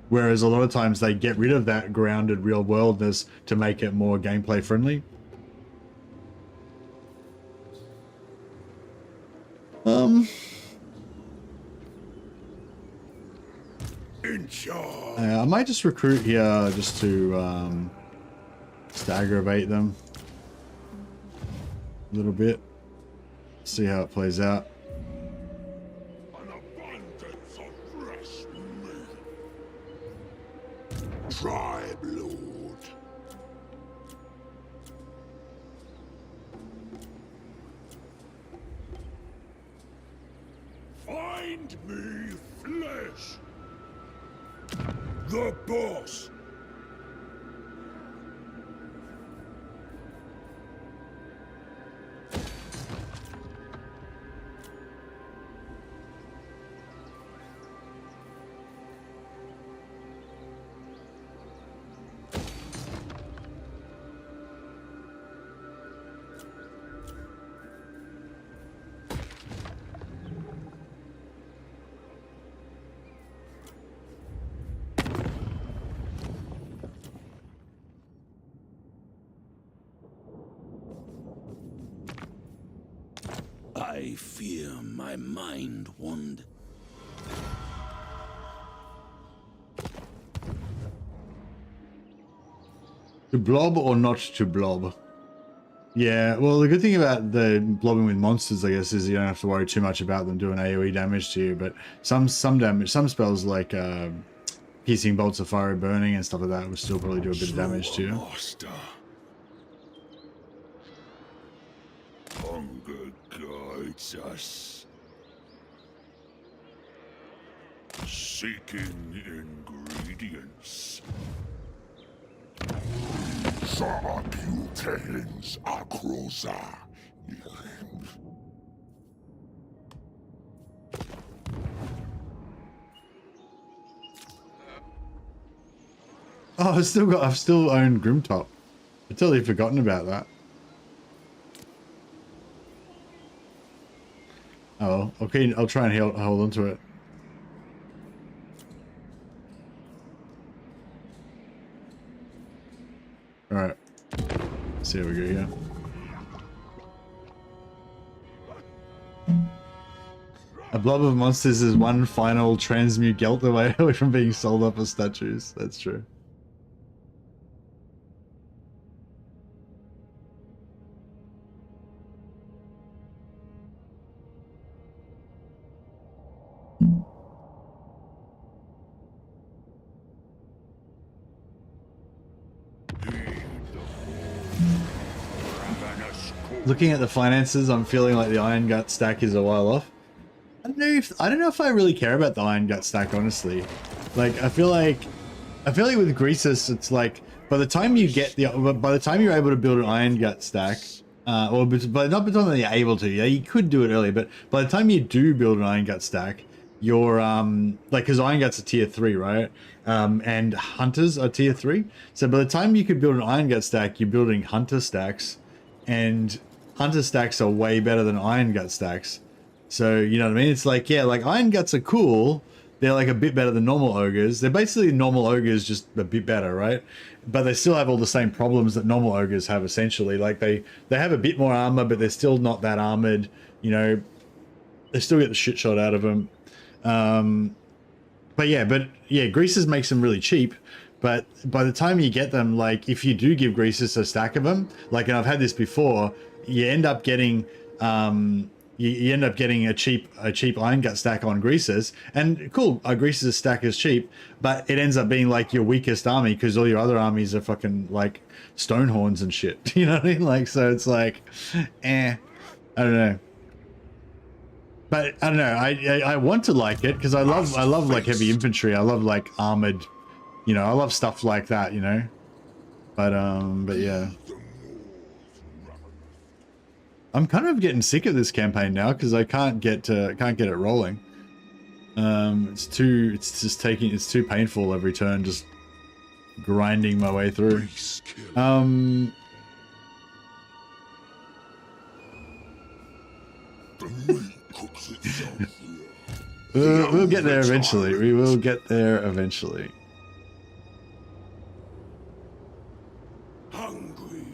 Whereas a lot of times they get rid of that grounded real worldness to make it more gameplay friendly. I might just recruit here just to aggravate them a little bit. See how it plays out. An abundance of fresh meat. Tribe Lord. Find me flesh. The boss. I fear my mind wandered. To blob or not to blob? Yeah, well, the good thing about the blobbing with monsters, I guess, is you don't have to worry too much about them doing AoE damage to you. But some spells like piercing bolts of fire, burning, and stuff like that will still probably do a bit of damage to you. Master. Hunger guides us. Seeking ingredients. Saraputens acrosa. Oh, I've still owned Grimtop. I've totally forgotten about that. Oh, okay. I'll try and hold on to it. All right. Let's see how we go here. A blob of monsters is one final transmute gelt away from being sold up as statues. That's true. Looking at the finances, I'm feeling like the Iron Gut stack is a while off. I don't know if I really care about the Iron Gut stack, honestly. Like, I feel like with Greasus, it's like by the time you're able to build an Iron Gut stack, but not that you're able to. Yeah, you could do it earlier, but by the time you do build an Iron Gut stack, you're like, because Iron Gut's a tier 3, right? And Hunters are tier 3. So by the time you could build an Iron Gut stack, you're building Hunter stacks, and Hunter stacks are way better than Iron Gut stacks. So, you know what I mean? It's like, yeah, like Iron Guts are cool. They're like a bit better than normal ogres. They're basically normal ogres, just a bit better, right? But they still have all the same problems that normal ogres have, essentially. Like they have a bit more armor, but they're still not that armored. You know, they still get the shit shot out of them. But yeah, Greasus makes them really cheap. But by the time you get them, like if you do give Greasus a stack of them, like, and I've had this before, you end up getting you end up getting a cheap Iron Gut stack on Greasus, and cool, Greasus stack is cheap, but it ends up being like your weakest army because all your other armies are fucking like Stonehorns and shit. You know what I mean? Like, so it's like, I don't know. But I don't know. I want to like it because I love like heavy infantry. I love like armored, you know. I love stuff like that, you know. But yeah. I'm kind of getting sick of this campaign now because I can't get it rolling. It's too painful every turn, just grinding my way through. We'll get there eventually. We will get there eventually. Hungry.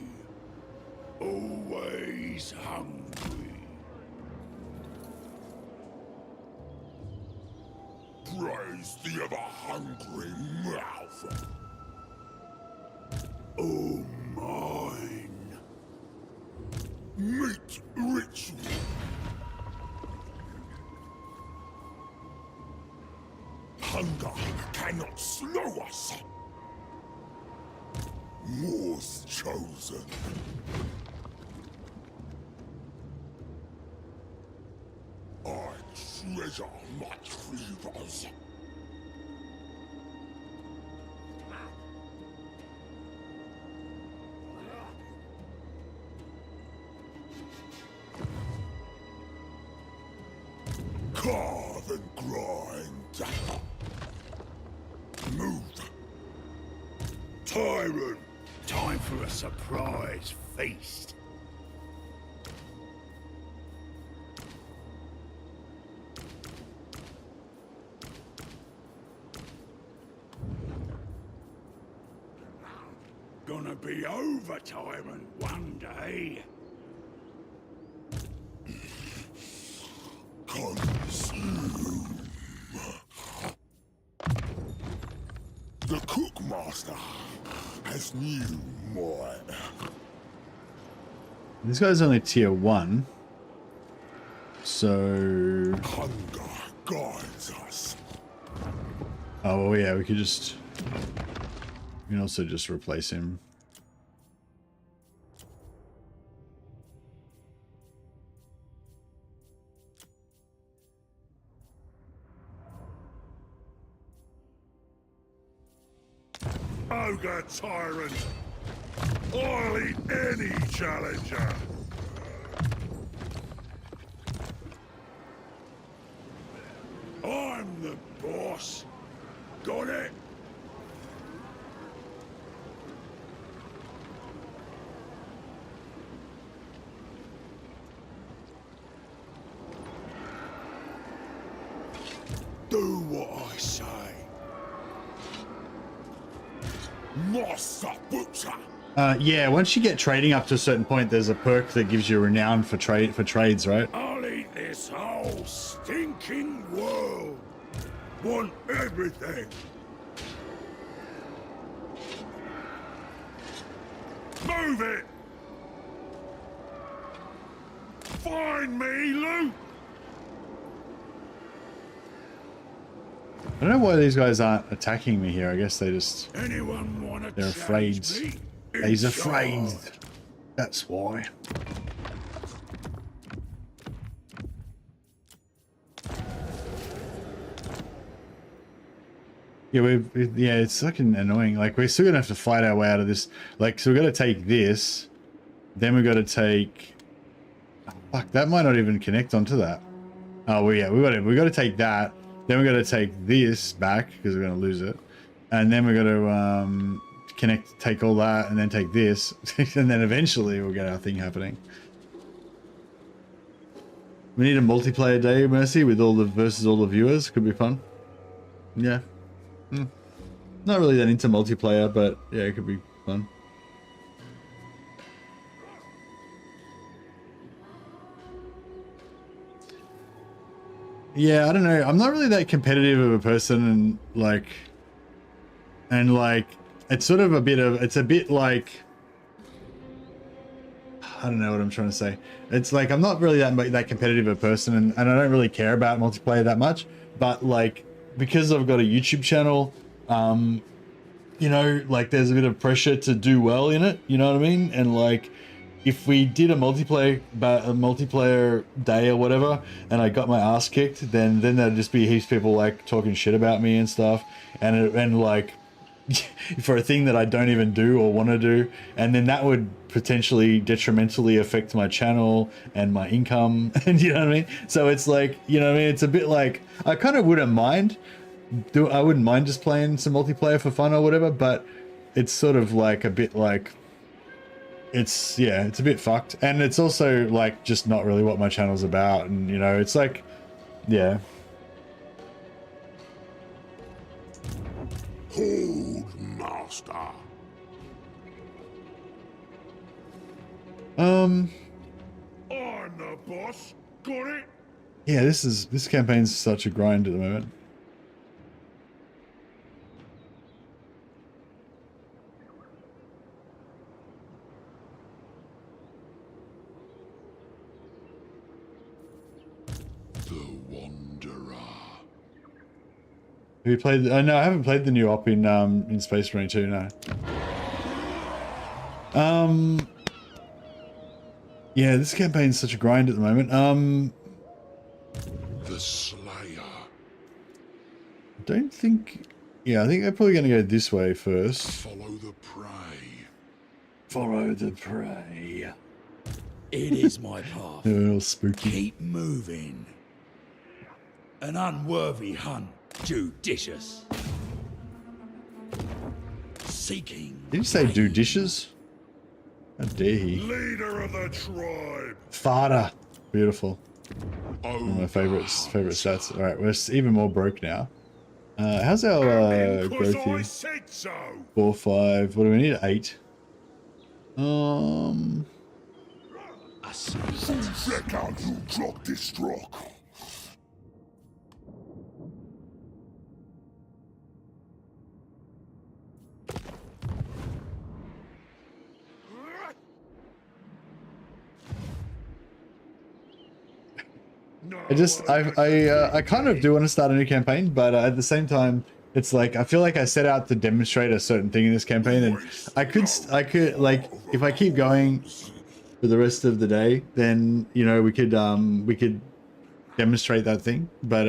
Always hungry. Praise the ever-hungry mouth. Oh, mine. Meat ritual. Hunger cannot slow us. War's chosen. I treasure my cleavers. Carve and grind. Move. Tyrant. Time for a surprise feast. Gonna be over, Tyrant, one day. Consume. The Cookmaster has new might. This guy's only tier 1. So... Hunger guides us. Oh, well, yeah, we could just... We can also just replace him. Ogre tyrant. I'll eat any challenger. I'm the boss. Got it? Do what I say. Master Butcher. Yeah, once you get trading up to a certain point, there's a perk that gives you renown for trades, right? I'll eat this whole stinking world. Want everything. Move it. Find me, loot. I don't know why these guys aren't attacking me here. I guess they just... Anyone want to They're afraid. He's afraid. That's why. Yeah, yeah, it's fucking annoying. Like, we're still gonna have to fight our way out of this. Like, so we've got to take this, then we've got to take... Oh, fuck, that might not even connect onto that. Oh, well, yeah, we got to take that. Then we've got to take this back because we're gonna lose it, and then we're gonna take all that, and then take this, and then eventually we'll get our thing happening. We need a multiplayer day, Mercy, with all the versus all the viewers. Could be fun. Yeah. Not really that into multiplayer, but yeah, it could be fun. Yeah, I don't know. I'm not really that competitive of a person, and like, it's sort of a bit of, it's a bit like, I don't know what I'm trying to say. It's like, I'm not really that competitive of a person, and I don't really care about multiplayer that much, but like, because I've got a YouTube channel, you know, like there's a bit of pressure to do well in it, you know what I mean? And like, if we did a multiplayer day or whatever, and I got my ass kicked, then there'd just be heaps of people like talking shit about me and stuff, and like for a thing that I don't even do or want to do, and then that would potentially detrimentally affect my channel and my income, and you know what I mean? So it's like, you know what I mean? It's a bit like, I kind of wouldn't mind. I wouldn't mind just playing some multiplayer for fun or whatever, but it's sort of like a bit like, it's, yeah, it's a bit fucked. And it's also like just not really what my channel's about, and you know, it's like, yeah. Hold, master. I'm the boss. Got it? Yeah, this campaign's such a grind at the moment. Have you played? No, I haven't played the new op in Space Marine 2. No. Yeah, this campaign's such a grind at the moment. The Slayer. Don't think. Yeah, I think they're probably going to go this way first. Follow the prey. Follow the prey. It is my path. They're a little spooky. Keep moving. An unworthy hunt. Judicious. Seeking. Did you say do dishes? How dare he? Leader of the tribe. Farter. Beautiful. Oh, One of my favorite stats. All right, we're even more broke now. How's our growth I here? said so. 4, 5. What do we need? 8. Check out you drug this drug. I kind of do want to start a new campaign, but at the same time, it's like I feel like I set out to demonstrate a certain thing in this campaign, and I could like if I keep going for the rest of the day, then you know we could demonstrate that thing, but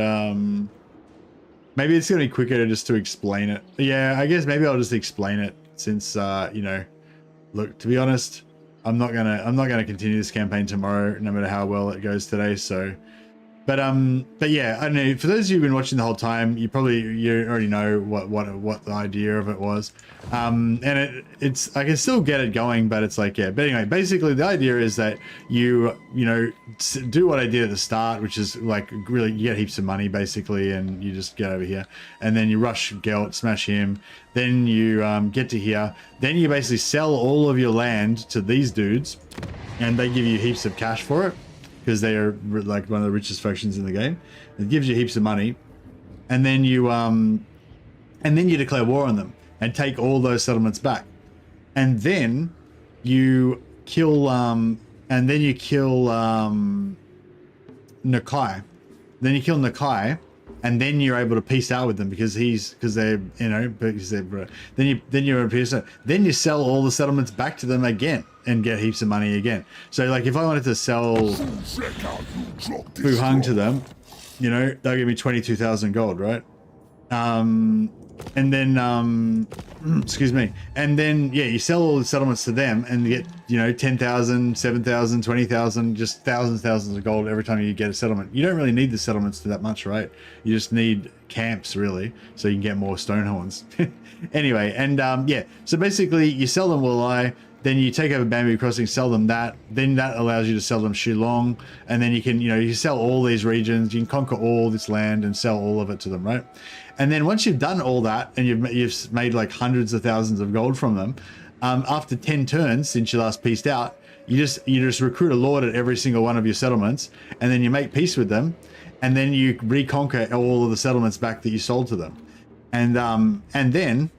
maybe it's gonna be quicker just to explain it. Yeah, I guess maybe I'll just explain it since you know, look, to be honest, I'm not gonna continue this campaign tomorrow, no matter how well it goes today. So, but yeah, I don't know. For those of you who've been watching the whole time, you already know what the idea of it was. And it's I can still get it going, but it's like, yeah. But anyway, basically the idea is that you know do what I did at the start, which is like really you get heaps of money basically, and you just get over here, and then you rush Gelt, smash him. Then you get to here. Then you basically sell all of your land to these dudes, and they give you heaps of cash for it, because they are like one of the richest factions in the game. It gives you heaps of money, and then you declare war on them and take all those settlements back, and then you kill Nakai. Then you kill Nakai, and then you're able to peace out with them because they're then you're able to peace out. Then you sell all the settlements back to them again and get heaps of money again. So like if I wanted to sell Fuhang to them, you know, they'll give me 22,000 gold, right? And then excuse me, and then yeah, you sell all the settlements to them and you get, you know, 10,000, 7,000, 20,000, just thousands of gold every time you get a settlement. You don't really need the settlements to that much, right? You just need camps really, so you can get more Stonehorns. Anyway, and yeah, so basically you sell them Wai-Li, then you take over Bamboo Crossing, sell them that, then that allows you to sell them Shillong, and then you can, you know, you sell all these regions, you can conquer all this land and sell all of it to them, right? And then once you've done all that and you've made like hundreds of thousands of gold from them, after 10 turns since you last pieced out, you just recruit a lord at every single one of your settlements, and then you make peace with them, and then you reconquer all of the settlements back that you sold to them, and then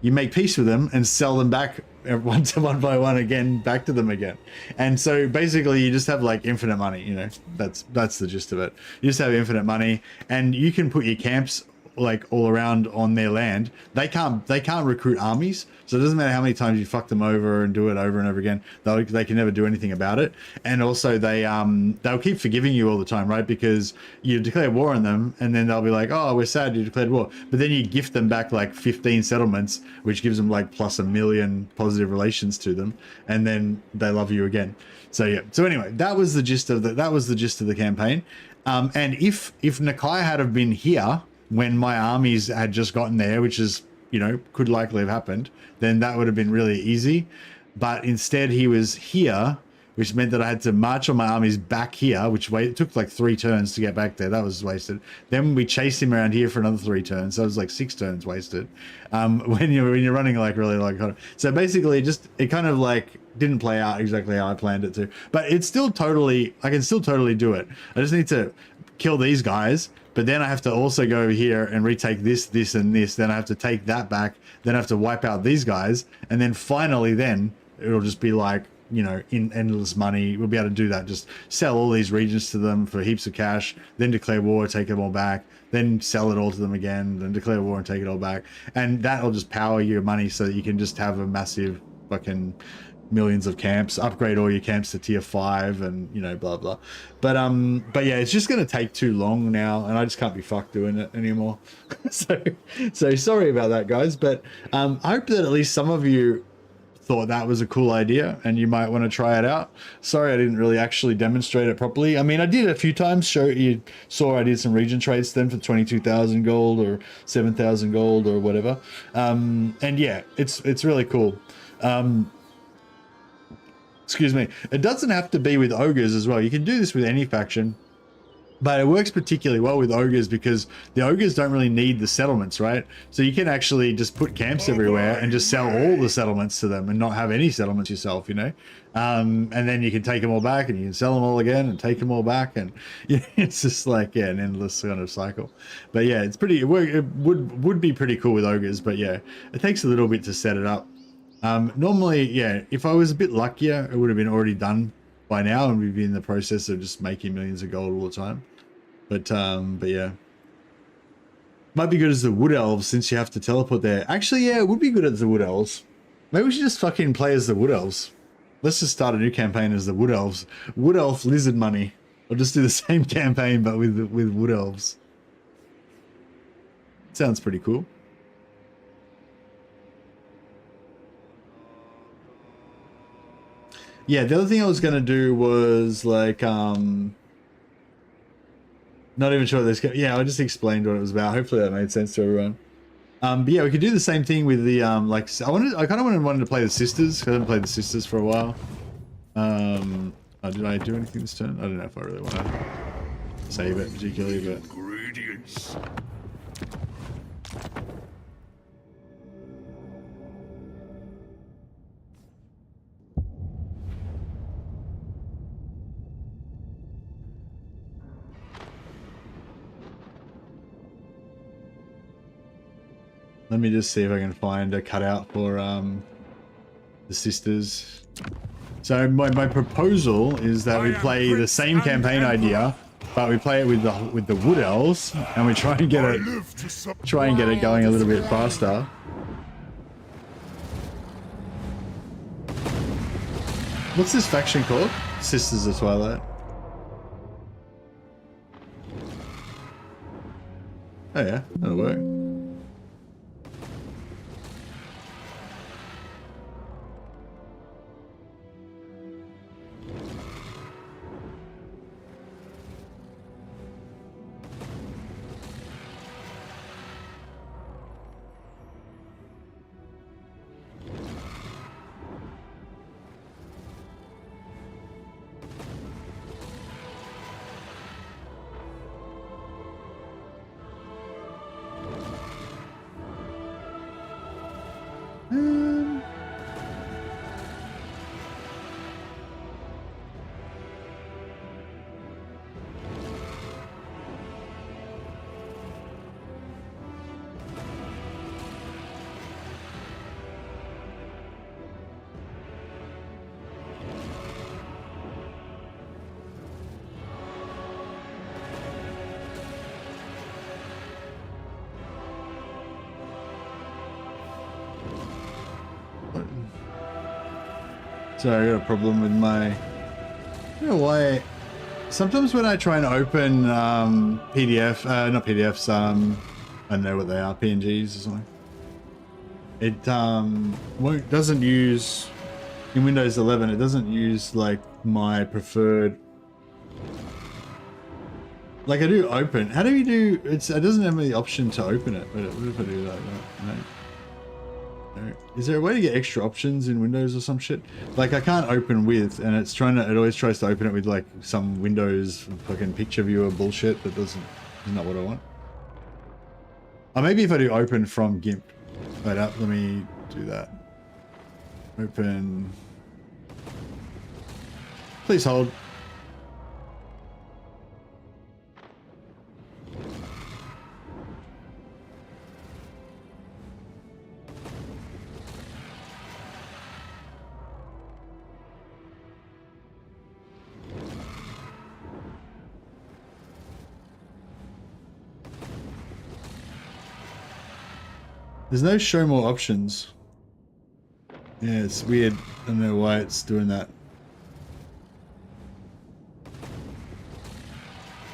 you make peace with them and sell them back one by one again back to them again. And so basically you just have like infinite money, you know. That's the gist of it. You just have infinite money, and you can put your camps like all around on their land. They can't recruit armies, so it doesn't matter how many times you fuck them over and do it over and over again, they can never do anything about it. And also they'll keep forgiving you all the time, right? Because you declare war on them, and then they'll be like, oh, we're sad you declared war, but then you gift them back like 15 settlements, which gives them like plus 1 million positive relations to them, and then they love you again. So yeah, so anyway, that was the gist of the campaign. And if Nakai had have been here when my armies had just gotten there, which is, you know, could likely have happened, then that would have been really easy. But instead he was here, which meant that I had to march on my armies back here, which it took like 3 turns to get back there. That was wasted. Then we chased him around here for another 3 turns. So it was like 6 turns wasted. When you're running like really like, so basically it kind of like didn't play out exactly how I planned it to, but it's still I can still totally do it. I just need to kill these guys, but then I have to also go over here and retake this, and this. Then I have to take that back. Then I have to wipe out these guys. And then finally, then it'll just be like, you know, in endless money. We'll be able to do that. Just sell all these regions to them for heaps of cash, then declare war, take them all back, then sell it all to them again, then declare war and take it all back. And that'll just power your money so that you can just have a massive fucking millions of camps, upgrade all your camps to tier 5, and you know, blah blah. But yeah, it's just gonna take too long now, and I just can't be fucked doing it anymore. so sorry about that, guys, but I hope that at least some of you thought that was a cool idea and you might want to try it out. Sorry I didn't really actually demonstrate it properly. I mean, I did a few times. You saw I did some region trades then for 22,000 gold or 7,000 gold or whatever, and yeah, it's really cool. Excuse me. It doesn't have to be with ogres as well. You can do this with any faction, but it works particularly well with ogres because the ogres don't really need the settlements, right? So you can actually just put camps everywhere and just sell all the settlements to them and not have any settlements yourself, you know? And then you can take them all back and you can sell them all again and take them all back, and yeah, it's just like, yeah, an endless kind of cycle. But yeah, it would be pretty cool with ogres, but yeah, it takes a little bit to set it up. Normally, yeah, if I was a bit luckier, it would have been already done by now and we'd be in the process of just making millions of gold all the time. But yeah. Might be good as the Wood Elves since you have to teleport there. Actually, yeah, it would be good as the Wood Elves. Maybe we should just fucking play as the Wood Elves. Let's just start a new campaign as the Wood Elves. Wood Elf Lizard Money. Or just do the same campaign but with Wood Elves. Sounds pretty cool. Yeah, the other thing I was gonna do was like not even sure what this. Yeah, I just explained what it was about. Hopefully that made sense to everyone. But yeah, we could do the same thing with the like. I kind of wanted to play the sisters. 'Cause I haven't played the sisters for a while. Did I do anything this turn? I don't know if I really want to save it particularly, but. Ingredients. Let me just see if I can find a cutout for the sisters. So my proposal is that we play the same campaign idea, but we play it with the Wood Elves, and we try and get it going a little bit faster. What's this faction called? Sisters of Twilight. Oh yeah, that'll work. Sorry, I got a problem with my... I don't know why... Sometimes when I try and open not PDFs, I don't know what they are, PNGs or something. It doesn't use... In Windows 11, it doesn't use like my preferred... Like I do open. How do you do... It doesn't have the option to open it. But what if I do that? No. Is there a way to get extra options in Windows or some shit? Like I can't open with, and it always tries to open it with like some Windows fucking picture viewer bullshit that is not what I want. Or maybe if I do open from GIMP. Wait up, let me do that. Open. Please hold. There's no show more options. Yeah, it's weird. I don't know why it's doing that.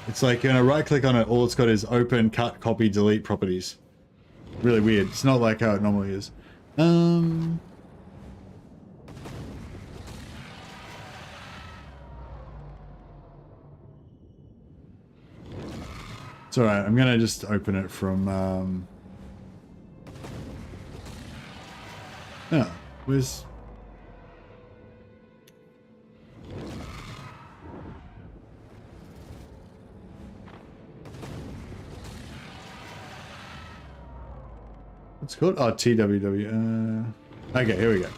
It's like when I right click on it, all it's got is open, cut, copy, delete properties. Really weird. It's not like how it normally is. It's alright, I'm gonna just open it from yeah, where's... What's it called? Oh, TWW. Okay, here we go.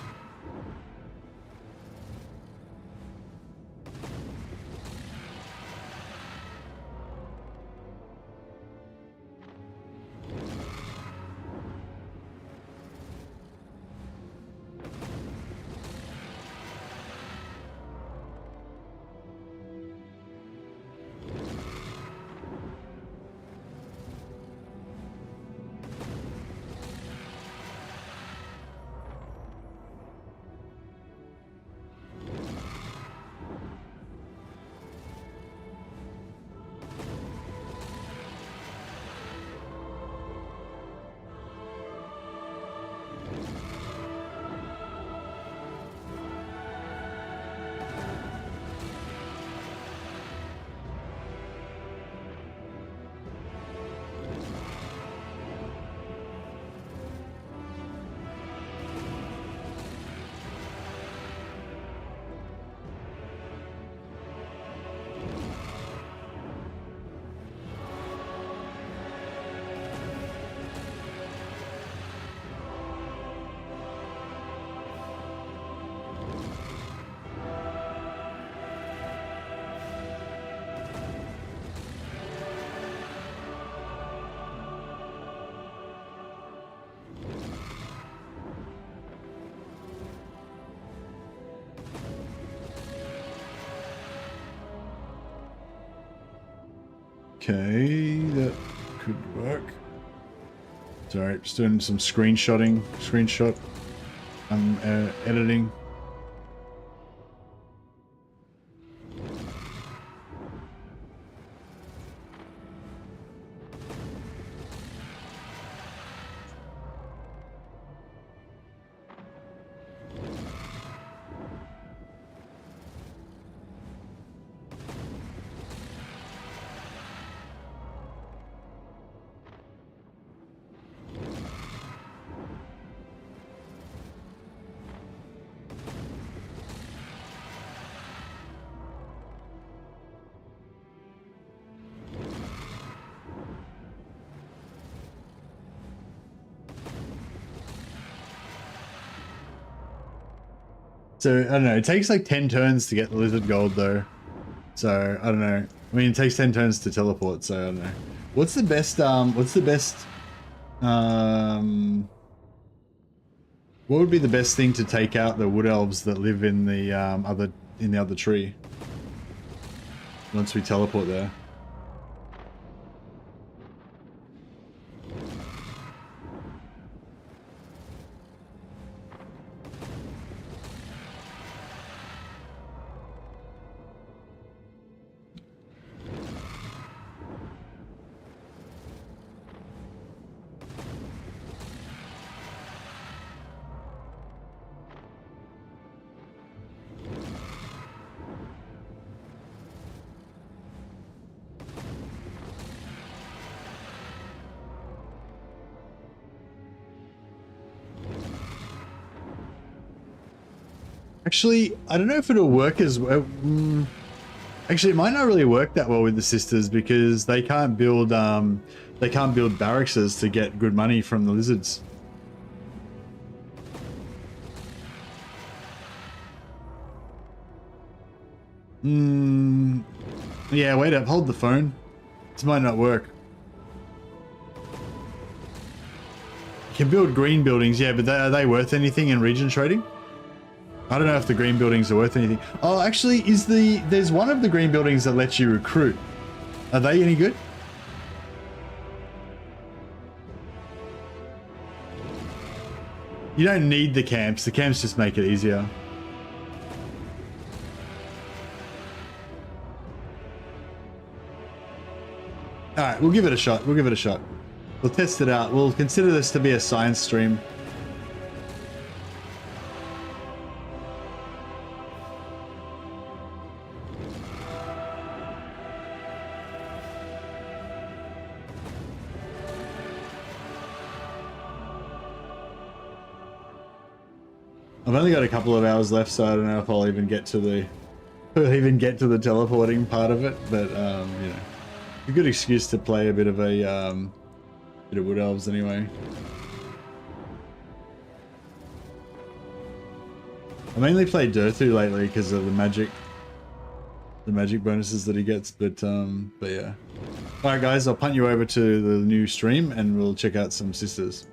Okay, that could work. Sorry, just doing some screenshot editing. So, I don't know, it takes like 10 turns to get the lizard gold though. So, I don't know. I mean, it takes 10 turns to teleport, so I don't know. What's the best, what would be the best thing to take out the wood elves that live in the, other tree? Once we teleport there. Actually, I don't know if it'll work as well. Actually, it might not really work that well with the sisters because they can't build barracks to get good money from the lizards. Yeah, wait up, hold the phone. This might not work. You can build green buildings, yeah, but are they worth anything in region trading? I don't know if the green buildings are worth anything. Oh, actually, there's one of the green buildings that lets you recruit. Are they any good? You don't need the camps. The camps just make it easier. All right, we'll give it a shot. We'll give it a shot. We'll test it out. We'll consider this to be a science stream. I've only got a couple of hours left, so I don't know if I'll even get to the teleporting part of it. But you know, a good excuse to play a bit of Wood Elves anyway. I mainly played Durthu lately because of the magic bonuses that he gets. But yeah. All right, guys, I'll punt you over to the new stream and we'll check out some sisters.